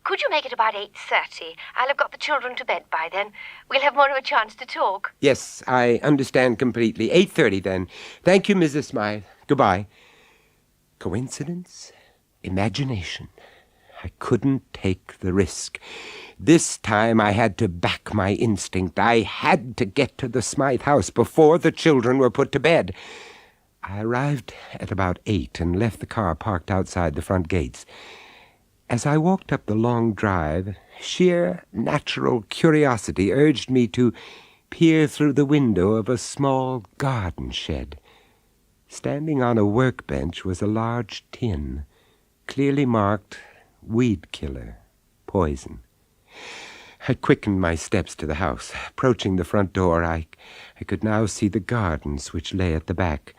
Speaker 17: could you make it about 8:30? I'll have got the children to bed by then. We'll have more of a chance to talk.
Speaker 19: Yes, I understand completely. 8:30 then. Thank you, Mrs. Smythe. Goodbye. Coincidence? Imagination. I couldn't take the risk. This time I had to back my instinct. I had to get to the Smythe house before the children were put to bed. I arrived at about 8 and left the car parked outside the front gates. As I walked up the long drive, sheer natural curiosity urged me to peer through the window of a small garden shed. Standing on a workbench was a large tin, clearly marked weed killer, poison. I quickened my steps to the house. Approaching the front door, I could now see the gardens which lay at the back.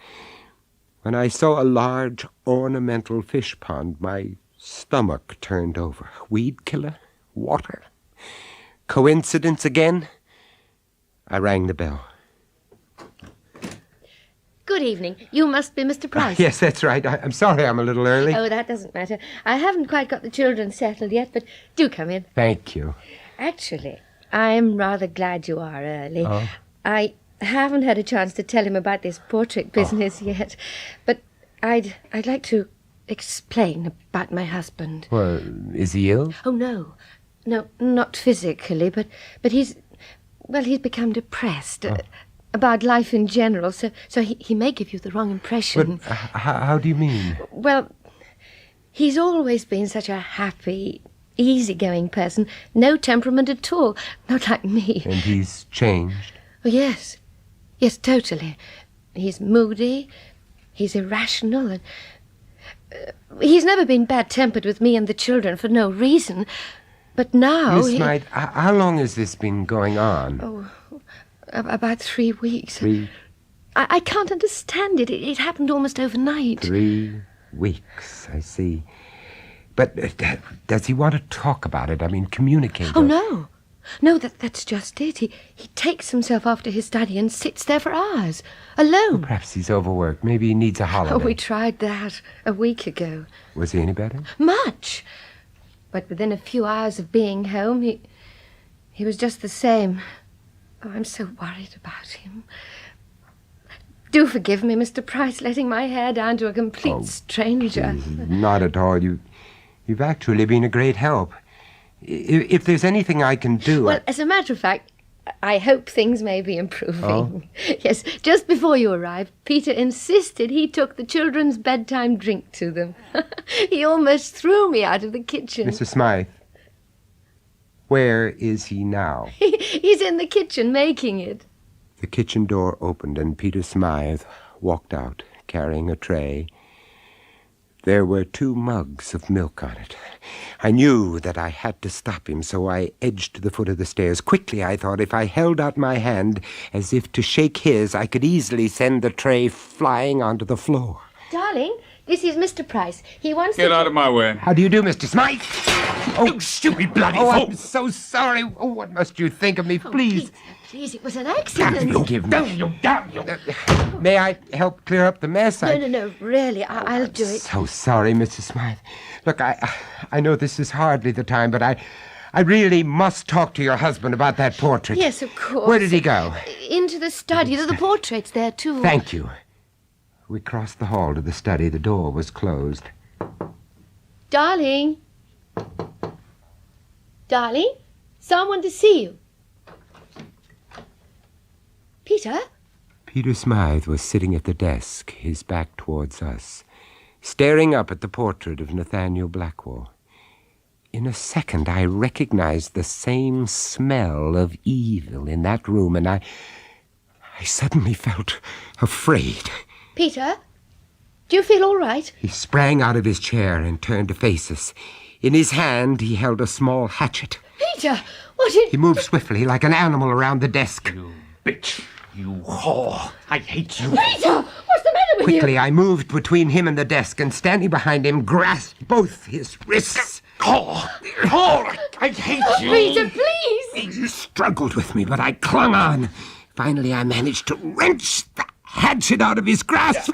Speaker 19: When I saw a large ornamental fish pond, my stomach turned over. Weed killer? Water? Coincidence again? I rang the bell.
Speaker 7: Good evening. You must be Mr. Price.
Speaker 19: Yes, that's right. I'm sorry I'm a little early.
Speaker 7: Oh, that doesn't matter. I haven't quite got the children settled yet, but do come in.
Speaker 19: Thank you.
Speaker 7: Actually, I'm rather glad you are early.
Speaker 19: Oh.
Speaker 7: I haven't had a chance to tell him about this portrait business yet, but I'd like to explain about my husband.
Speaker 19: Well, is he ill?
Speaker 7: Oh, no. No, not physically, but he's become depressed. About life in general, so he may give you the wrong impression.
Speaker 19: But how do you mean?
Speaker 7: Well, he's always been such a happy, easygoing person, no temperament at all, not like me.
Speaker 19: And he's changed?
Speaker 7: Oh, yes, totally. He's moody, he's irrational, and he's never been bad-tempered with me and the children for no reason. But now
Speaker 19: Miss Smythe, how long has this been going on?
Speaker 7: Oh, about 3 weeks.
Speaker 19: 3?
Speaker 7: I can't understand it. It happened almost overnight.
Speaker 19: 3 weeks, I see. But does he want to talk about it? I mean, communicate?
Speaker 7: Oh, no. No, that's just it. He takes himself off to his study and sits there for hours, alone.
Speaker 19: Well, perhaps he's overworked. Maybe he needs a holiday.
Speaker 7: Oh, we tried that a week ago.
Speaker 19: Was he any better?
Speaker 7: Much. But within a few hours of being home, he was just the same. Oh, I'm so worried about him. Do forgive me, Mr. Price, letting my hair down to a complete stranger.
Speaker 19: Not at all. You've actually been a great help. If there's anything I can do...
Speaker 7: Well, as a matter of fact, I hope things may be improving.
Speaker 19: Oh?
Speaker 7: Yes, just before you arrived, Peter insisted he took the children's bedtime drink to them. He almost threw me out of the kitchen.
Speaker 19: Mrs. Smythe, where is he now?
Speaker 7: He's in the kitchen making it.
Speaker 19: The kitchen door opened and Peter Smythe walked out, carrying a tray. There were 2 mugs of milk on it. I knew that I had to stop him, so I edged to the foot of the stairs. Quickly, I thought, if I held out my hand as if to shake his, I could easily send the tray flying onto the floor.
Speaker 7: Darling, this is Mr. Price. He wants
Speaker 18: Get out of my way.
Speaker 19: How do you do, Mr. Smythe?
Speaker 18: Oh, you stupid bloody
Speaker 19: fool!
Speaker 18: fool!
Speaker 19: I'm so sorry. Oh, what must you think of me? Please.
Speaker 7: Please, it was an accident.
Speaker 19: Forgive me. Damn you. May I help clear up the mess?
Speaker 7: No, really, I'll do it.
Speaker 19: So sorry, Mrs. Smythe. Look, I know this is hardly the time, but I really must talk to your husband about that portrait.
Speaker 7: Yes, of course.
Speaker 19: Where did he go?
Speaker 7: Into the study. The portrait's there, too.
Speaker 19: Thank you. We crossed the hall to the study. The door was closed.
Speaker 7: Darling? Darling? Someone to see you. Peter?
Speaker 19: Peter Smythe was sitting at the desk, his back towards us, staring up at the portrait of Nathaniel Blackwell. In a second, I recognized the same smell of evil in that room, and I suddenly felt afraid.
Speaker 7: Peter, do you feel all right?
Speaker 19: He sprang out of his chair and turned to face us. In his hand, he held a small hatchet.
Speaker 7: Peter, what did...
Speaker 19: He moved swiftly, like an animal, around the desk.
Speaker 6: You bitch! You whore! I hate you!
Speaker 7: Peter! What's the matter with
Speaker 19: Quickly,
Speaker 7: you?
Speaker 19: I moved between him and the desk, and standing behind him, grasped both his wrists.
Speaker 6: Whore! Whore! I hate you!
Speaker 7: Peter, please!
Speaker 19: He struggled with me, but I clung on. Finally, I managed to wrench the hatchet out of his grasp.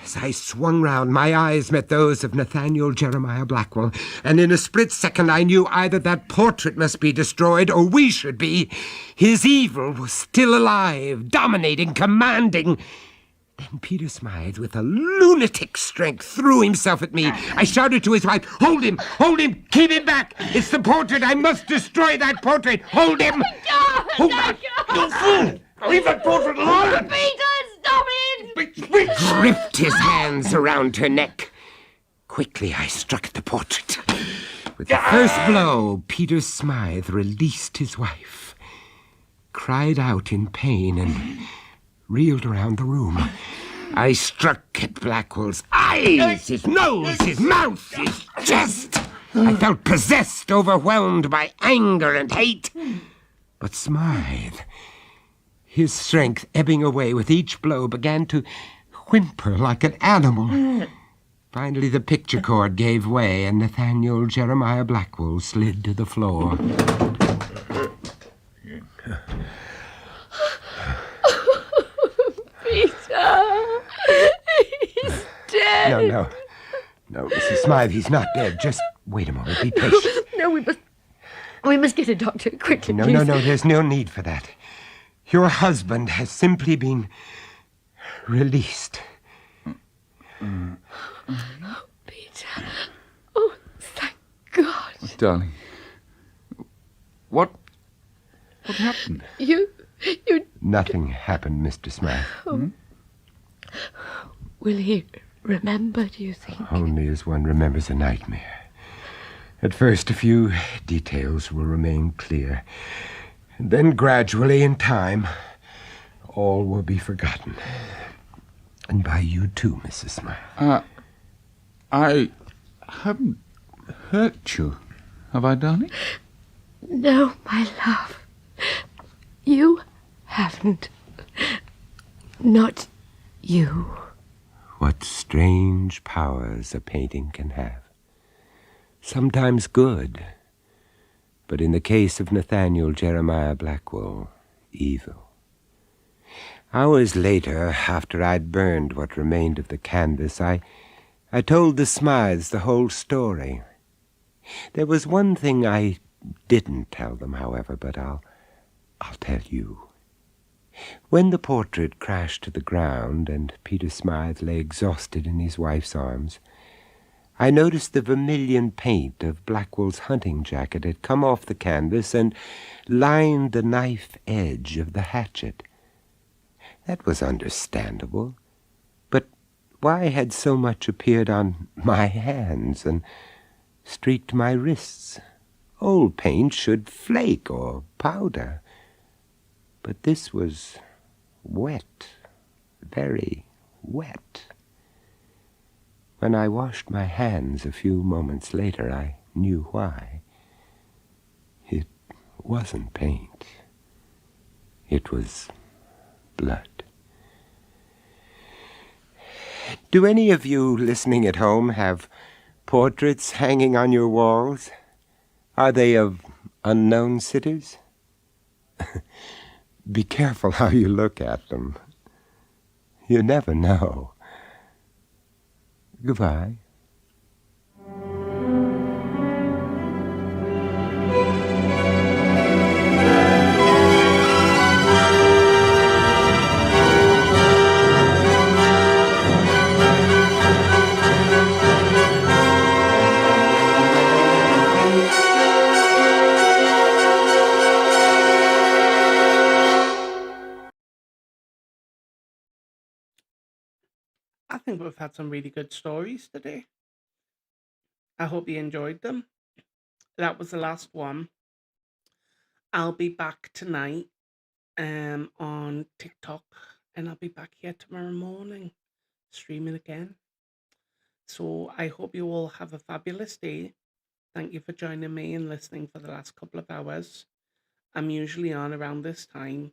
Speaker 19: As I swung round, my eyes met those of Nathaniel Jeremiah Blackwell, and in a split second I knew either that portrait must be destroyed or we should be. His evil was still alive, dominating, commanding. Then Peter Smythe, with a lunatic strength, threw himself at me. I shouted to his wife, "Hold him! Hold him! Keep him back! It's the portrait! I must destroy that portrait! Hold him!"
Speaker 6: Hold on! You fool! Leave that portrait alone!
Speaker 7: Peter, stop it!
Speaker 19: Gripped his hands around her neck. Quickly, I struck at the portrait. With the first blow, Peter Smythe released his wife, cried out in pain, and reeled around the room. I struck at Blackwell's eyes, his nose, his mouth, his chest. I felt possessed, overwhelmed by anger and hate. But Smythe, his strength ebbing away with each blow, began to whimper like an animal. Finally, the picture cord gave way, and Nathaniel Jeremiah Blackwell slid to the floor.
Speaker 7: Peter, he's dead.
Speaker 19: No, Mrs. Smythe, he's not dead. Just wait a moment. Be patient.
Speaker 7: No, we must get a doctor quickly.
Speaker 19: No,
Speaker 7: please.
Speaker 19: there's no need for that. Your husband has simply been released.
Speaker 7: Peter. Oh, thank God.
Speaker 21: Darling, what happened?
Speaker 7: You...
Speaker 19: Nothing happened, Mr. Smythe.
Speaker 7: Oh. Will he remember, do you think?
Speaker 19: Only as one remembers a nightmare. At first, a few details will remain clear. And then gradually, in time, all will be forgotten. And by you too, Mrs. Smythe.
Speaker 21: I haven't hurt you, have I, darling?
Speaker 7: No, my love. You haven't. Not you.
Speaker 19: What strange powers a painting can have. Sometimes good, but in the case of Nathaniel Jeremiah Blackwell, evil. Hours later, after I'd burned what remained of the canvas, I told the Smythes the whole story. There was one thing I didn't tell them, however, but I'll tell you. When the portrait crashed to the ground and Peter Smythe lay exhausted in his wife's arms, I noticed the vermilion paint of Blackwell's hunting jacket had come off the canvas and lined the knife edge of the hatchet. That was understandable, but why had so much appeared on my hands and streaked my wrists? Old paint should flake or powder. But this was wet, very wet. When I washed my hands a few moments later, I knew why. It wasn't paint. It was blood. Do any of you listening at home have portraits hanging on your walls? Are they of unknown sitters? Be careful how you look at them. You never know. Goodbye.
Speaker 1: I think we've had some really good stories today. I hope you enjoyed them. That was the last one. I'll be back tonight on TikTok, and I'll be back here tomorrow morning streaming again. So I hope you all have a fabulous day. Thank you for joining me and listening for the last couple of hours. I'm usually on around this time.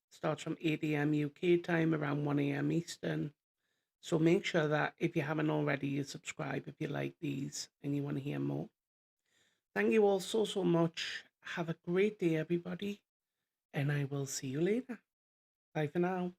Speaker 1: Starts from 8 a.m. UK time, around 1 a.m. Eastern. So make sure that if you haven't already, you subscribe if you like these and you want to hear more. Thank you all so, so much. Have a great day, everybody. And I will see you later. Bye for now.